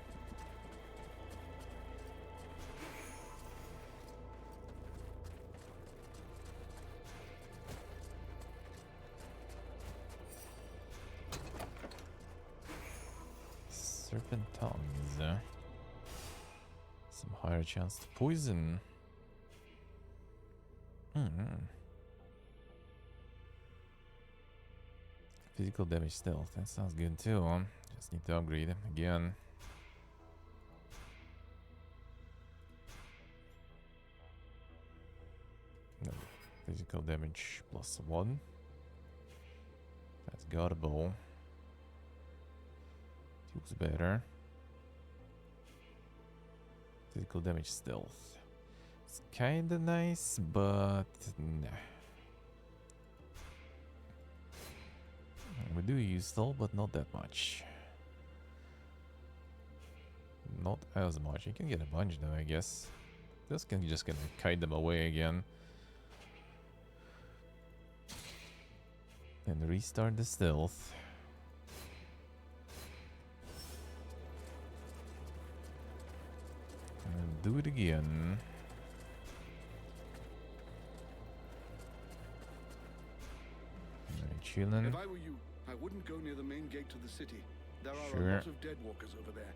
S1: Serpent tongues. Some higher chance to poison. Physical damage stealth. That sounds good too. Just need to upgrade again. No. Physical damage +1. That's guardable. Feels better. Physical damage stealth. It's kinda nice, but nah. We do use stealth, but not that much. Not as much. You can get a bunch though, I guess. This can just gonna kite them away again. And restart the stealth. And do it again. chilling.
S9: If I were you, I wouldn't go near the main gate to the city. There are
S1: Sure.
S9: a lot of deadwalkers over there.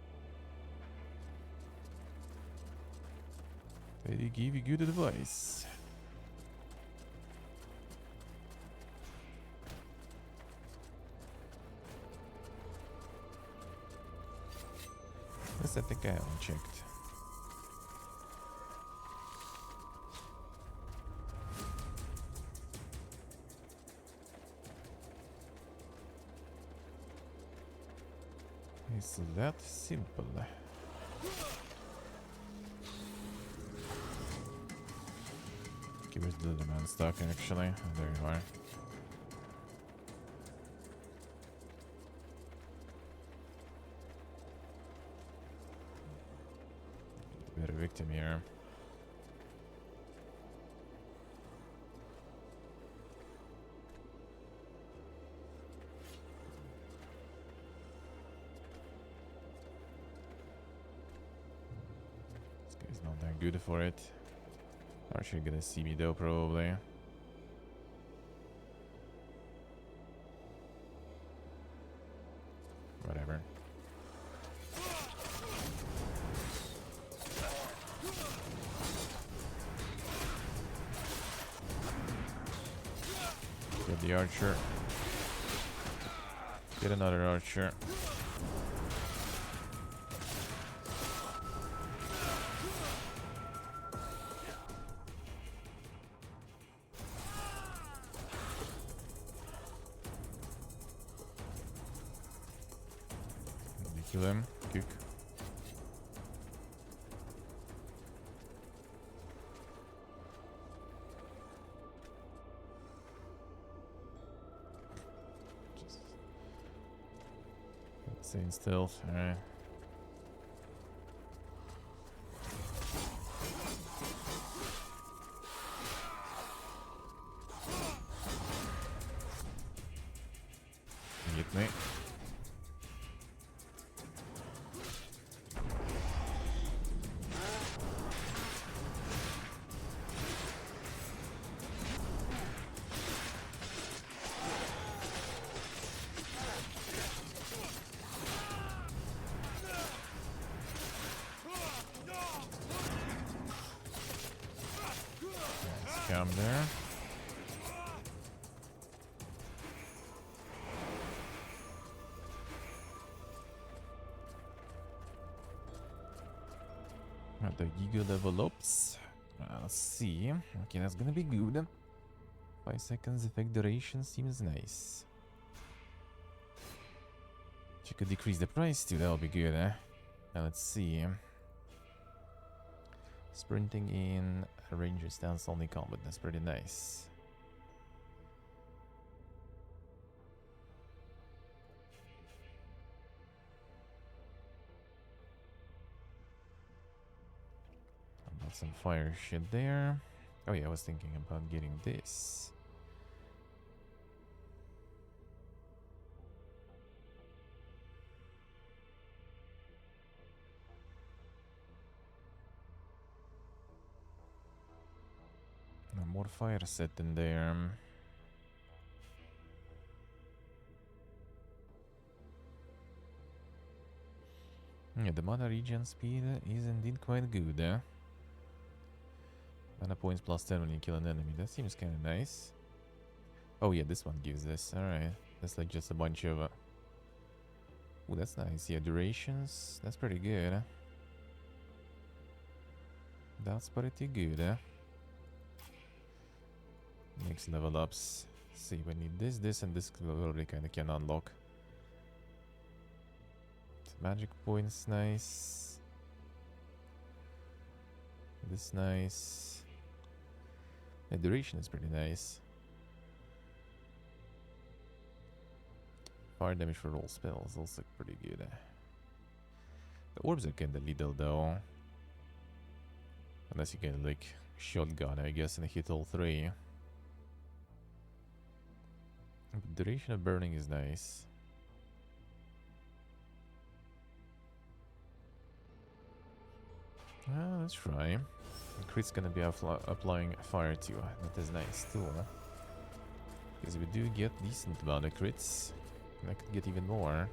S1: They give you good advice. Yes, I think I haven't checked. It's that simple. Okay, where's the demand stock actually? Oh, there you are. Better victim here. This guy's not that good for it. Archer gonna see me though, probably. Whatever. Get the archer. Get another archer. Kill him. Kick. Insane stealth. Alright. Get me. Come there. The Giga develops. Let's see. Okay, that's gonna be good. 5 seconds effect duration seems nice. If you could decrease the price too, that would be good, eh? Now let's see. Sprinting in a ranger stance only combat, that's pretty nice. Got some fire shit there. Oh yeah, I was thinking about getting this. No more fire set in there. Yeah, the mana regen speed is indeed quite good, eh? Mana points plus 10 when you kill an enemy. That seems kind of nice. Oh yeah, this one gives this. Alright. That's like just a bunch of... Oh, that's nice. Yeah, durations. That's pretty good, eh? That's pretty good, eh? Next level ups. See, we need this, and this probably kind of can unlock. Magic points, nice. This nice. The duration is pretty nice. Fire damage for all spells also pretty good. The orbs are kinda little though. Unless you get like shotgun, I guess, and hit all three. But duration of burning is nice. Let's try. And crit's gonna be applying fire too. That is nice too. Because we do get decent amount of crits. And I could get even more.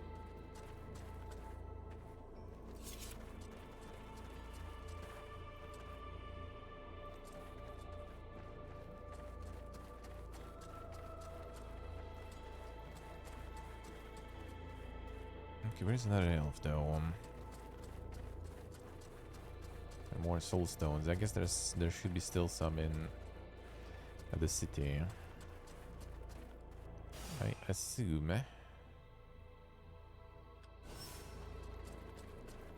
S1: Okay, where's another elf though? And more soul stones. I guess there should be still some in the city. I assume.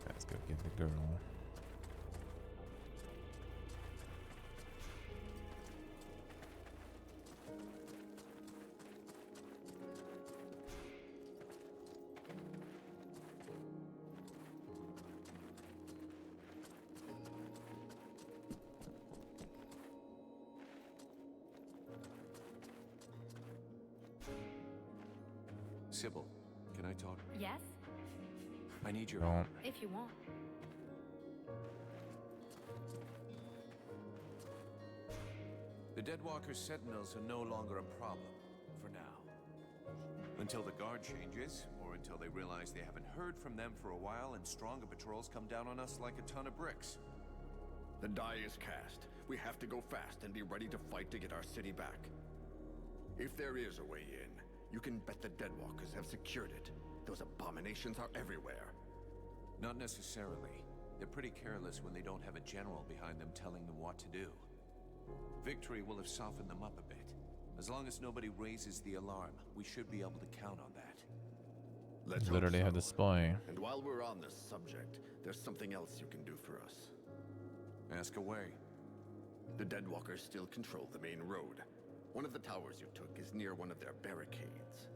S1: Let's go get the girl.
S13: Sybil, can I talk?
S5: Yes?
S13: I need your
S1: No.
S13: help.
S5: If you want.
S13: The Deadwalker Sentinels are no longer a problem, for now. Until the guard changes, or until they realize they haven't heard from them for a while and stronger patrols come down on us like a ton of bricks.
S4: The die is cast. We have to go fast and be ready to fight to get our city back. If there is a way in, you can bet the Deadwalkers have secured it. Those abominations are everywhere.
S13: Not necessarily. They're pretty careless when they don't have a general behind them telling them what to do. Victory will have softened them up a bit. As long as nobody raises the alarm, we should be able to count on that.
S4: Let's
S1: Literally
S4: hope
S1: had the
S4: so.
S1: spy.
S4: And while we're on this subject, there's something else you can do for us.
S13: Ask away.
S4: The Deadwalkers still control the main road. One of the towers you took is near one of their barricades.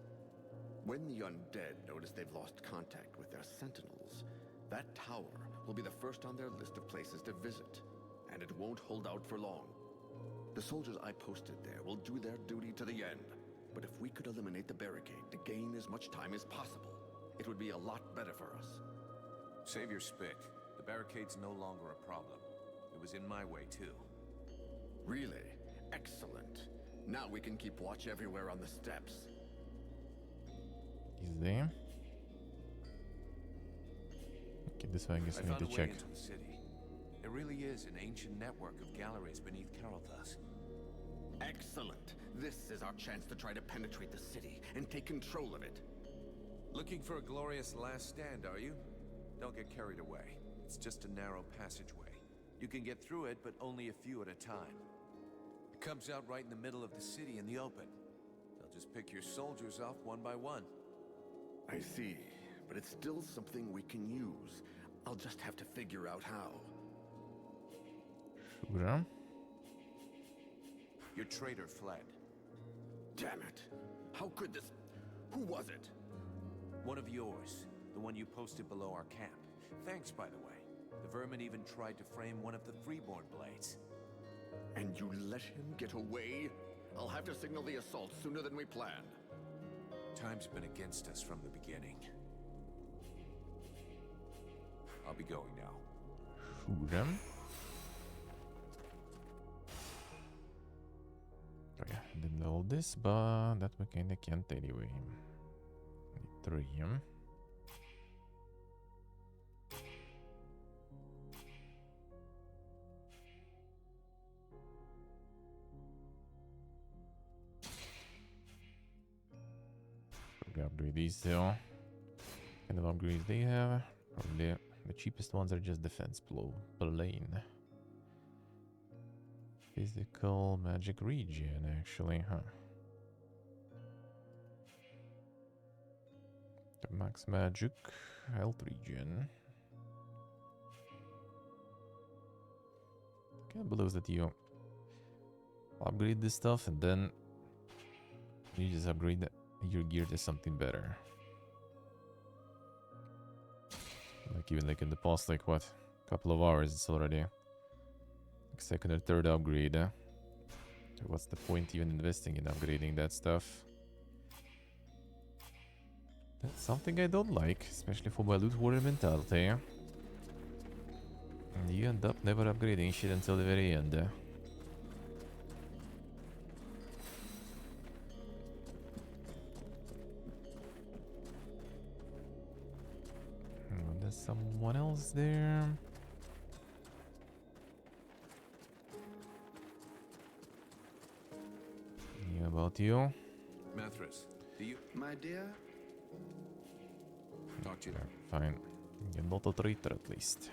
S4: When the undead notice they've lost contact with their sentinels, that tower will be the first on their list of places to visit, and it won't hold out for long. The soldiers I posted there will do their duty to the end, but if we could eliminate the barricade to gain as much time as possible, it would be a lot better for us.
S13: Save your spick. The barricade's no longer a problem. It was in my way, too.
S4: Really? Excellent. Now we can keep watch everywhere on the steps.
S1: He's there. Okay, this way I guess
S13: I
S1: we need
S13: found
S1: to
S13: a way
S1: check.
S13: into the city. It really is an ancient network of galleries beneath Carolthus.
S4: Excellent. This is our chance to try to penetrate the city and take control of it.
S13: Looking for a glorious last stand, are you? Don't get carried away. It's just a narrow passageway. You can get through it, but only a few at a time. It comes out right in the middle of the city in the open. They'll just pick your soldiers off one by one.
S4: I see, but it's still something we can use. I'll just have to figure out how.
S1: Sure.
S13: Your traitor fled.
S4: Damn it. How could this... Who was it?
S13: One of yours. The one you posted below our camp. Thanks, by the way. The vermin even tried to frame one of the Freeborn blades.
S4: And you let him get away? I'll have to signal the assault sooner than we planned.
S13: Time's been against us from the beginning. I'll be going now.
S1: Sure. Oh yeah, didn't know all this, but that we kinda can't anyway. Need 3. Probably upgrade these two. Kind of upgrades they have. Probably the cheapest ones are just defense plane. Physical magic regen, actually, huh? The max magic health regen. Can't believe that you upgrade this stuff and then you just upgrade your gear to something better. Like even like in the past, like what, couple of hours, it's already like second or third upgrade. So what's the point even investing in upgrading that stuff? That's something I don't like, especially for my loot warrior mentality. And you end up never upgrading shit until the very end. else there? Yeah, about you?
S13: Mithras, do you...
S14: My dear?
S13: Talk to you.
S1: Fine. You're not a traitor at least.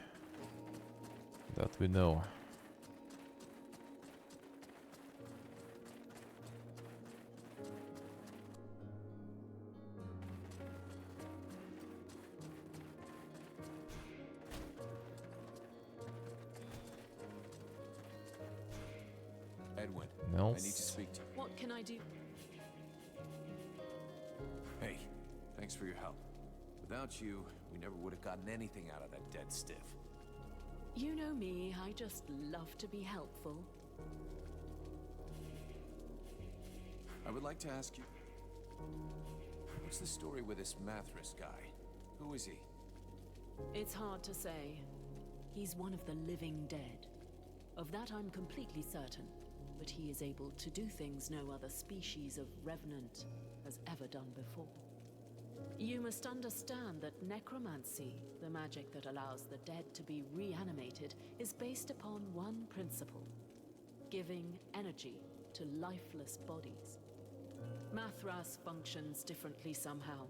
S1: That we know.
S13: Edwin,
S1: Nels?
S13: I need to speak to you.
S10: What can I do?
S13: Hey, thanks for your help. Without you, we never would have gotten anything out of that dead stiff.
S10: You know me, I just love to be helpful.
S13: I would like to ask you, what's the story with this Mithras guy? Who is he?
S10: It's hard to say. He's one of the living dead. Of that I'm completely certain. But he is able to do things no other species of revenant has ever done before. You must understand that necromancy, the magic that allows the dead to be reanimated, is based upon one principle: giving energy to lifeless bodies. Mithras functions differently somehow.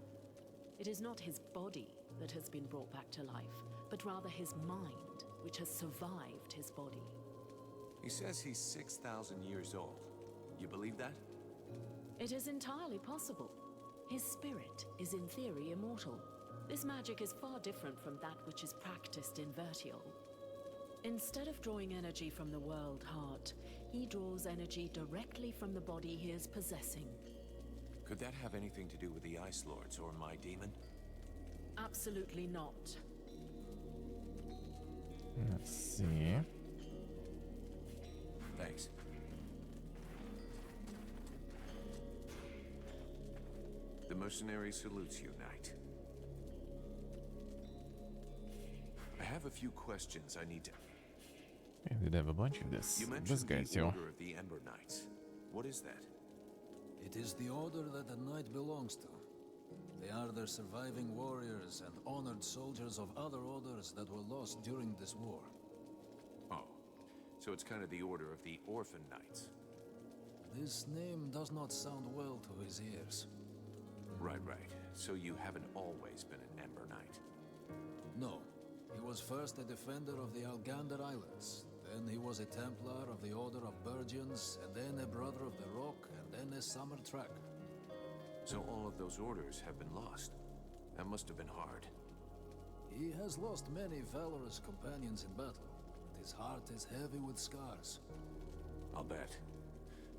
S10: It is not his body that has been brought back to life, but rather his mind, which has survived his body.
S13: He says he's 6,000 years old. You believe that?
S10: It is entirely possible. His spirit is in theory immortal. This magic is far different from that which is practiced in Vertial. Instead of drawing energy from the world heart, he draws energy directly from the body he is possessing.
S13: Could that have anything to do with the Ice Lords or my demon?
S10: Absolutely not.
S1: Let's see.
S13: Thanks. The mercenary salutes you, Knight. I have a few questions I need to...
S1: Yeah, we did have a bunch of this.
S13: You mentioned
S1: This guy's
S13: the
S1: yo.
S13: Order of the Ember Knights. What is that?
S11: It is the order that the knight belongs to. They are the surviving warriors and honored soldiers of other orders that were lost during this war.
S13: Oh, so it's kind of the Order of the Orphan Knights.
S11: This name does not sound well to his ears.
S13: Right. So you haven't always been an Ember Knight?
S11: No. He was first a defender of the Algander Islands. Then he was a Templar of the Order of Burgians, and then a Brother of the Rock, and then a Summer Tracker.
S13: So all of those orders have been lost. That must have been hard.
S11: He has lost many valorous companions in battle, but his heart is heavy with scars.
S13: I'll bet.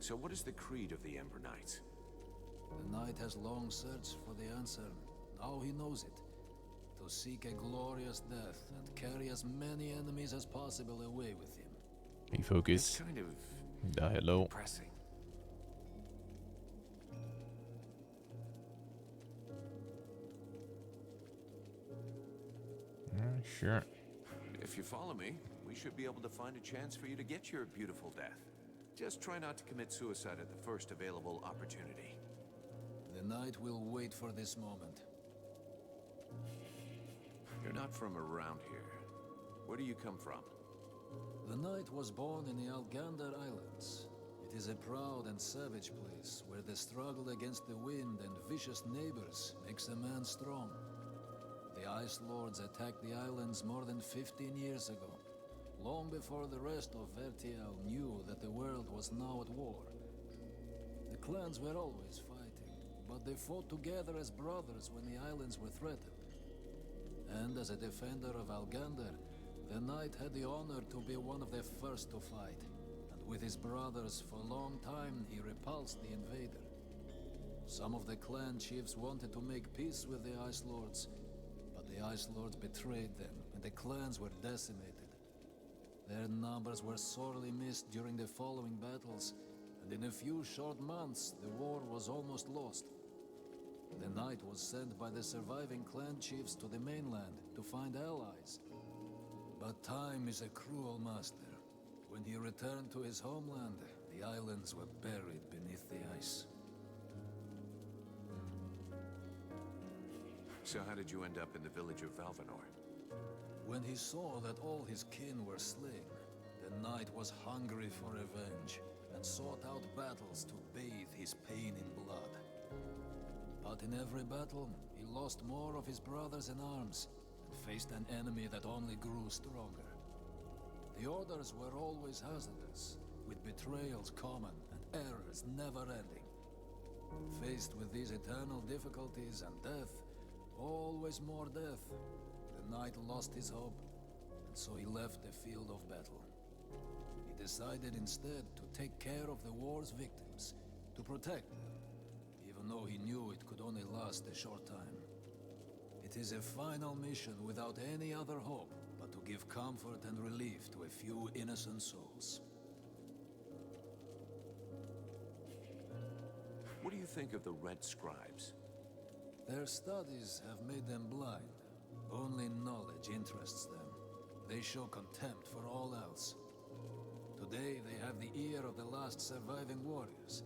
S13: So what is the creed of the Ember Knights?
S11: The knight has long searched for the answer. Now he knows it. To seek a glorious death and carry as many enemies as possible away with him.
S1: Be focused.
S13: It's kind of
S1: Die low.
S13: depressing.
S1: Sure.
S13: If you follow me, we should be able to find a chance for you to get your beautiful death. Just try not to commit suicide at the first available opportunity.
S11: The knight will wait for this moment.
S13: You're not from around here. Where do you come from?
S11: The knight was born in the Algander Islands. It is a proud and savage place where the struggle against the wind and vicious neighbors makes a man strong. The Ice Lords attacked the islands more than 15 years ago, long before the rest of Vertial knew that the world was now at war. The clans were always fighting, but they fought together as brothers when the islands were threatened. And as a defender of Algander, the knight had the honor to be one of the first to fight, and with his brothers for a long time he repulsed the invader. Some of the clan chiefs wanted to make peace with the Ice Lords, but the Ice Lords betrayed them, and the clans were decimated. Their numbers were sorely missed during the following battles, and in a few short months the war was almost lost. The knight was sent by the surviving clan chiefs to the mainland to find allies. But time is a cruel master. When he returned to his homeland, the islands were buried beneath the ice.
S13: So how did you end up in the village of Valvanor?
S11: When he saw that all his kin were slain, the knight was hungry for revenge and sought out battles to bathe his pain in blood. But in every battle, he lost more of his brothers in arms and faced an enemy that only grew stronger. The orders were always hazardous, with betrayals common and errors never-ending. Faced with these eternal difficulties and death, always more death, the knight lost his hope, and so he left the field of battle. He decided instead to take care of the war's victims, to protect them, even though he knew it could only last a short time. It is a final mission without any other hope but to give comfort and relief to a few innocent souls.
S13: What do you think of the Red Scribes?
S11: Their studies have made them blind. Only knowledge interests them. They show contempt for all else. Today they have the ear of the last surviving warriors.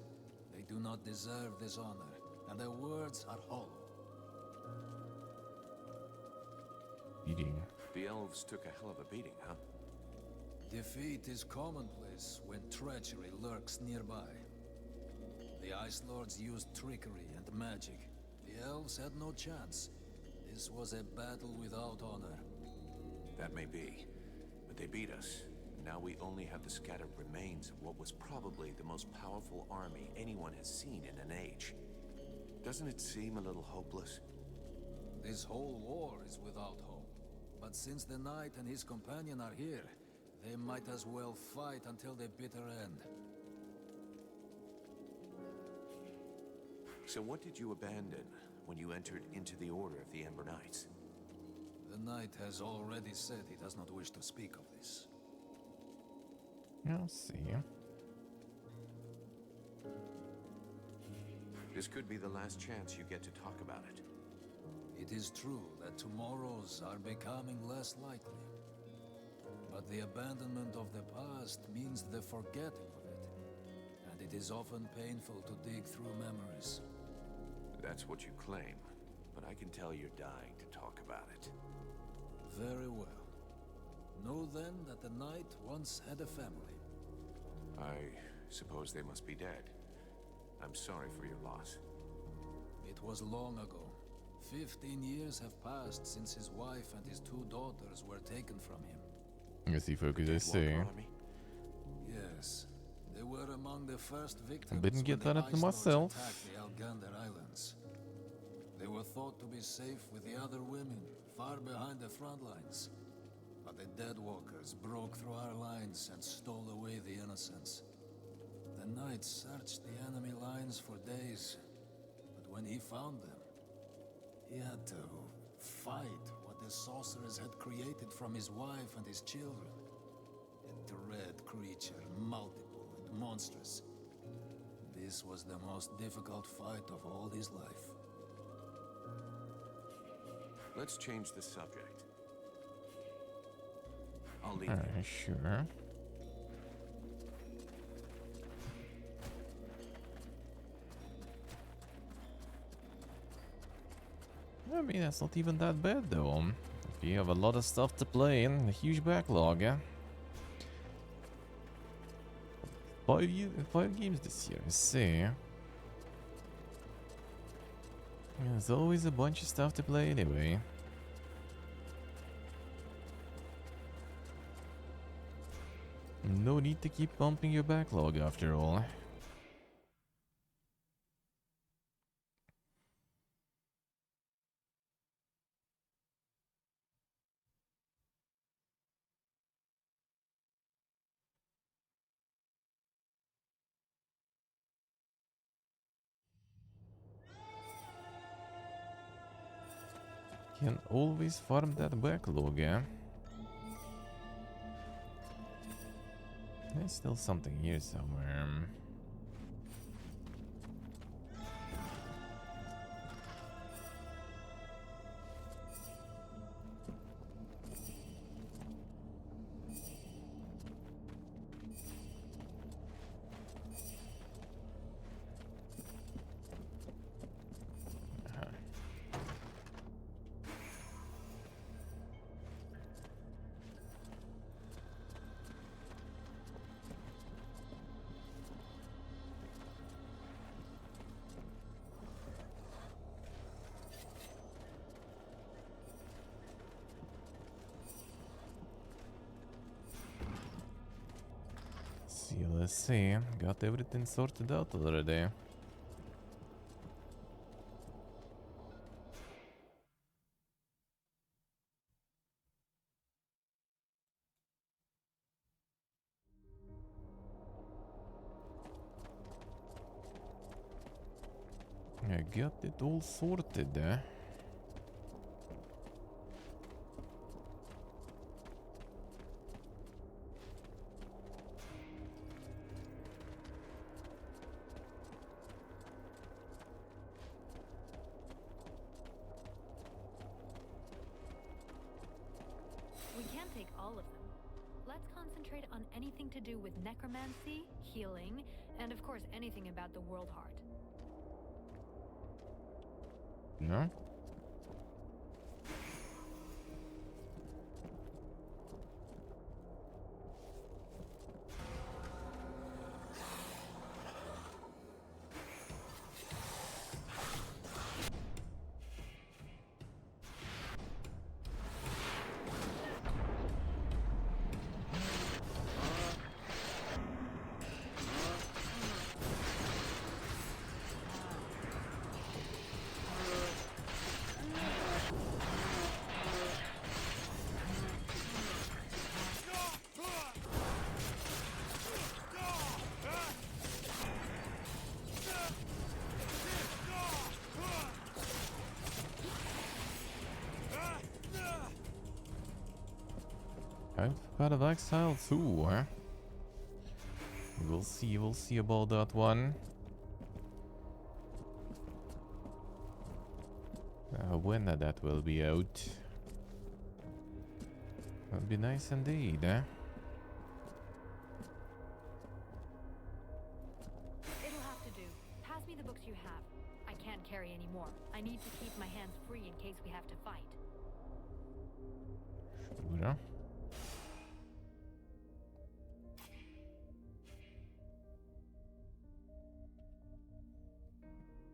S11: They do not deserve this honor, and their words are hollow.
S1: Beating.
S13: The elves took a hell of a beating, huh?
S11: Defeat is commonplace when treachery lurks nearby. The Ice Lords used trickery and magic. The elves had no chance. This was a battle without honor.
S13: That may be, but they beat us. Now we only have the scattered remains of what was probably the most powerful army anyone has seen in an age. Doesn't it seem a little hopeless?
S11: This whole war is without hope. But since the knight and his companion are here, they might as well fight until the bitter end.
S13: So what did you abandon when you entered into the Order of the Ember Knights?
S11: The knight has already said he does not wish to speak of this.
S1: I'll see.
S13: This could be the last chance you get to talk about it.
S11: It is true that tomorrows are becoming less likely. But the abandonment of the past means the forgetting of it. And it is often painful to dig through memories.
S13: That's what you claim, but I can tell you're dying to talk about it.
S11: Very well. Know then that the knight once had a family.
S13: I suppose they must be dead. I'm sorry for your loss.
S11: It was long ago. 15 years have passed since his wife and his 2 daughters were taken from him.
S1: I guess he focuses too.
S11: Yes. They were among the first victims
S1: I didn't get that up to myself.
S11: attacked the Algander Islands. They were thought to be safe with the other women, far behind the front lines. But the Deadwalkers broke through our lines and stole away the innocents. The knight searched the enemy lines for days, but when he found them, he had to fight what the sorcerers had created from his wife and his children. A dread creature, multiple and monstrous. This was the most difficult fight of all his life.
S13: Let's change the subject. I'll leave
S1: Alright, sure. I mean, that's not even that bad though. If you have a lot of stuff to play in, a huge backlog. 5 games this year, I see. There's always a bunch of stuff to play anyway. No need to keep bumping your backlog after all. Can always farm that backlog, eh? There's still something here somewhere. let's see. Got everything sorted out already. I got it all sorted, eh?
S5: We can't take all of them. Let's concentrate on anything to do with necromancy, healing, and of course anything about the World Heart.
S1: No? Part of Exile too, huh? We'll see about that one. When that will be out. That'll be nice indeed, eh?
S5: It'll have to do. Pass me the books you have. I can't carry any more. I need to keep my hands free in case we have to fight.
S1: Sure.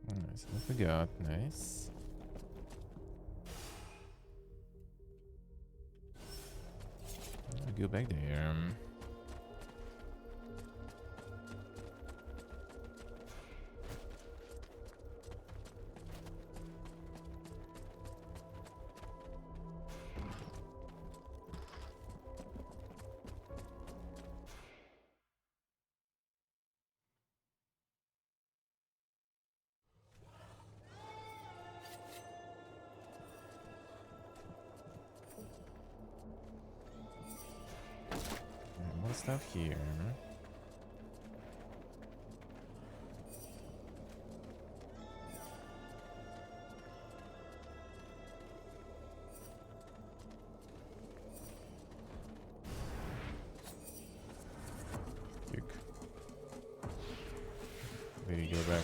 S1: Nice, what we got? Nice. I'll go back there. Stuff here. Kick. There you go back.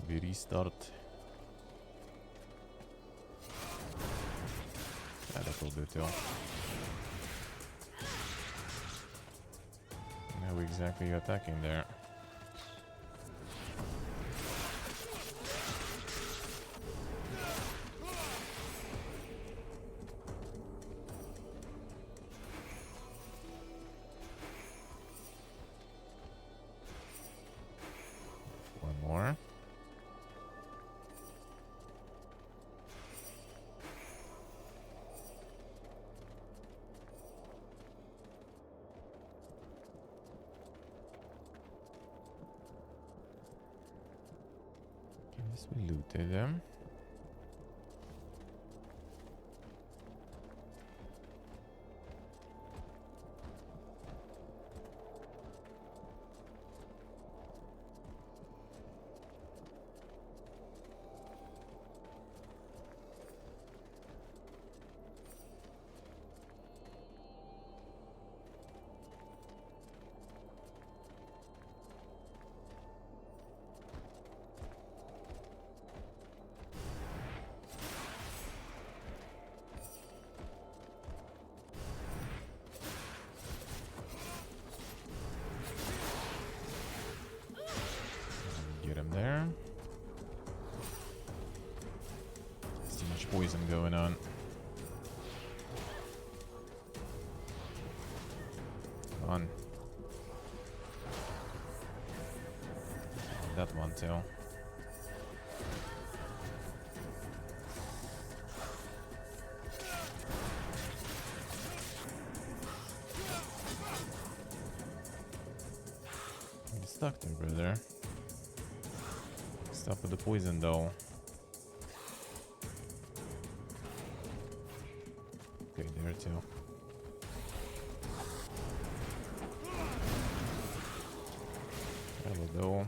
S1: We restart. That'll do too. How exactly are you attacking there? One more. Guess we looted them. Get him there. There's too much poison going on. Come on. That one too. I'm stuck there, brother. Stop with the poison though. Okay, there too. There we go.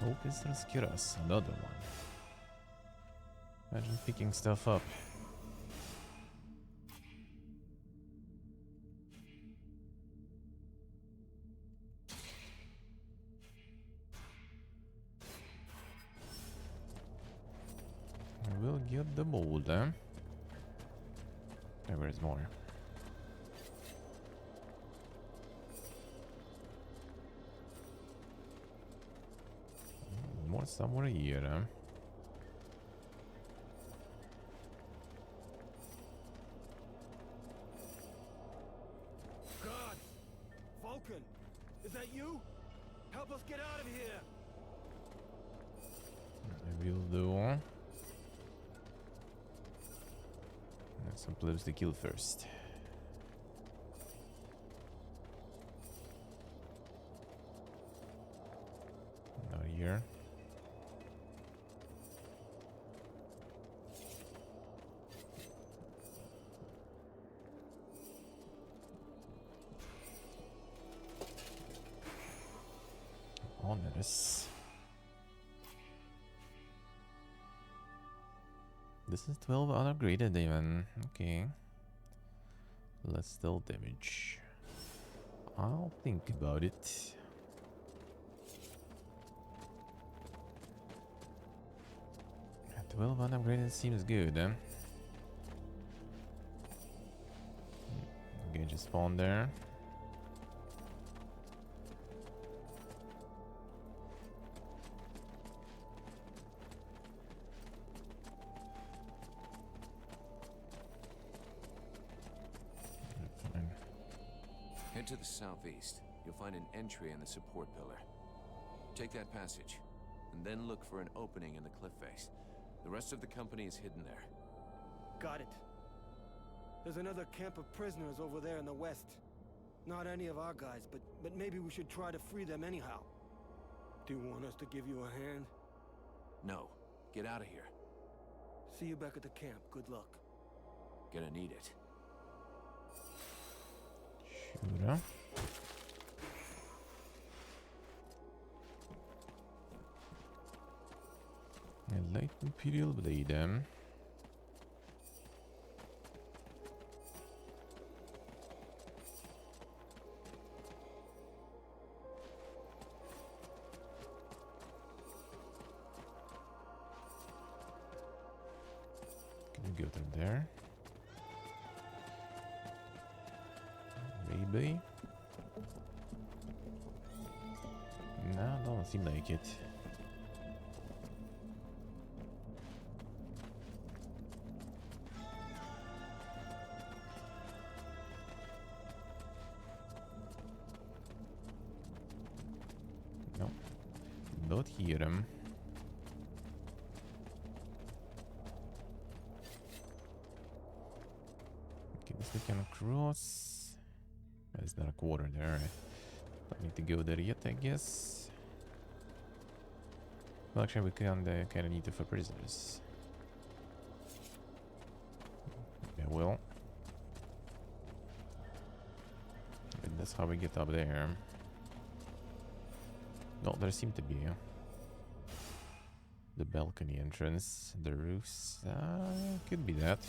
S1: Opus Rascuras, another one. Imagine picking stuff up. We'll get the mold, eh? There is more. More somewhere here, eh?
S12: God! Vulcan! Is that you? Help us get out of here!
S1: I will do. Some plebs to kill first. Not here. Onerous. This is 12 unupgraded even. Okay. Let's still damage. I'll think about it. At 12 unupgraded seems good, eh? Okay, just spawn there.
S13: Head to the southeast. You'll find an entry in the support pillar. Take that passage, and then look for an opening in the cliff face. The rest of the company is hidden there.
S12: Got it. There's another camp of prisoners over there in the west. Not any of our guys, but maybe we should try to free them anyhow. Do you want us to give you a hand?
S13: No. Get out of here.
S12: See you back at the camp. Good luck.
S13: Gonna need it.
S1: Sure. A light Imperial blade, Can we go through there? Maybe. No, doesn't seem like it. No, not here. Okay, this we can cross. There's not a quarter there. Right? Don't need to go there yet, I guess. Well, actually, we kind of need to for prisoners. Yeah, well. And that's how we get up there. No, there seemed to be the balcony entrance, the roofs. Could be that.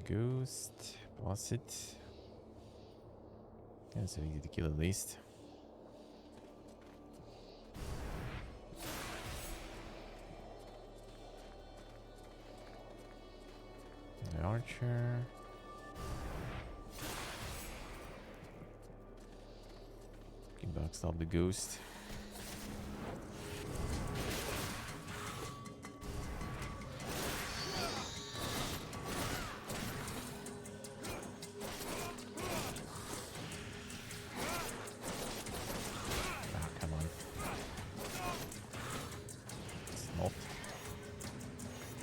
S1: ghost. Boss it. Yeah, so easy to kill at least. The archer. Can backstab the ghost.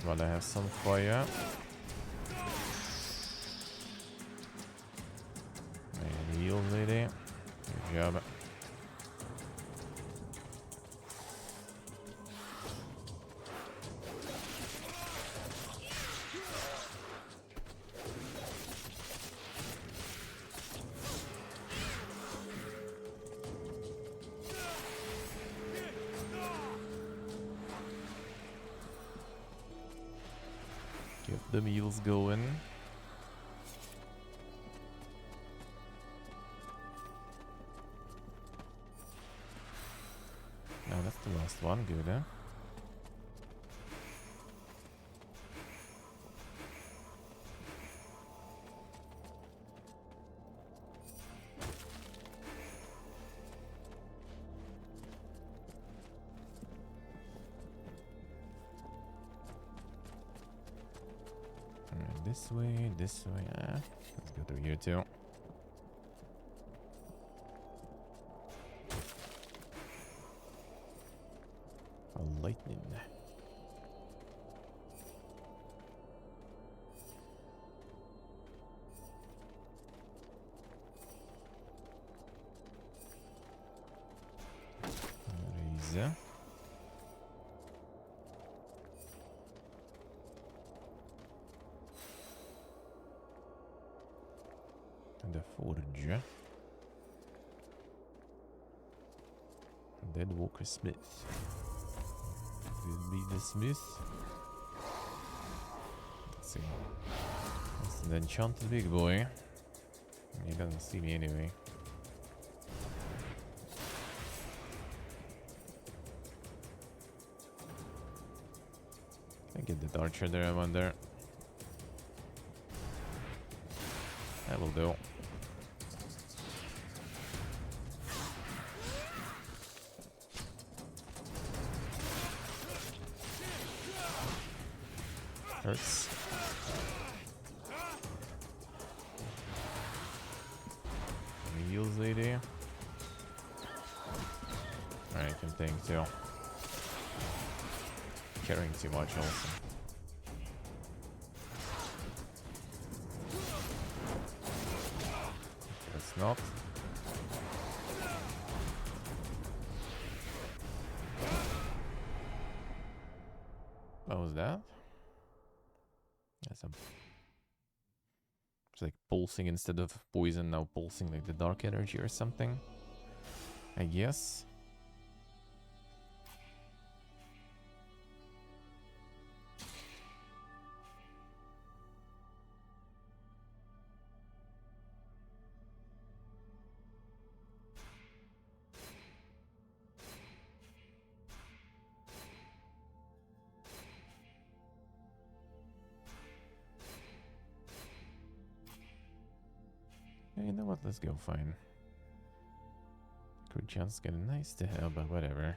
S1: While I have some fire. And heal lady. Good job. Get the meals going. Now that's the last one, good, eh? This way, let's go through here too. A lightning. Razor. The forge. Deadwalker Smith. Will be the Smith. Let's see. That's an enchanted big boy. He doesn't see me anyway. Can I get the archer there, I wonder? That will do. Hurts. Any heals, lady? Alright, can think too. Carrying too much also. That's not. What was that? It's like pulsing instead of poison, now pulsing like the dark energy or something, I guess. You know what, let's go fine. Crit chance getting nice to have, but whatever.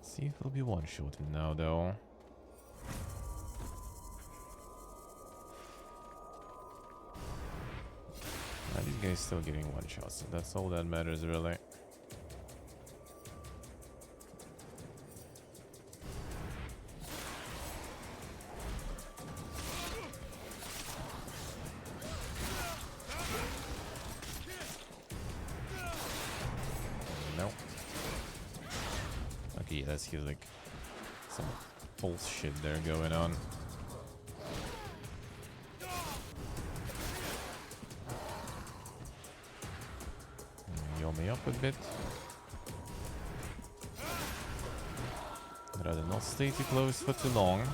S1: See if it'll be one-shotted now, though. These guys still getting one-shots, so that's all that matters, really. Okay, that's he's like some false shit there going on. Heal me up a bit. I'd rather not stay too close for too long.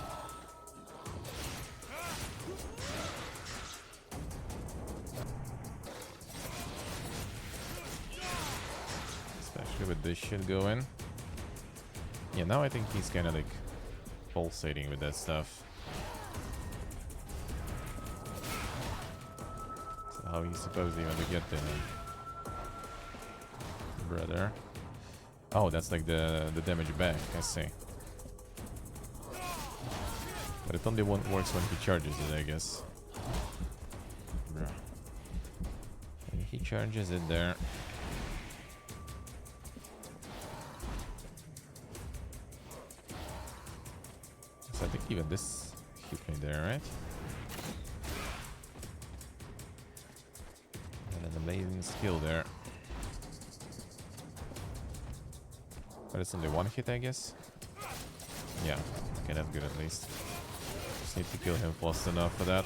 S1: Especially with this shit going. Yeah, now I think he's kind of like pulsating with that stuff. So how he's supposed even to get there, brother? Oh, that's like the damage back. I see. But it only works when he charges it, I guess. Bruh. And he charges it there. So I think even this hit me there, right? And an amazing skill there. But it's only one hit, I guess. Yeah, okay, that's good at least. Just need to kill him fast enough for that.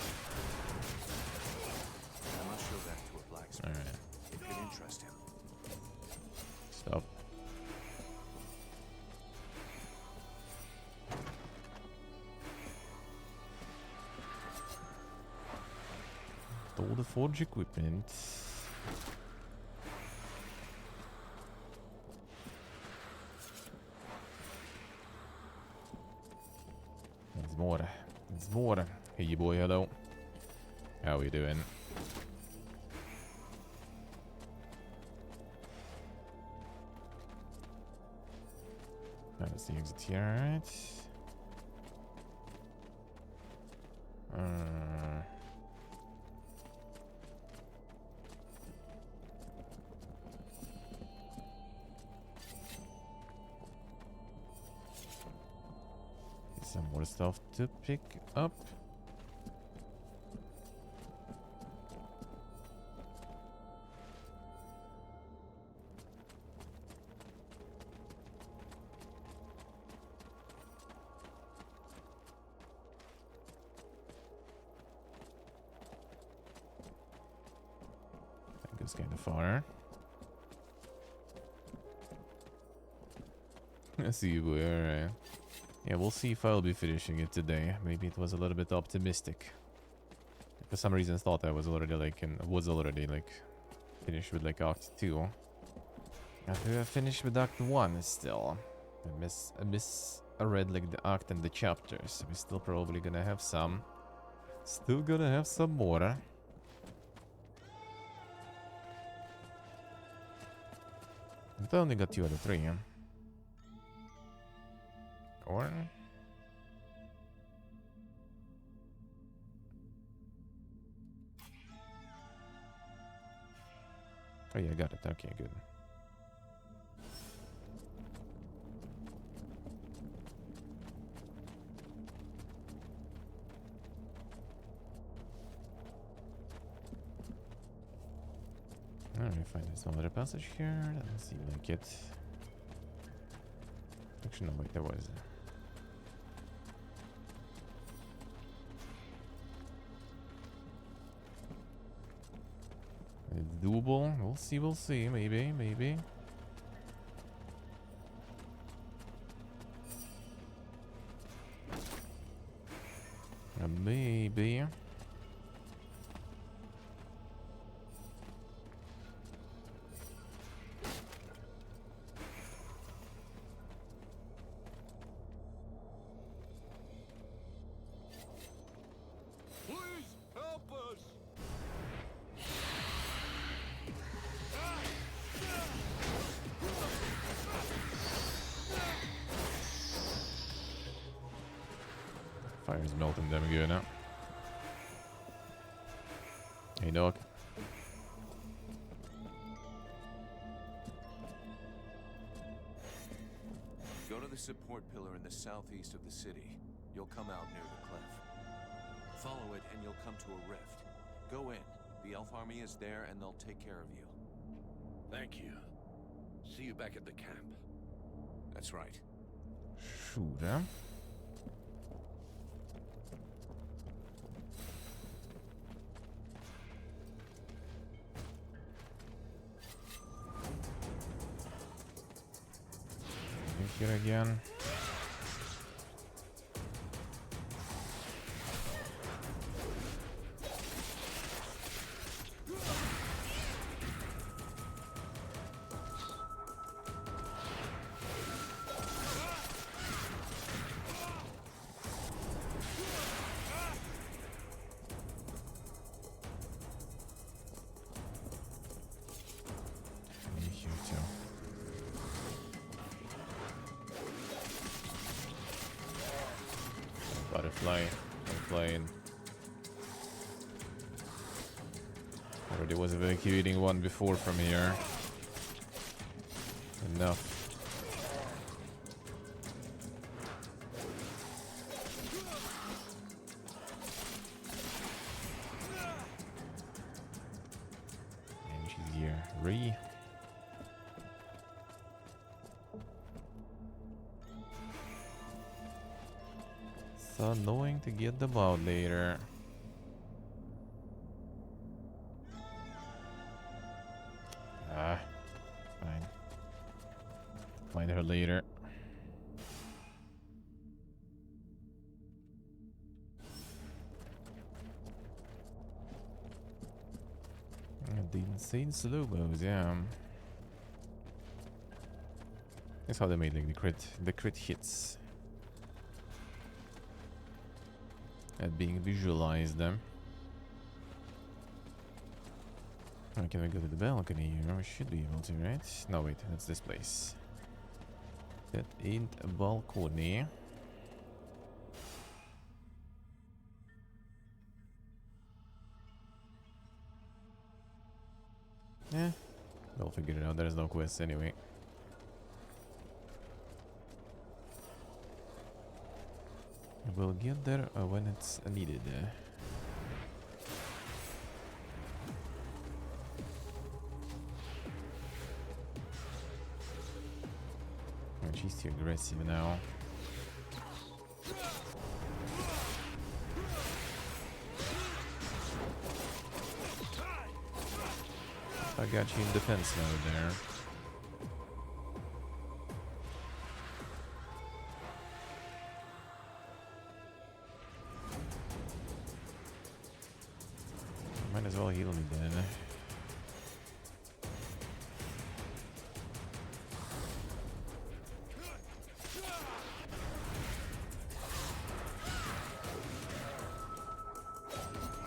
S13: I must show that to a blacksmith.
S1: Alright.
S13: It could interest him.
S1: Stop. All the forge equipment. There's more. There's more. Hey, boy, hello. How we doing? That's the exit here, right? Some more stuff to pick up. That goes kind of far. I see you were. Yeah, we'll see if I'll be finishing it today. Maybe it was a little bit optimistic. For some reason, thought I was already like finished with like Act 2. After I finished with Act 1 still. I misread like the act and the chapters. We're still probably gonna have some. Still gonna have some more. But I only got 2 out of 3. Or oh yeah, I got it. Okay, good. Alright, find this another passage here. Let's see, like it. Actually, no, wait, there was. It's doable. We'll see. Maybe. Maybe.
S16: Please help us!
S1: Fire's melting them again now. Hey, Nook.
S13: Go to the support pillar in the southeast of the city. You'll come out near the cliff. Follow it and you'll come to a rift. Go in. The elf army is there and they'll take care of you.
S18: Thank you. See you back at the camp.
S13: That's right.
S1: tror det. Here again. Butterfly. Already was evacuating one before from here. Enough. And she's here. So annoying to get them out later. Fine. Find her later. The insane slow-mos, yeah. That's how they made like the crit hits. At being visualized them. Oh, can we go to the balcony here? We should be able to, right? No, wait, that's this place. That ain't a balcony. Yeah, we'll figure it out. There's no quest anyway. We'll get there when it's needed. Oh, she's too aggressive now. I got you in defense mode there. Might as well heal me then.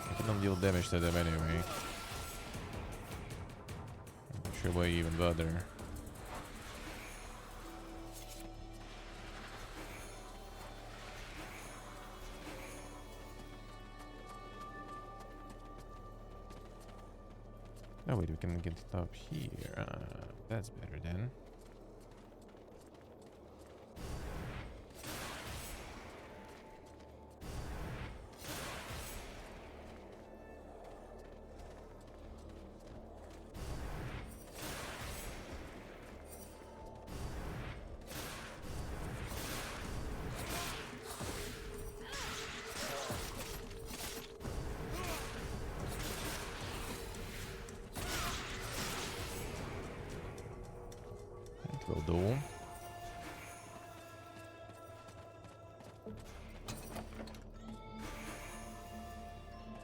S1: I can deal damage to them anyway. I'm not sure why you even bother. Oh wait, we can get it up here. That's better then. Will do.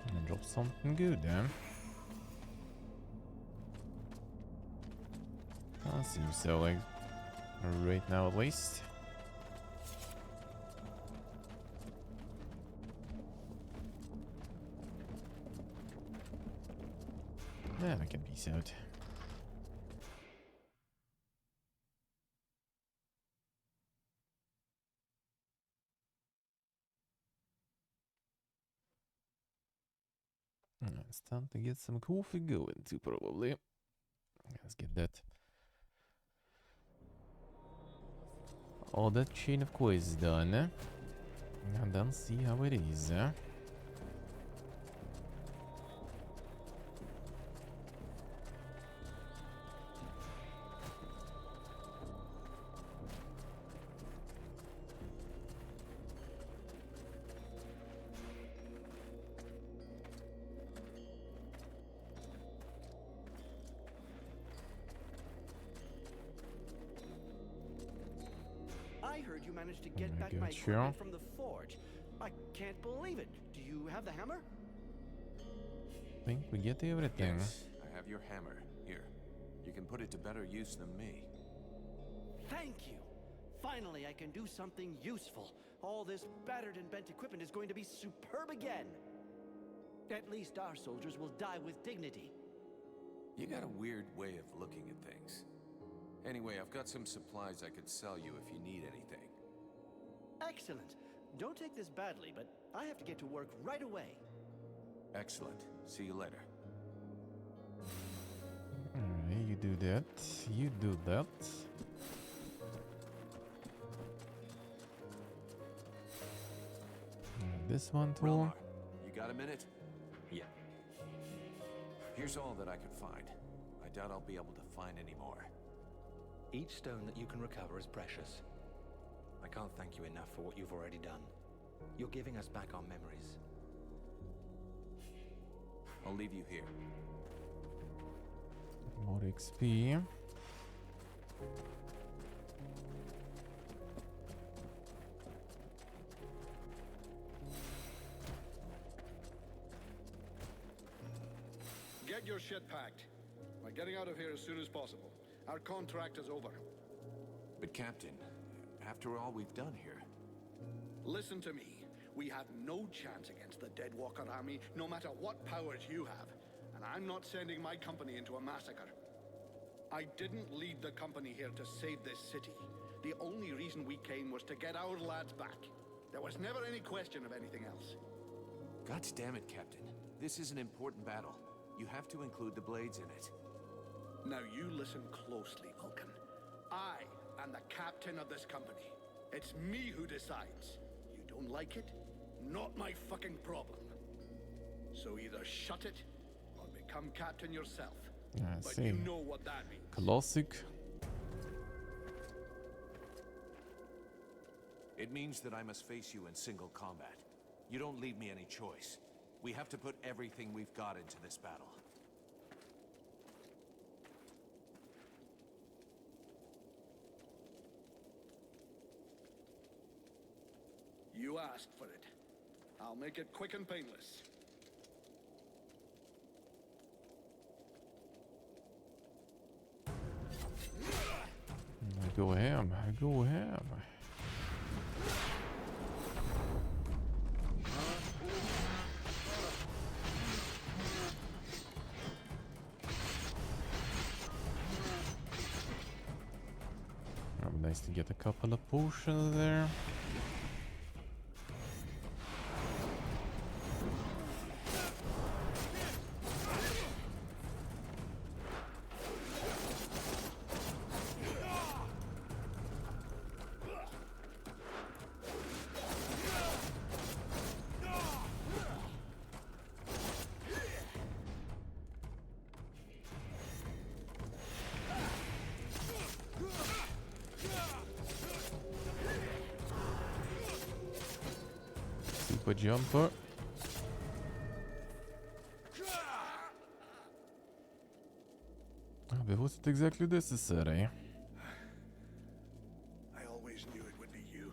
S1: And drop something good then. I seems so, like right now at least. Yeah, I can peace out. It's time to get some coffee going too, probably. Let's get that. All that chain of quests done. And then see how it is. Yeah,
S6: I heard you managed to get
S1: I
S6: back my
S1: got you.
S6: equipment from the forge. I can't believe it. Do you have the hammer?
S1: Think we get everything.
S13: Yes, I have your hammer. Here. You can put it to better use than me.
S6: Thank you. Finally, I can do something useful. All this battered and bent equipment is going to be superb again. At least our soldiers will die with dignity.
S13: You got a weird way of looking at things. Anyway, I've got some supplies I could sell you if you need anything.
S6: Excellent. Don't take this badly, but I have to get to work right away.
S13: Excellent. See you later.
S1: Alright, you do that. You do that. This one too.
S13: Relmar, you got a minute? Yeah. Here's all that I could find. I doubt I'll be able to find any more.
S2: Each stone that you can recover is precious. I can't thank you enough for what you've already done. You're giving us back our memories.
S13: I'll leave you here.
S1: More XP.
S9: Get your shit packed. We're getting out of here as soon as possible. Our contract is over.
S13: But Captain, after all we've done here...
S9: Listen to me. We have no chance against the Deadwalker army, no matter what powers you have. And I'm not sending my company into a massacre. I didn't lead the company here to save this city. The only reason we came was to get our lads back. There was never any question of anything else.
S13: God damn it, Captain. This is an important battle. You have to include the blades in it.
S9: Now you listen closely, Vulcan. I am the captain of this company. It's me who decides. You don't like it? Not my fucking problem. So either shut it, or become captain yourself.
S1: I
S9: But
S1: see.
S9: you know what that means.
S1: Classic.
S13: It means that I must face you in single combat. You don't leave me any choice. We have to put everything we've got into this battle.
S9: You asked for it. I'll make it quick and painless.
S1: Go ham. Go ham. Nice to get a couple of potions there. Super jumper. But was it exactly necessary?
S9: I always knew it would be you.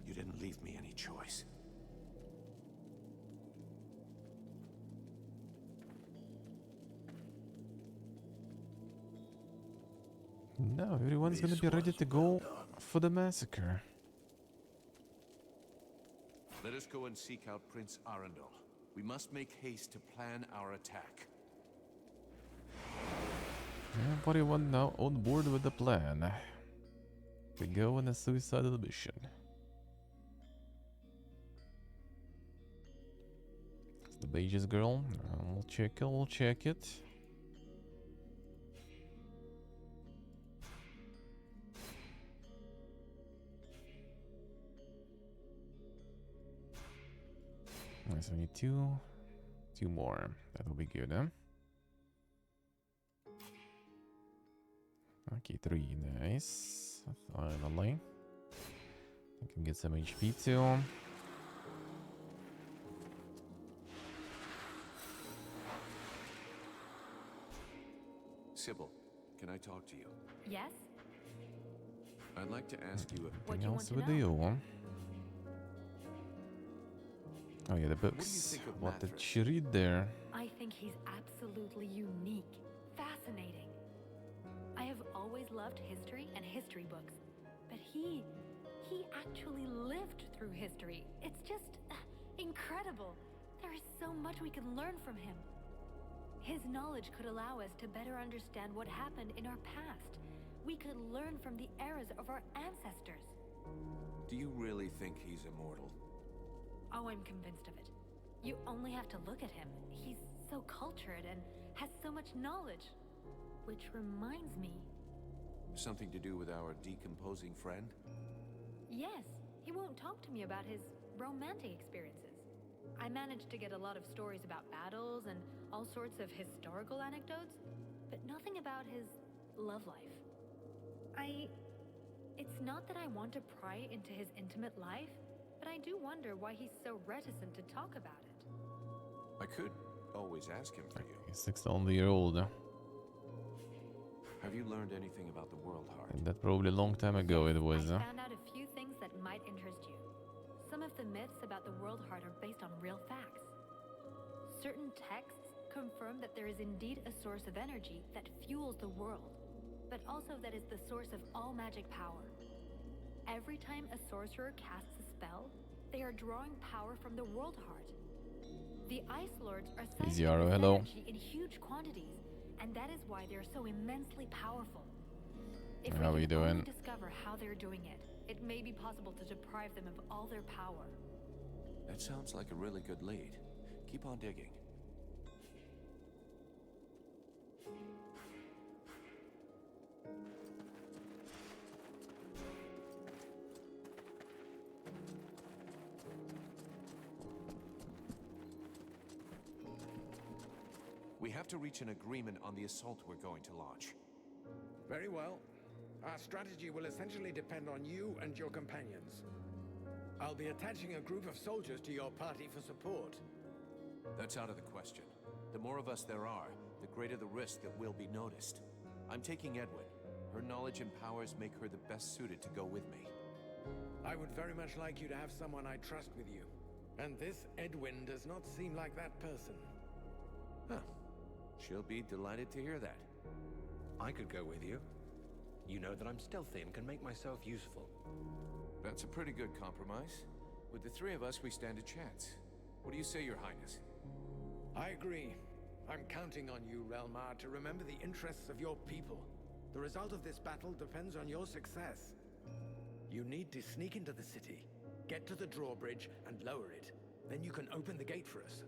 S13: You didn't leave me any choice.
S1: No, everyone's gonna be ready to go for the massacre.
S13: Let us go and seek out Prince Arundel. We must make haste to plan our attack.
S1: Everyone now on board with the plan. To go on a suicidal mission. It's the Beges girl. We'll check it, we'll check it. Nice, we need two more. That'll be good, huh? Okay, 3, nice. Finally. I can get some HP too.
S13: Sybil, can I talk to you?
S5: Yes?
S13: I'd like to ask you if...
S1: Anything else with you? Oh yeah, the books. What did she read there?
S5: I think he's absolutely unique, fascinating. I have always loved history and history books, but he actually lived through history. It's just incredible. There is so much we can learn from him. His knowledge could allow us to better understand what happened in our past. We could learn from the eras of our ancestors.
S13: Do you really think he's immortal?
S5: Oh, I'm convinced of it. You only have to look at him. He's so cultured and has so much knowledge. Which reminds me...
S13: Something to do with our decomposing friend?
S5: Yes, he won't talk to me about his romantic experiences. I managed to get a lot of stories about battles and all sorts of historical anecdotes, but nothing about his love life. It's not that I want to pry into his intimate life, but I do wonder why he's so reticent to talk about it.
S13: I could always ask him for you.
S1: He's 6-year-old.
S13: Have you learned anything about the World Heart?
S1: And that probably a long time ago it was.
S5: I found out a few things that might interest you. Some of the myths about the World Heart are based on real facts. Certain texts confirm that there is indeed a source of energy that fuels the world, but also that is the source of all magic power. Every time a sorcerer casts a spell, they are drawing power from the World Heart. The Ice Lords are siphoning this energy in huge quantities, and that is why they're so immensely powerful. If
S1: How are
S5: we
S1: you
S5: can
S1: doing?
S5: only discover how they're doing it, it may be possible to deprive them of all their power.
S13: That sounds like a really good lead. Keep on digging. We have to reach an agreement on the assault we're going to launch.
S7: Very well. Our strategy will essentially depend on you and your companions. I'll be attaching a group of soldiers to your party for support.
S13: That's out of the question. The more of us there are, the greater the risk that we'll be noticed. I'm taking Edwin. Her knowledge and powers make her the best suited to go with me.
S7: I would very much like you to have someone I trust with you. And this Edwin does not seem like that person.
S13: Huh. She'll be delighted to hear that.
S2: I could go with you. You know that I'm stealthy and can make myself useful.
S13: That's a pretty good compromise. With the three of us, we stand a chance. What do you say, Your Highness?
S7: I agree. I'm counting on you, Relmar, to remember the interests of your people. The result of this battle depends on your success. You need to sneak into the city, get to the drawbridge, and lower it. Then you can open the gate for us.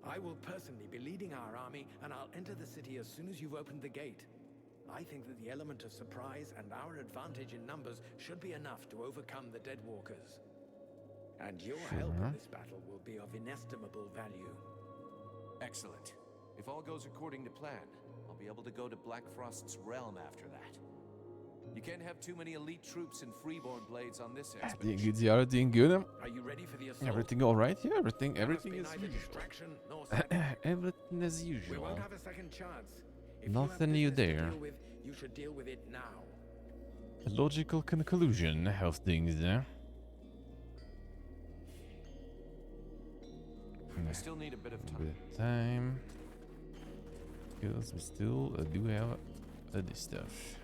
S7: I will personally be leading our army, and I'll enter the city as soon as you've opened the gate. I think that the element of surprise and our advantage in numbers should be enough to overcome the Deadwalkers. And your help in this battle will be of inestimable value.
S13: Excellent. If all goes according to plan, I'll be able to go to Blackfrost's realm after that. You can't have too many elite troops and freeborn blades on this expedition.
S1: Doing good, Ziara, doing good.
S7: Are you ready for the assault?
S1: Everything all right? Yeah, everything is
S7: neither
S1: usual.
S7: distraction nor setback.
S1: Everything as
S7: We
S1: usual.
S7: won't have a second chance. If
S1: Nothing
S7: you
S1: new
S7: have business to
S1: there.
S7: deal with, you should deal with it now.
S1: A logical conclusion of things there.
S13: I still need a bit of
S1: A
S13: time.
S1: bit of time. Because we still do have other stuff.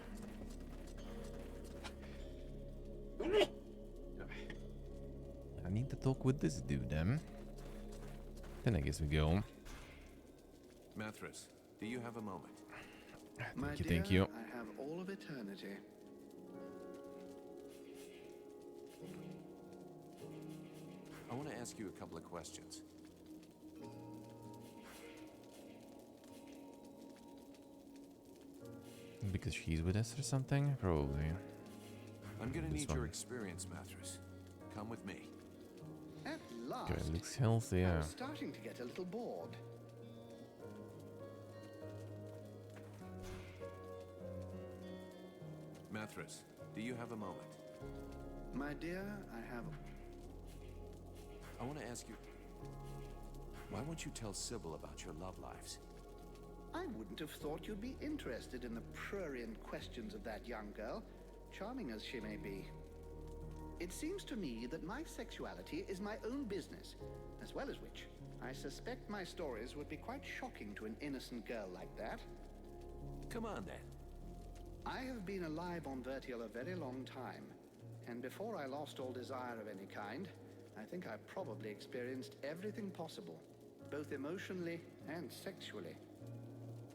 S1: I need to talk with this dude then. Then I guess we go.
S13: Mathras, do you have a moment?
S1: Thank you.
S14: I have all of eternity.
S13: I want to ask you a couple of questions.
S1: Because she's with us or something? Probably.
S13: I'm gonna
S1: This
S13: need your
S1: one.
S13: experience, Mathras. Come with me.
S14: At last,
S1: Okay, looks healthy,
S14: I
S1: yeah.
S14: was starting to get a little bored.
S13: Mathras, do you have a moment?
S14: My dear, I have...
S13: I want to ask you, why won't you tell Sybil about your love lives?
S14: I wouldn't have thought you'd be interested in the prurient questions of that young girl, charming as she may be. It seems to me that my sexuality is my own business, as well as which, I suspect my stories would be quite shocking to an innocent girl like that.
S13: Come on, then.
S14: I have been alive on Vertial a very long time, and before I lost all desire of any kind, I think I probably experienced everything possible, both emotionally and sexually.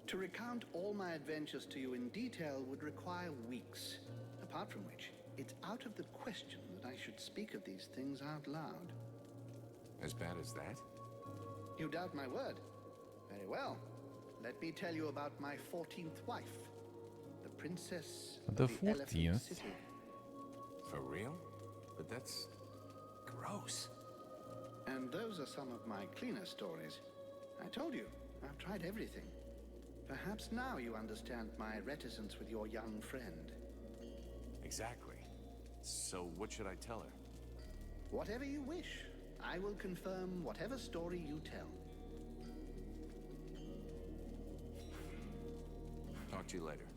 S14: To recount all my adventures to you in detail would require weeks, apart from which, it's out of the question that I should speak of these things out loud.
S13: As bad as that?
S14: You doubt my word? Very well. Let me tell you about my 14th wife, the princess
S1: The
S14: of the Elephant
S1: 14th?
S14: City.
S13: For real? But that's... gross.
S14: And those are some of my cleaner stories. I told you, I've tried everything. Perhaps now you understand my reticence with your young friend.
S13: Exactly. So what should I tell her?
S14: Whatever you wish. I will confirm whatever story you tell.
S13: Talk to you later.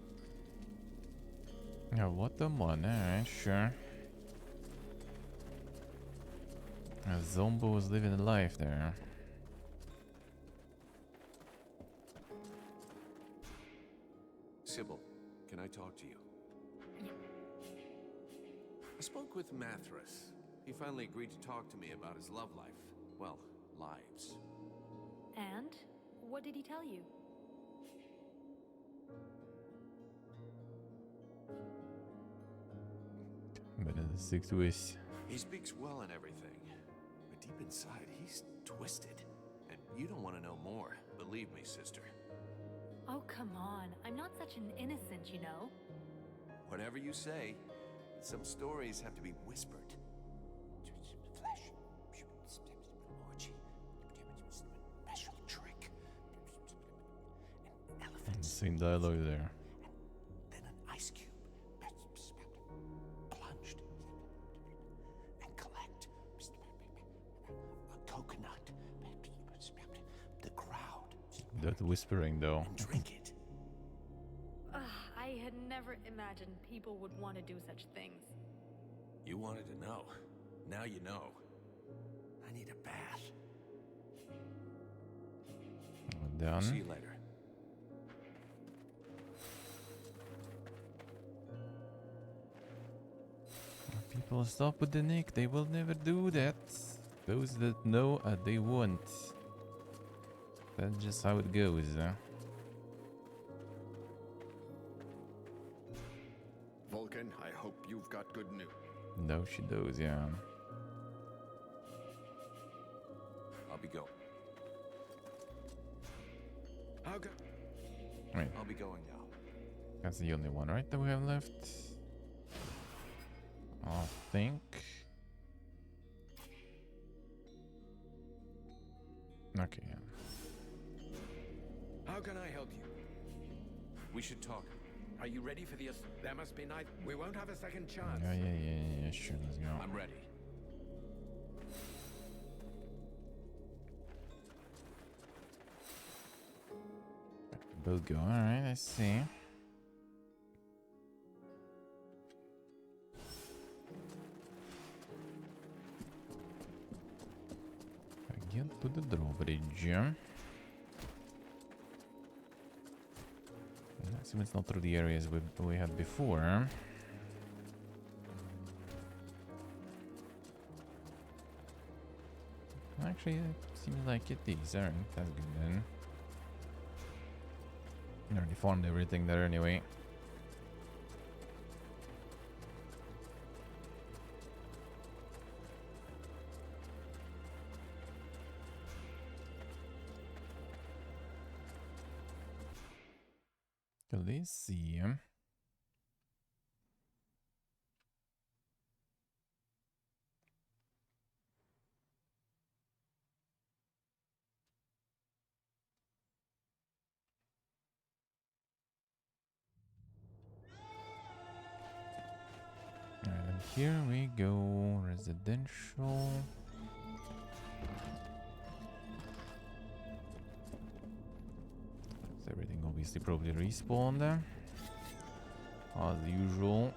S1: Yeah, what the money? Alright, sure. Zombo was living a life there.
S13: Sybil, can I talk to you? I spoke with Mathras. He finally agreed to talk to me about his love life. Well, lives.
S5: And? What did he tell you?
S1: But in the 6 ways.
S13: He speaks well and everything, but deep inside, he's twisted. And you don't want to know more. Believe me, sister.
S5: Oh, come on. I'm not such an innocent, you know.
S13: Whatever you say, some stories have to be whispered. Flesh. Orgy. Special trick. Elephants.
S1: Same dialogue there.
S13: Then an ice cube. Plunged. And collect. A coconut. The crowd.
S1: That whispering though.
S13: And drink it.
S5: I had never imagined people would want to do such things.
S13: You wanted to know. Now you know. I need a bath.
S1: Done.
S13: See you later.
S1: People stop with the nick. They will never do that. Those that know, they won't. That's just how it goes.
S4: Vulcan, I hope you've got good news.
S1: No, she does, yeah.
S13: I'll be going.
S4: Okay.
S1: Wait,
S13: I'll be going now.
S1: that's the only one, right, that we have left? I think. Okay, yeah.
S7: How can I help you?
S13: We should talk.
S7: Are you ready for the... There must be night. We won't have a second chance.
S1: Yeah, sure, let's go.
S13: I'm ready.
S1: Both go, alright, I see. Again to the drawbridge. Assume it's not through the areas we had before. Actually, it seems like it is. Alright, that's good then. I already farmed everything there anyway. Let's see. here we go. Residential. So everything obviously probably respawned there. As usual.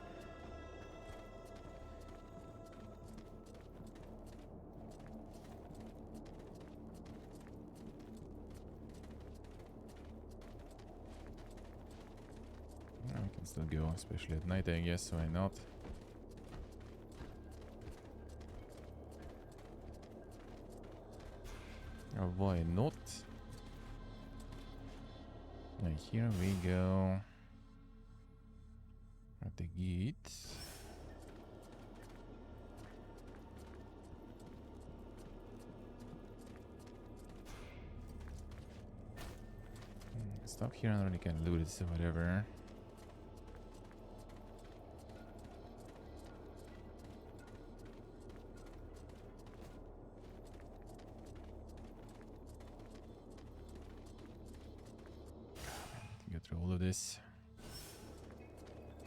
S1: I can still go, especially at night, I guess, why not? Or why not? And here we go. At the gate. Stop here and really can loot it, so whatever. Get through all of this.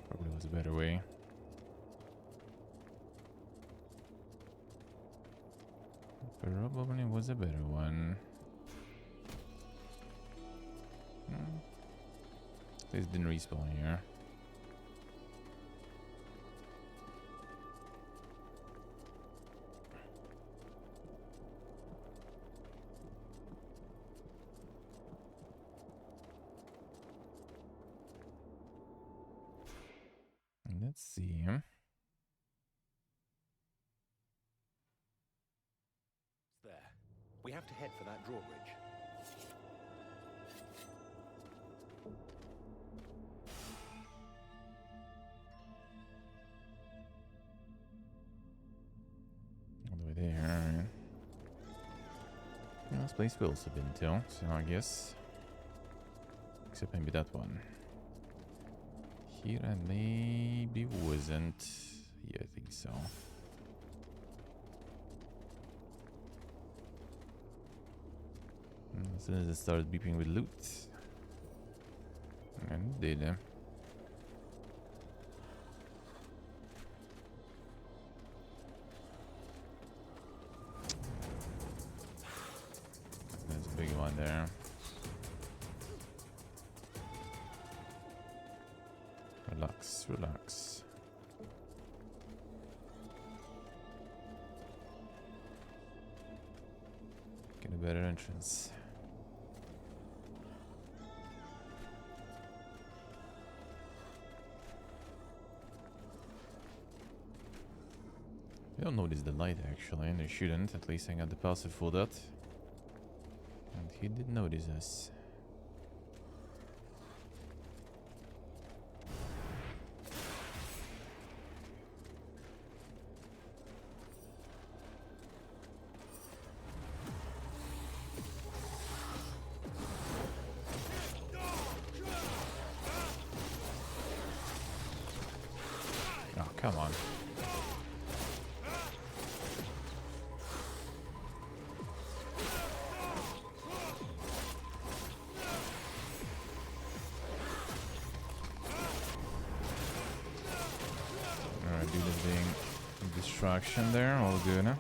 S1: Probably was a better way. Probably was a better one. This didn't respawn here. Let's see.
S2: There. We have to head for that drawbridge.
S1: All the way there, alright. Yeah, this place we've also been to, so I guess. Except maybe that one. Here I maybe wasn't. Yeah, I think so. As soon as it started beeping with loot. And it did. There's a big one there. Relax, relax. Get a better entrance. They don't notice the light actually, and they shouldn't. At least I got the passive for that. And he did notice us. Oh, come on. Alright, do the big distraction there, all good, huh?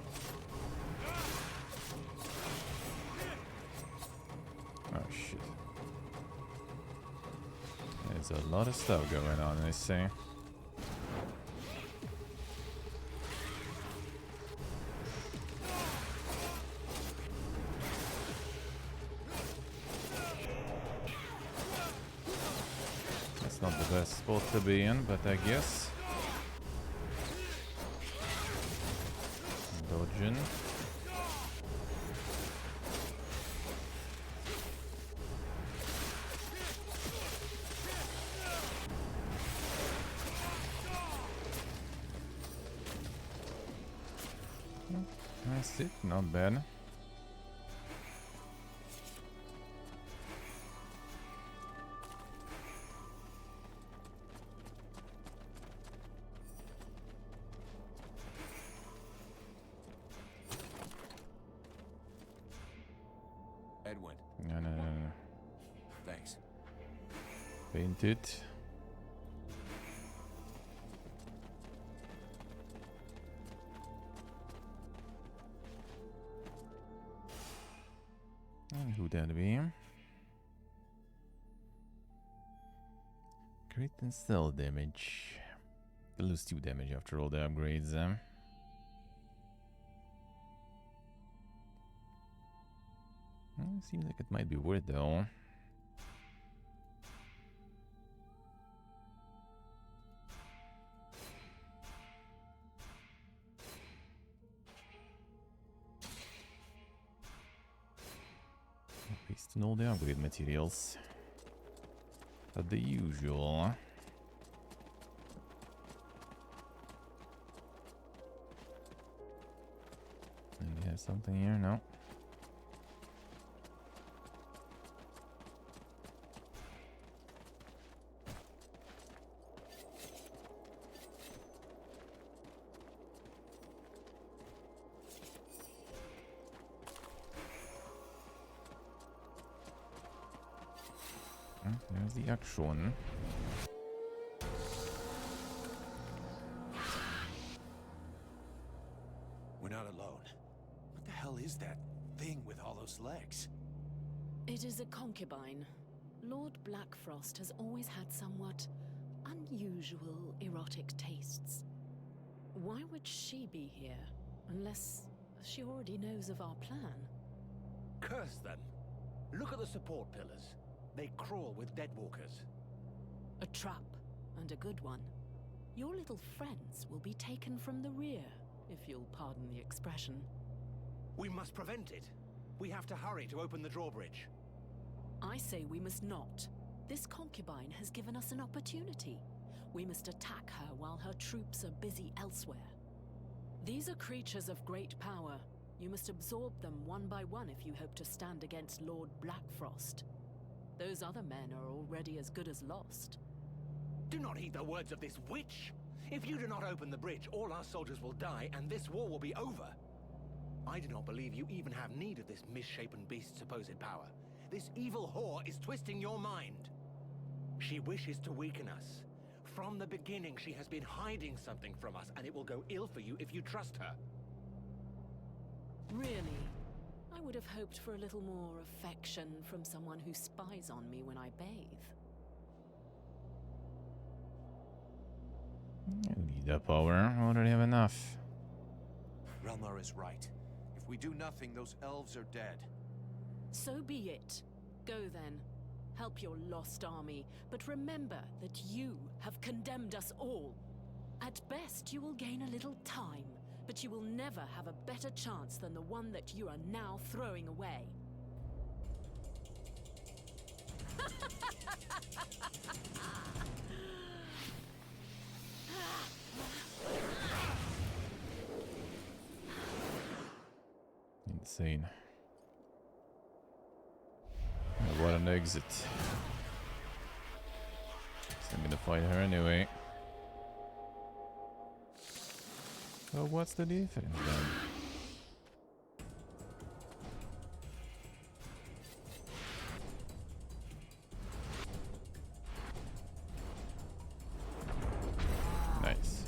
S1: Oh shit. There's a lot of stuff going on, I see. That's not the best spot to be in, but I guess. Dodging. That's it, not bad.
S13: Edwin.
S1: No.
S13: Thanks.
S1: Paint it. Would that be? Crit and stealth damage. You lose 2 damage after all the upgrades. Seems like it might be worth it though. Wasting all the upgrade materials. But the usual. And we have something here? No. There's the action.
S13: We're not alone. What the hell is that thing with all those legs?
S10: It is a concubine. Lord Blackfrost has always had somewhat unusual erotic tastes. Why would she be here? Unless she already knows of our plan.
S2: Curse them! Look at the support pillars. They crawl with deadwalkers.
S10: A trap, and a good one. Your little friends will be taken from the rear, if you'll pardon the expression.
S2: We must prevent it. We have to hurry to open the drawbridge.
S10: I say we must not. This concubine has given us an opportunity. We must attack her while her troops are busy elsewhere. These are creatures of great power. You must absorb them one by one if you hope to stand against Lord Blackfrost. Those other men are already as good as lost.
S2: Do not heed the words of this witch! If you do not open the bridge, all our soldiers will die, and this war will be over. I do not believe you even have need of this misshapen beast's supposed power. This evil whore is twisting your mind. She wishes to weaken us. From the beginning, she has been hiding something from us, and it will go ill for you if you trust her.
S10: Really? I would have hoped for a little more affection from someone who spies on me when I bathe.
S1: You need that power. I already have enough.
S13: Relmar is right. If we do nothing, those elves are dead.
S10: So be it. Go then. Help your lost army, but remember that you have condemned us all. At best, you will gain a little time, but you will never have a better chance than the one that you are now throwing away.
S1: Insane. What an exit. So I'm gonna fight her anyway. So what's the difference then? Nice.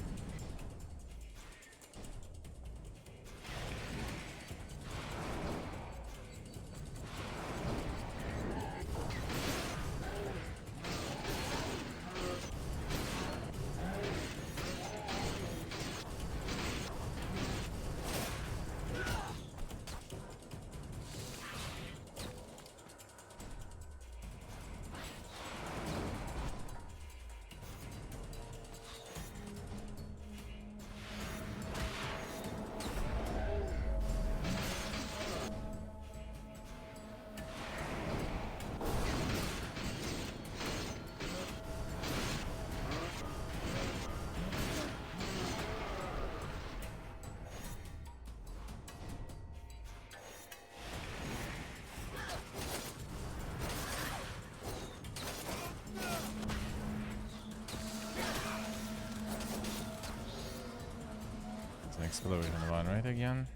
S1: Explosion one right again.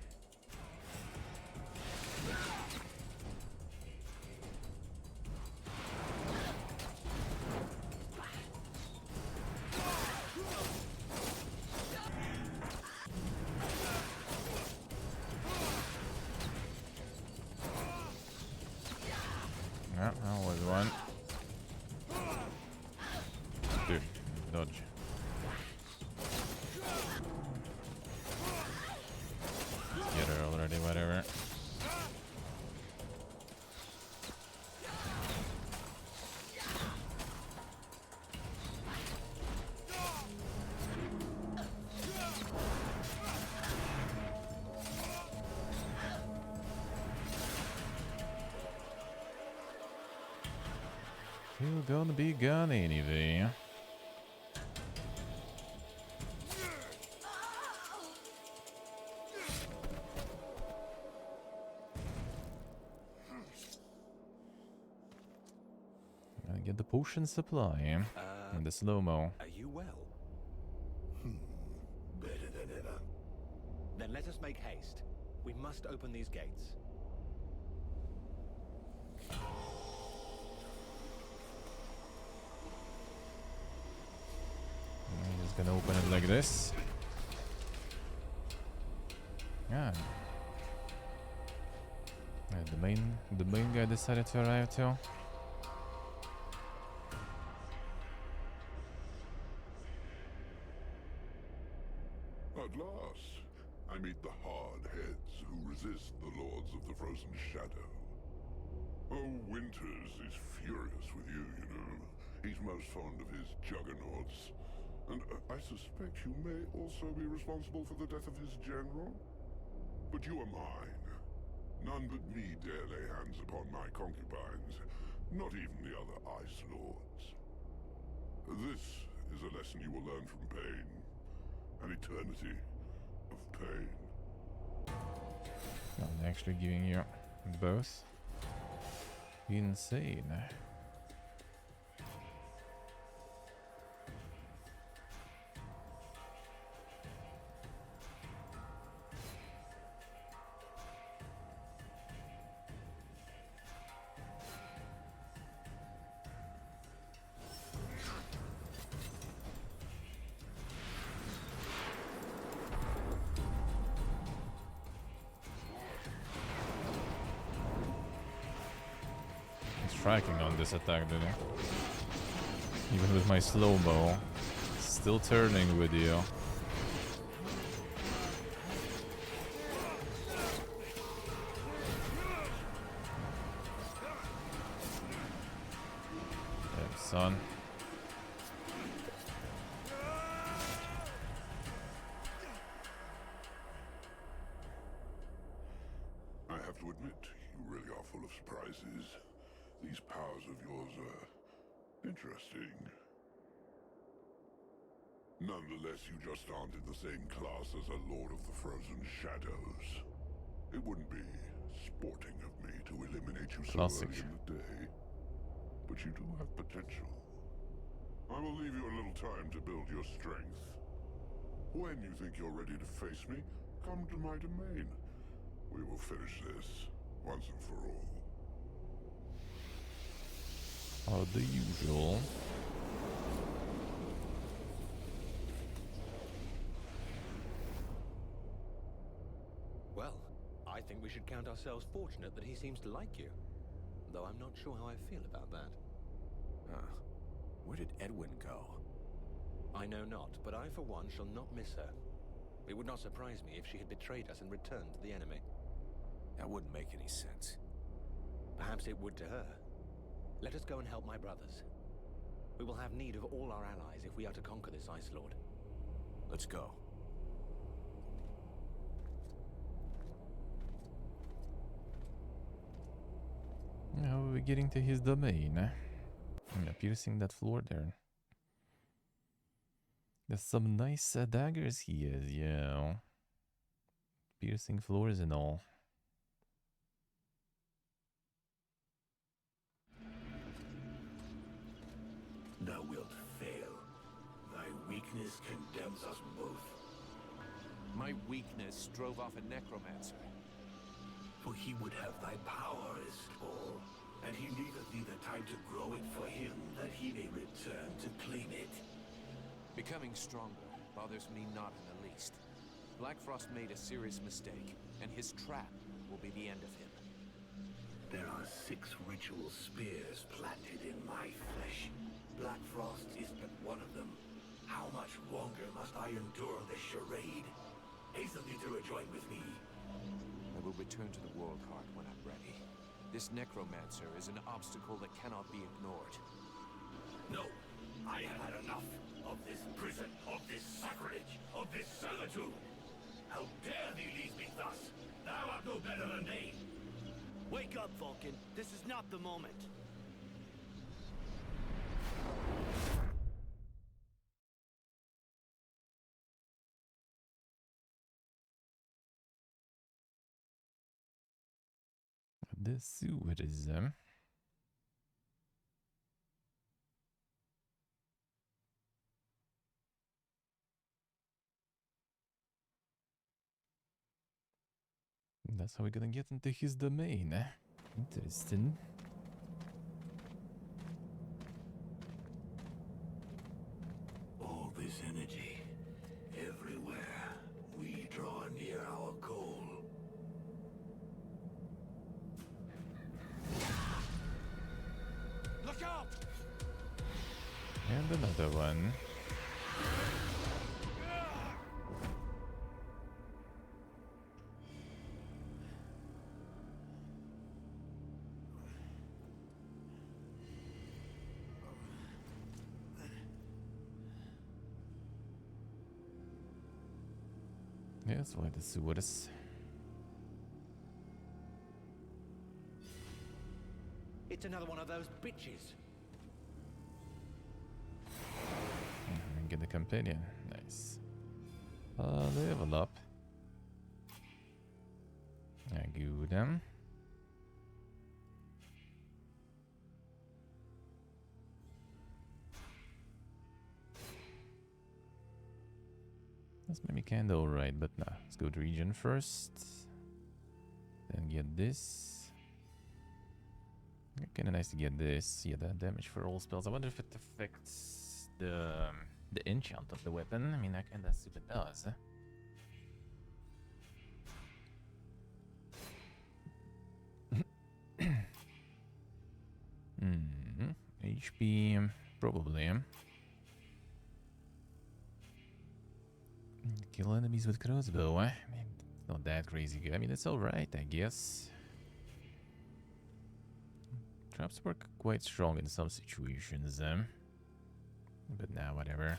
S1: Still gonna be gone anyway. Gotta get the potion supply and the slow-mo.
S2: Are you well?
S16: Better than ever.
S2: Then let us make haste. We must open these gates.
S1: I'm just gonna open it like this. Yeah. The main guy decided to arrive too.
S19: At last, I meet the hard heads who resist the Lords of the Frozen Shadow. Oh, Winters is furious with you, you know. He's most fond of his juggernauts. And I suspect you may also be responsible for the death of his general? But you are mine. None but me dare lay hands upon my concubines, not even the other Ice Lords. This is a lesson you will learn from pain. An eternity of pain.
S1: I'm actually giving you both. Insane. Tracking on this attack, did he? Even with my slow-mo, still turning with you. Yep, son.
S19: I have to admit, you really are full of surprises. These powers of yours are interesting. Nonetheless, you just aren't in the same class as a Lord of the Frozen Shadows. It wouldn't be sporting of me to eliminate you so early in the day, but you do have potential. I will leave you a little time to build your strength. When you think you're ready to face me, come to my domain. We will finish this once and for all.
S1: The usual.
S2: Well, I think we should count ourselves fortunate that he seems to like you. Though I'm not sure how I feel about that.
S13: Where did Edwin go?
S2: I know not, but I for one shall not miss her. It would not surprise me if she had betrayed us and returned to the enemy.
S13: That wouldn't make any sense.
S2: Perhaps it would to her. Let us go and help my brothers. We will have need of all our allies if we are to conquer this Ice Lord.
S13: Let's go.
S1: How are we getting to his domain? Yeah, piercing that floor there. There's some nice daggers he has, yeah. Piercing floors and all.
S16: Thou wilt fail. Thy weakness condemns us both.
S13: My weakness drove off a necromancer.
S16: For he would have thy power, Istval, and he needeth thee the time to grow it for him, that he may return to claim it.
S13: Becoming stronger bothers me not in the least. Blackfrost made a serious mistake, and his trap will be the end of him.
S16: There are 6 ritual spears planted in my flesh. Blackfrost is but one of them. How much longer must I endure this charade? Hasten thee to rejoin with me.
S13: I will return to the World Heart when I'm ready. This necromancer is an obstacle that cannot be ignored.
S16: No, I have had enough of this prison, of this sacrilege, of this servitude. How dare thee leave me thus? Thou art no better than they.
S6: Wake up, Vulcan. This is not the moment.
S1: the sewers. That's how we're gonna get into his domain. Interesting.
S16: All this energy, everywhere, we draw near our goal.
S18: Look out!
S1: And another one. Yes, why the sewers?
S2: It's another one of those bitches.
S1: Get the companion. Nice. Level up. Good. That's maybe kinda alright, but nah. Let's go to region first. Then get this. Kinda nice to get this. Yeah, that damage for all spells. I wonder if it affects the enchant of the weapon. I mean, I kinda assume it does. HP, probably. Kill enemies with crossbow, I mean, it's not that crazy good. I mean, it's alright, I guess. Traps work quite strong in some situations, but now, whatever.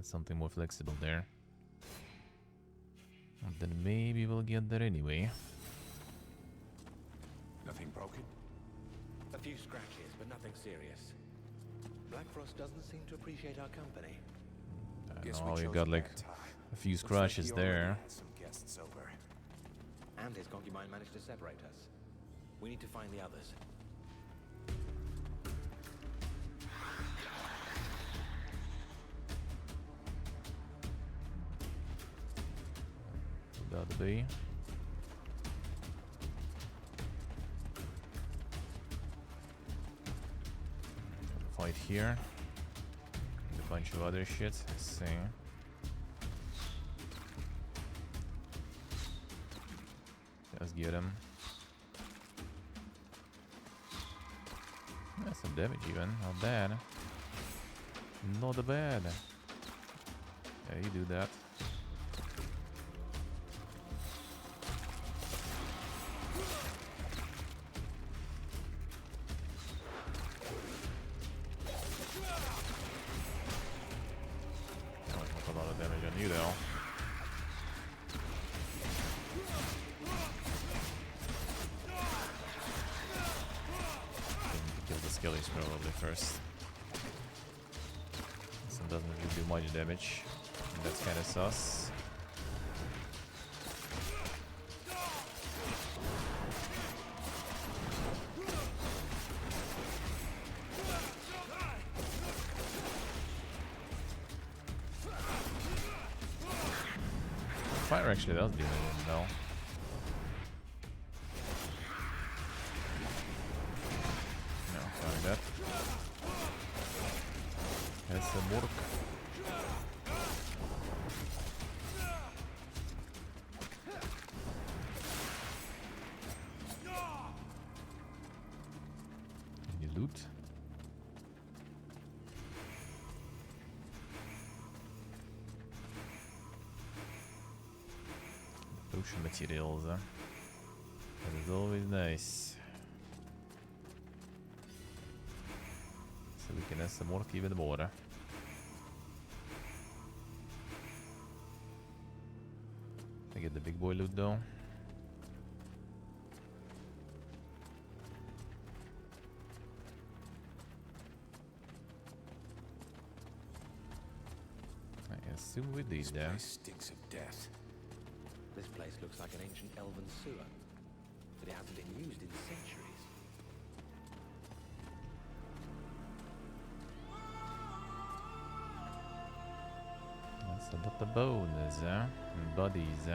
S1: Something more flexible there. And then maybe we'll get there anyway.
S3: Nothing broken?
S2: A few scratches, but nothing serious. Black Frost doesn't seem to appreciate our company.
S1: Oh, you got like a few scratches there.
S2: Some guests over. And his concubine managed to separate us. We need to find the others.
S1: Without the bee. Fight here. And a bunch of other shit. Let's see. Let's get him. That's some damage even. Not bad. Not bad. Yeah, you do that. That's a lot of damage on you though. Kill the skellies probably first. This one doesn't really do much damage. And that's kind of sus. Fire actually does do it, no. No, sorry that. That's some work. Any loot? Potion materials, huh? That is always nice. So we can have some work even more. I get the big boy loot though. I assume we did that.
S3: Stinks of death.
S2: This place looks like an ancient elven sewer. that it hasn't been used in centuries.
S1: That's a lot of bones, and bodies,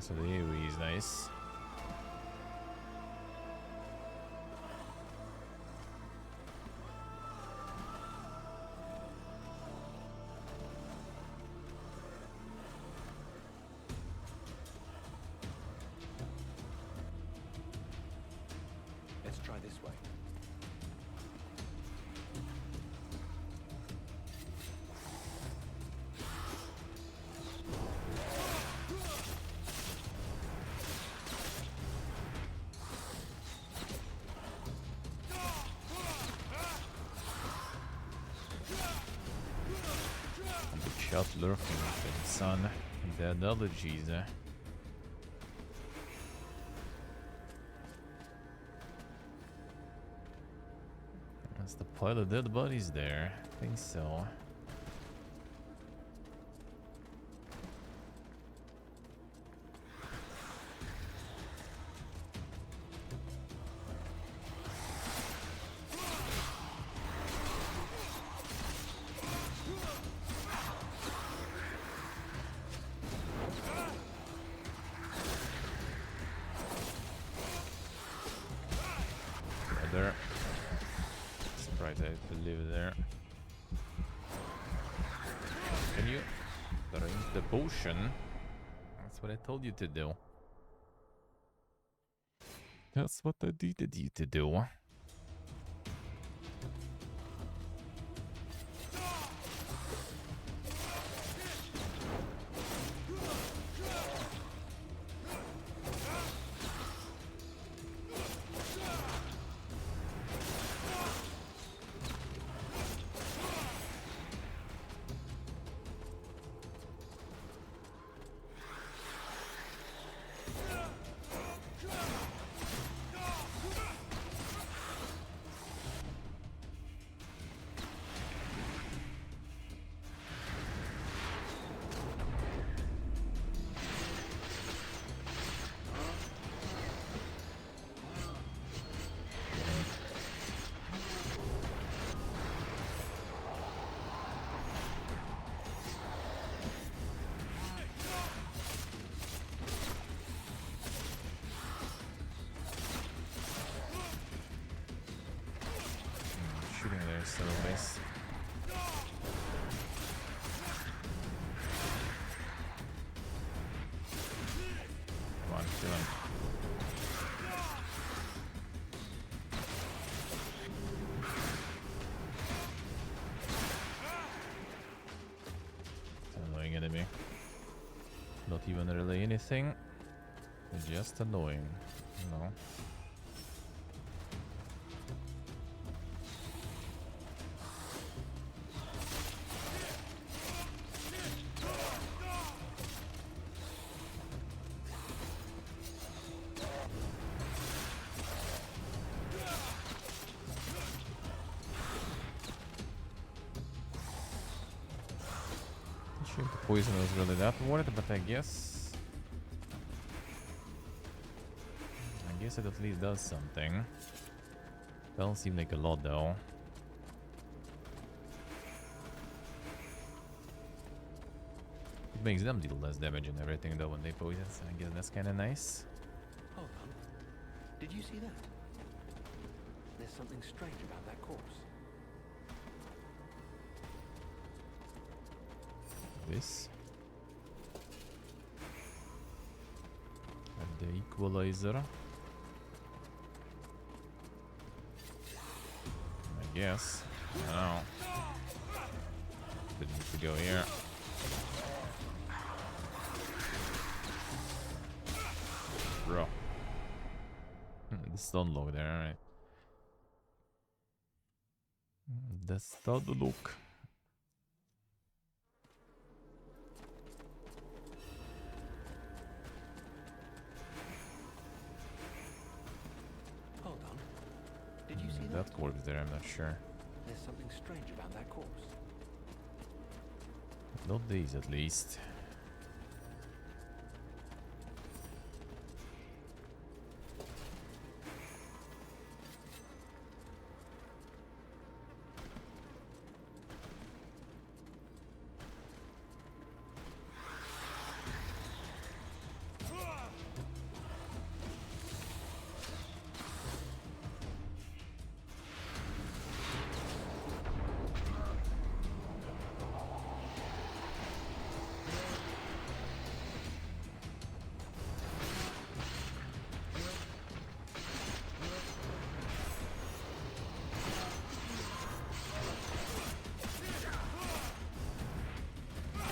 S1: So the AoE is nice.
S2: Let's try this way.
S1: Shot lurking within sun. Dead allergies, That's the pile of dead bodies there. I think so. There. Surprised I believe there. Can you drink the potion? That's what I told you to do. That's what I needed you to do. Shooting there is so nice. Come on, kill him. It's an annoying enemy. Not even really anything. Just annoying. No. The poison was really that worth it, but I guess it at least does something. Doesn't seem like a lot though. It makes them deal less damage and everything though when they poison, so I guess that's kinda nice.
S2: Hold on. Did you see that? There's something strange about that corpse.
S1: This. And the equalizer. I guess. I don't know. Didn't need to go here. Bro. The stun look there, alright. The stun look.
S2: Hold on. Did you see
S1: that corpse there? I'm not sure.
S2: There's something strange about that corpse.
S1: Not these, at least.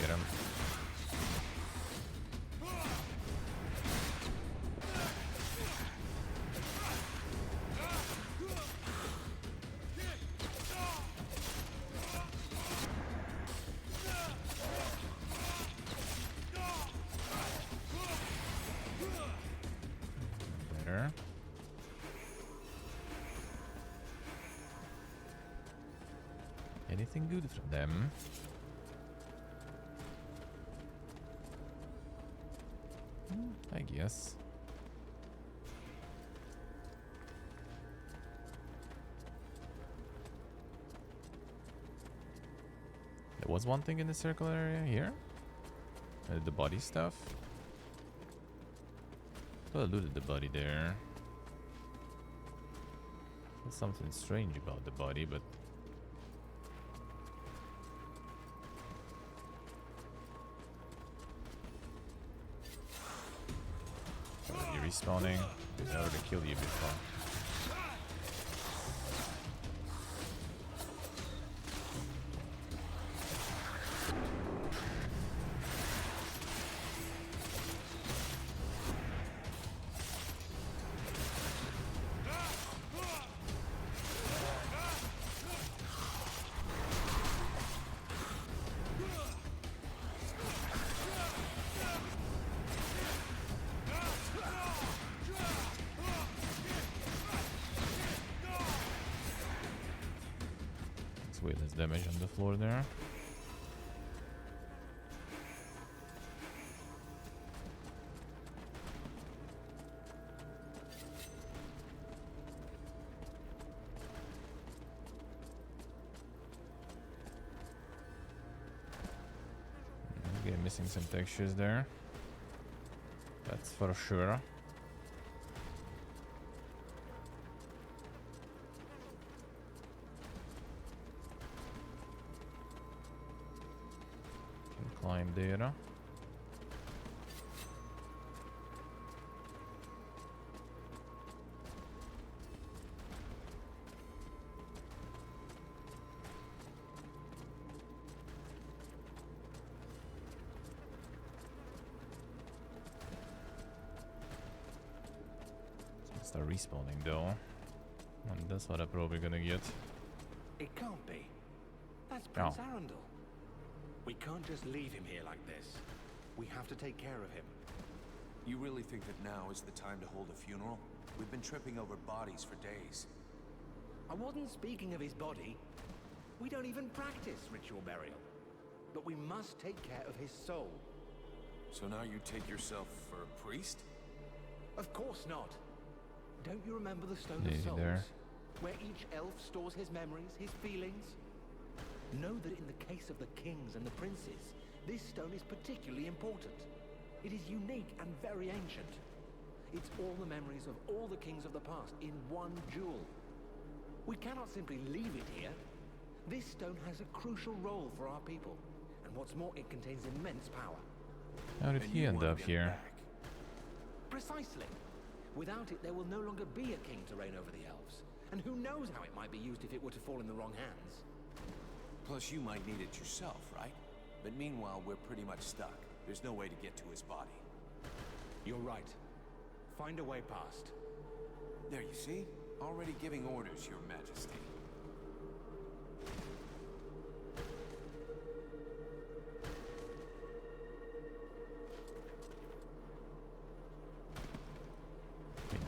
S1: Get him. Better. Anything good from them? I guess. There was one thing in the circle area here. The body stuff. Well, I looted the body there. There's something strange about the body, but you're respawning. Because I already killed you before. Way less damage on the floor there. Okay, missing some textures there. That's for sure. Climb there. Start respawning though. And that's what I'm probably gonna get.
S2: It can't be. That's Prince Arundel. We can't just leave him here like this. We have to take care of him.
S13: You really think that now is the time to hold a funeral? We've been tripping over bodies for days.
S2: I wasn't speaking of his body. We don't even practice ritual burial. But we must take care of his soul.
S13: So now you take yourself for a priest?
S2: Of course not. Don't you remember the Stone
S1: Maybe
S2: of Souls?
S1: there.
S2: Where each elf stores his memories, his feelings? Know that in the case of the kings and the princes, this stone is particularly important. It is unique and very ancient. It's all the memories of all the kings of the past in one jewel. We cannot simply leave it here. This stone has a crucial role for our people. And what's more, it contains immense power.
S1: How did he end up here?
S2: Precisely. Without it, there will no longer be a king to reign over the elves. And who knows how it might be used if it were to fall in the wrong hands.
S13: Plus, you might need it yourself, right? But meanwhile, we're pretty much stuck. There's no way to get to his body.
S2: You're right. Find a way past.
S13: There, you see? Already giving orders, Your Majesty.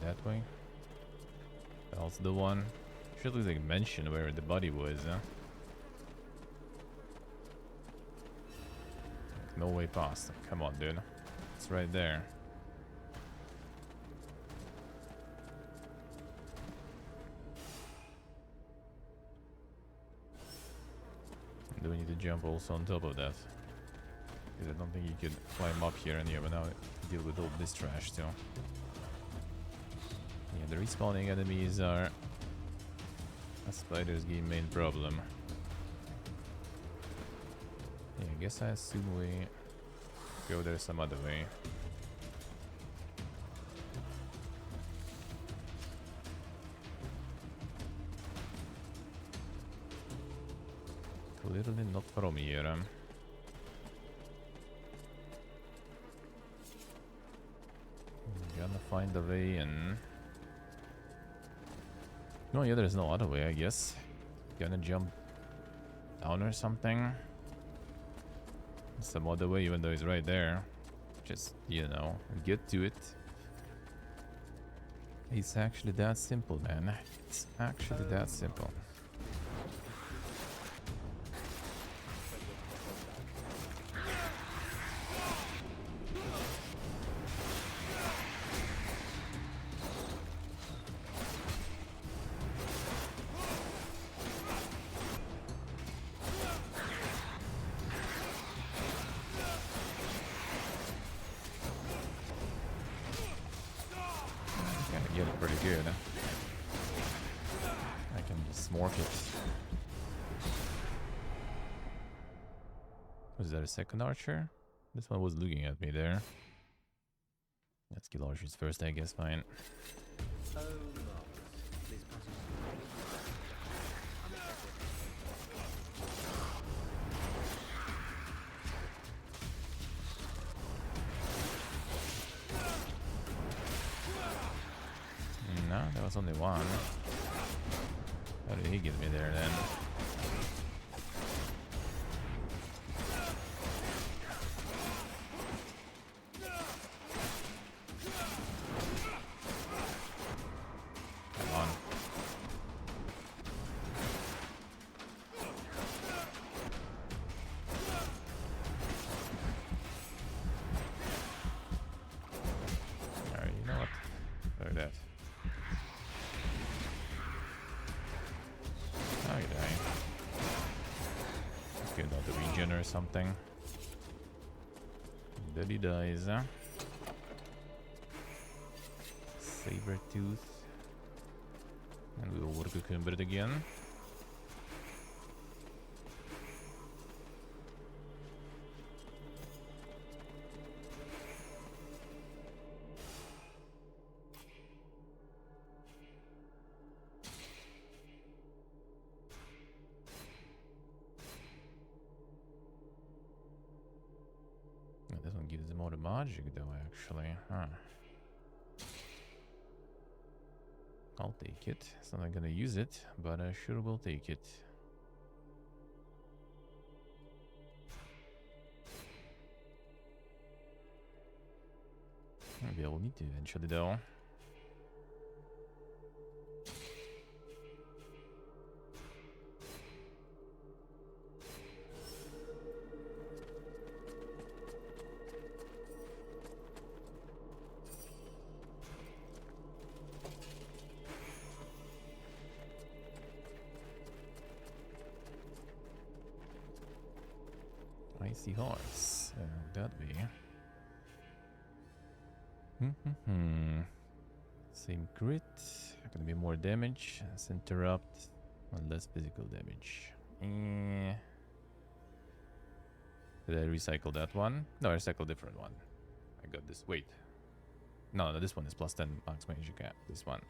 S1: That way. That's the one. Should look like mention where the body was, huh? No way past. Come on, dude. It's right there. Do we need to jump also on top of that? Because I don't think you could climb up here and even now deal with all this trash too. Yeah, the respawning enemies are a Spider's game main problem. Yeah, I guess I assume we go there some other way. Clearly not from here. Gonna find a way in. No, yeah, there's no other way, I guess. Gonna jump down or something. Some other way, even though it's right there. Just, you know, get to it. It's actually that simple, man. It's actually that simple. Get it pretty good. I can just smork it. Was that a second archer? This one was looking at me there. Let's kill archers first, I guess. Fine. No, there was only one. How did he get me there then? Come on. Alright, you know what? Look at that. Oh, you're dying. Let's get out the regen or something. Then he dies, huh? Sabertooth. And we will work a Cumbert again. This one gives more magic though, actually. Huh. I'll take it. It's not gonna use it, but I sure will take it. Maybe I will need to eventually though. Icy horse. That be. Same crit. Gonna be more damage. Let's interrupt. And less physical damage. Did I recycle that one? No, I recycled a different one. I got this. Wait. No, this one is plus 10 max magic cap. This one.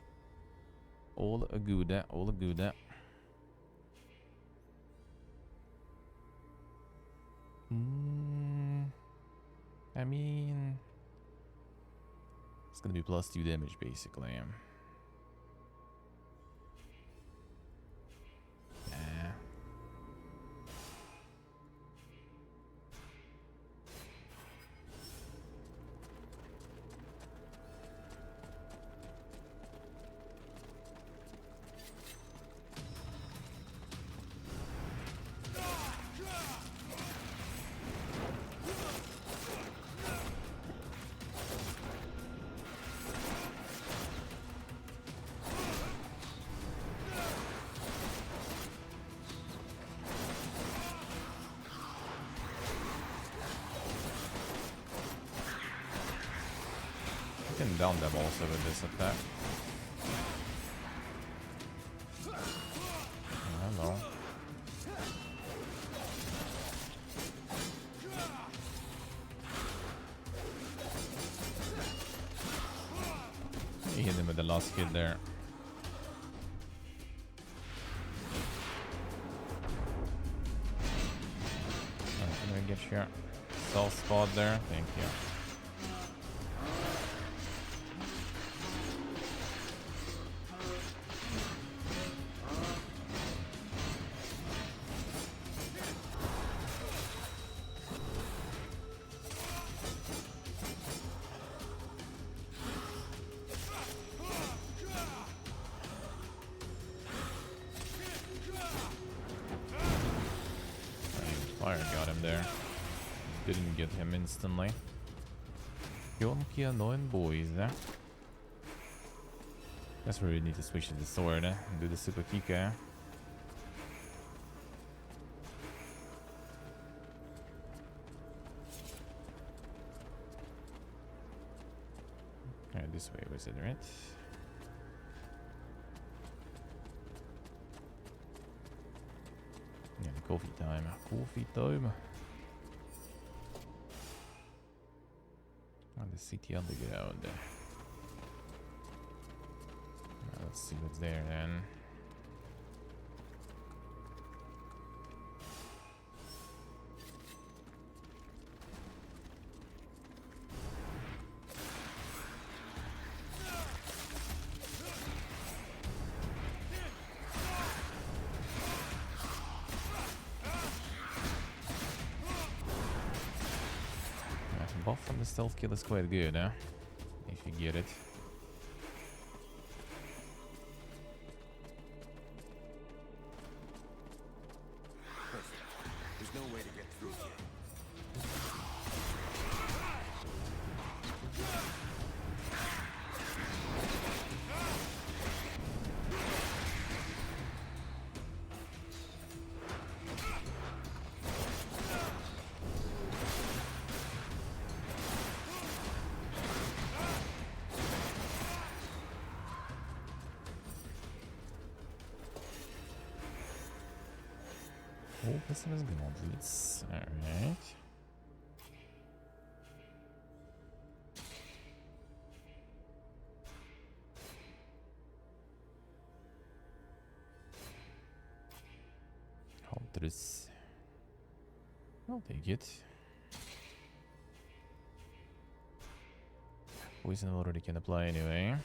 S1: All a good. All a good. I mean, it's gonna be plus 2 damage basically. can down them also with this attack. Hello. He hit him with the last hit there. Can we get your soft spot there? Thank you. Fire got him there. Didn't get him instantly. Yonki annoying boys, eh? Guess we really need to switch to the sword, eh? And do the super Kika, eh? Alright, this way was it, right? Yeah, coffee time. Coffee time. On the city underground. Let's see what's there then. Buff from the stealth kill is quite good, huh? If you get it.
S3: Perfect. There's no way to get through here.
S1: Oh, Pessimous Gauntlets. Alright. Huntress. I'll take it. Poison already can apply anyway.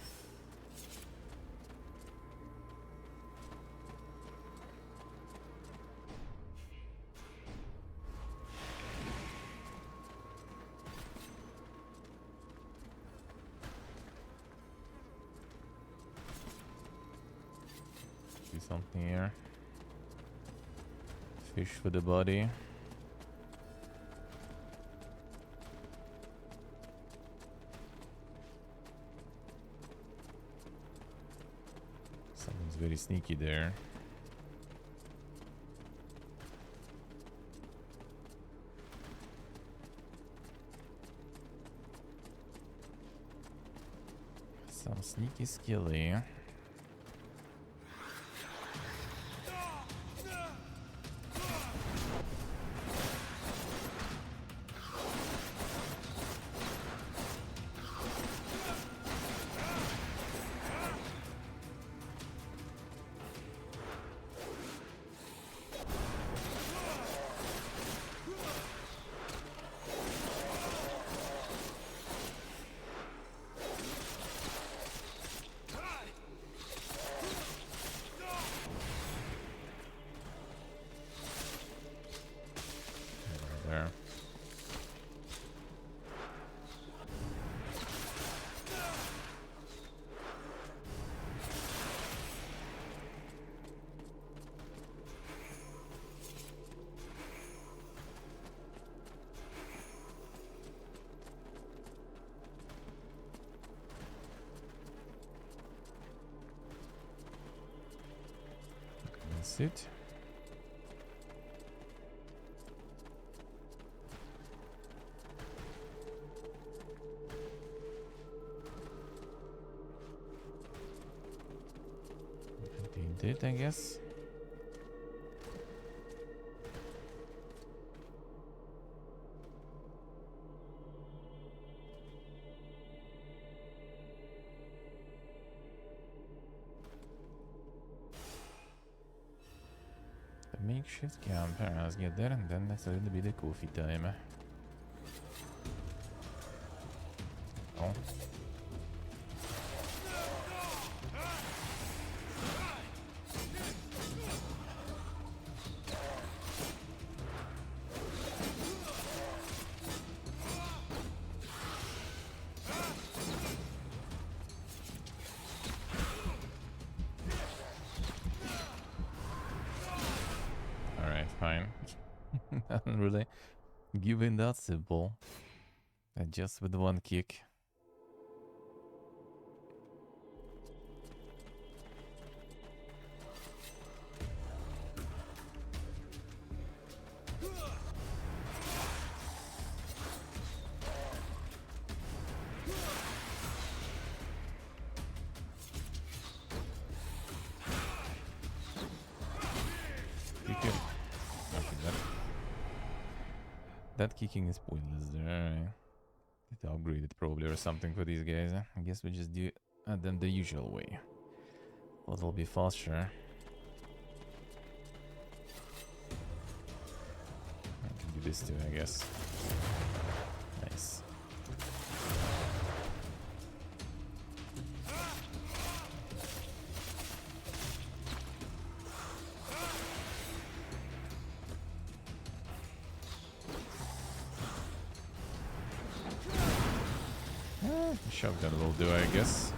S1: Do something here. Fish for the body. Something's very sneaky there. Some sneaky skilly. There. That's it. did, I guess. The makeshift camp. Alright, let's get there and then that's a little bit of coffee time. Oh. Fine. Not really giving that simple. Just with one kick. That kicking is pointless there. Alright. Need to upgrade it probably or something for these guys. I guess we just do them the usual way. A little bit faster. I can do this too, I guess. Nice. Shotgun will do, I guess.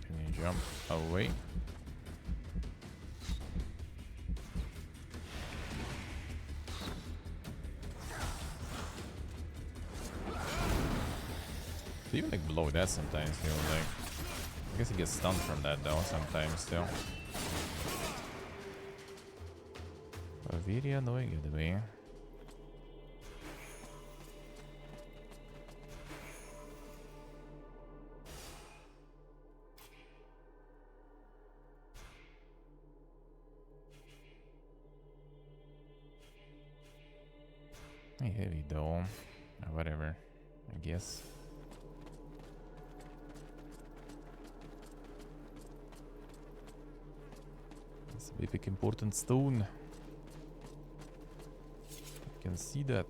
S1: Can you jump away? They even like blow that sometimes, you know, like I guess he gets stunned from that though sometimes still. Very annoying in a way. Heavy though. Or whatever, I guess. It's a big important stone. Can see that.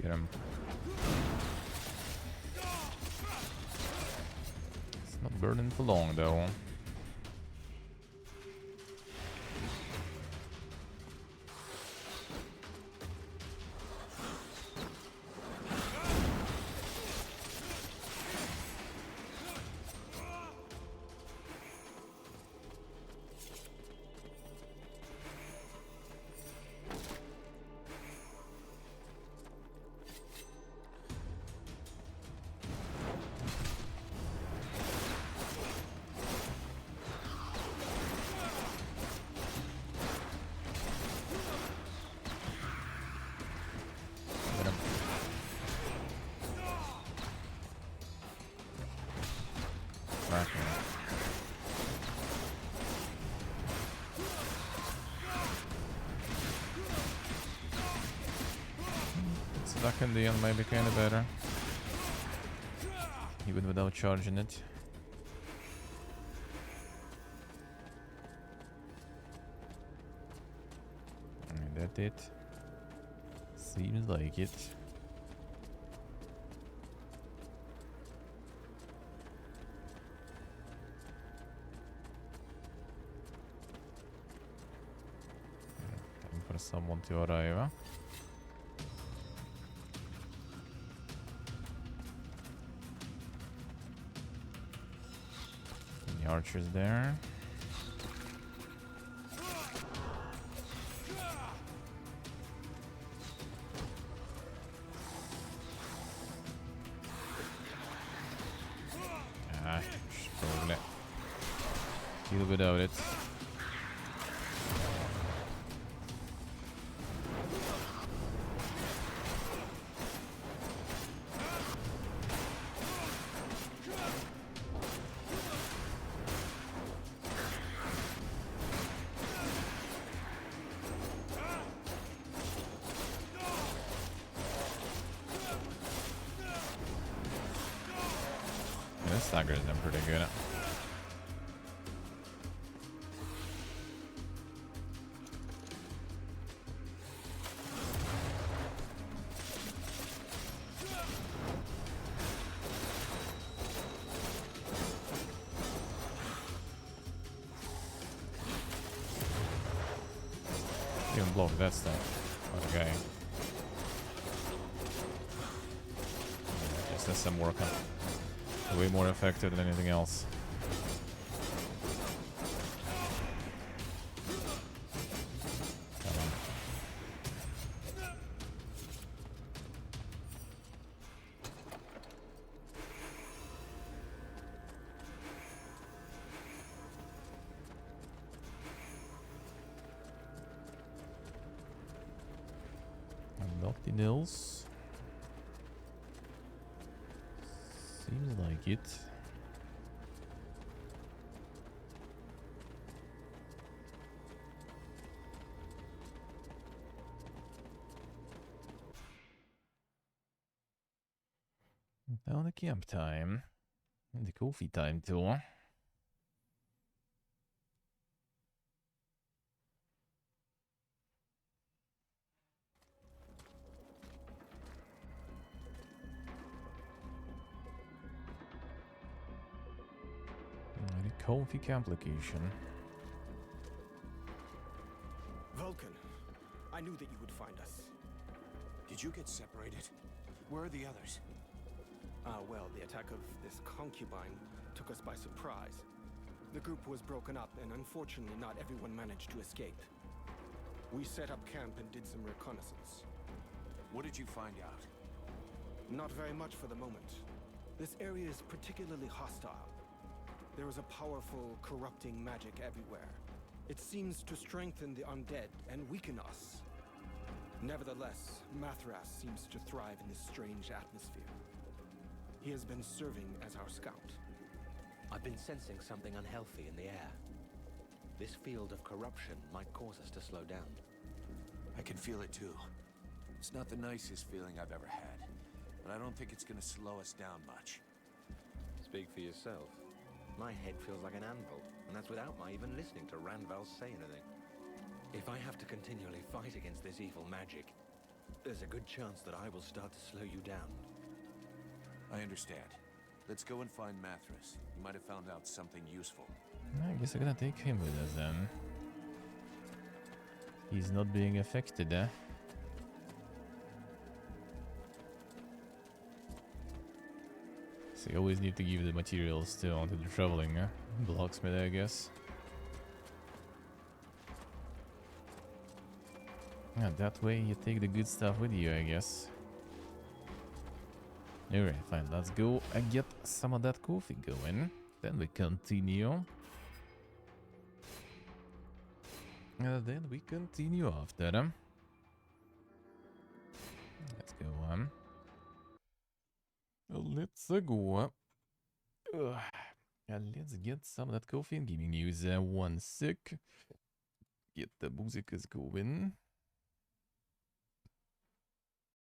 S1: Get him. It's not burning for long though. Stuck in the end might be kinda better. Even without charging it. And that's it. Seems like it. someone to arrive. The archers there. Probably deal without it. This stagger's been pretty good. Even block that stuff. Okay. Just does some work. Way more effective than anything else. Come on. Nothing else. Seems like it. Now the camp time. And the coffee time too. Coffee camp location.
S12: Vulcan, I knew that you would find us.
S3: Did you get separated? Where are the others?
S12: Well, the attack of this concubine took us by surprise. The group was broken up, and unfortunately not everyone managed to escape. We set up camp and did some reconnaissance.
S3: What did you find out?
S12: Not very much for the moment. This area is particularly hostile. There is a powerful, corrupting magic everywhere. It seems to strengthen the undead and weaken us. Nevertheless, Mathras seems to thrive in this strange atmosphere. He has been serving as our scout.
S2: I've been sensing something unhealthy in the air. This field of corruption might cause us to slow down.
S3: I can feel it too. It's not the nicest feeling I've ever had, but I don't think it's gonna slow us down much.
S2: Speak for yourself. My head feels like an anvil, and that's without my even listening to Randval say anything. If I have to continually fight against this evil magic, there's a good chance that I will start to slow you down.
S3: I understand. Let's go and find Mathras. He might have found out something useful.
S1: I guess I'm gonna take him with us then. He's not being affected, eh? So you always need to give the materials to onto the traveling blacksmith, I guess. Yeah, that way you take the good stuff with you, I guess. Alright, fine, let's go and get some of that coffee going. Then we continue. Then we continue after them. Let's go on. Let's go. And let's get some of that coffee and gaming news. One sec. Get the music is going.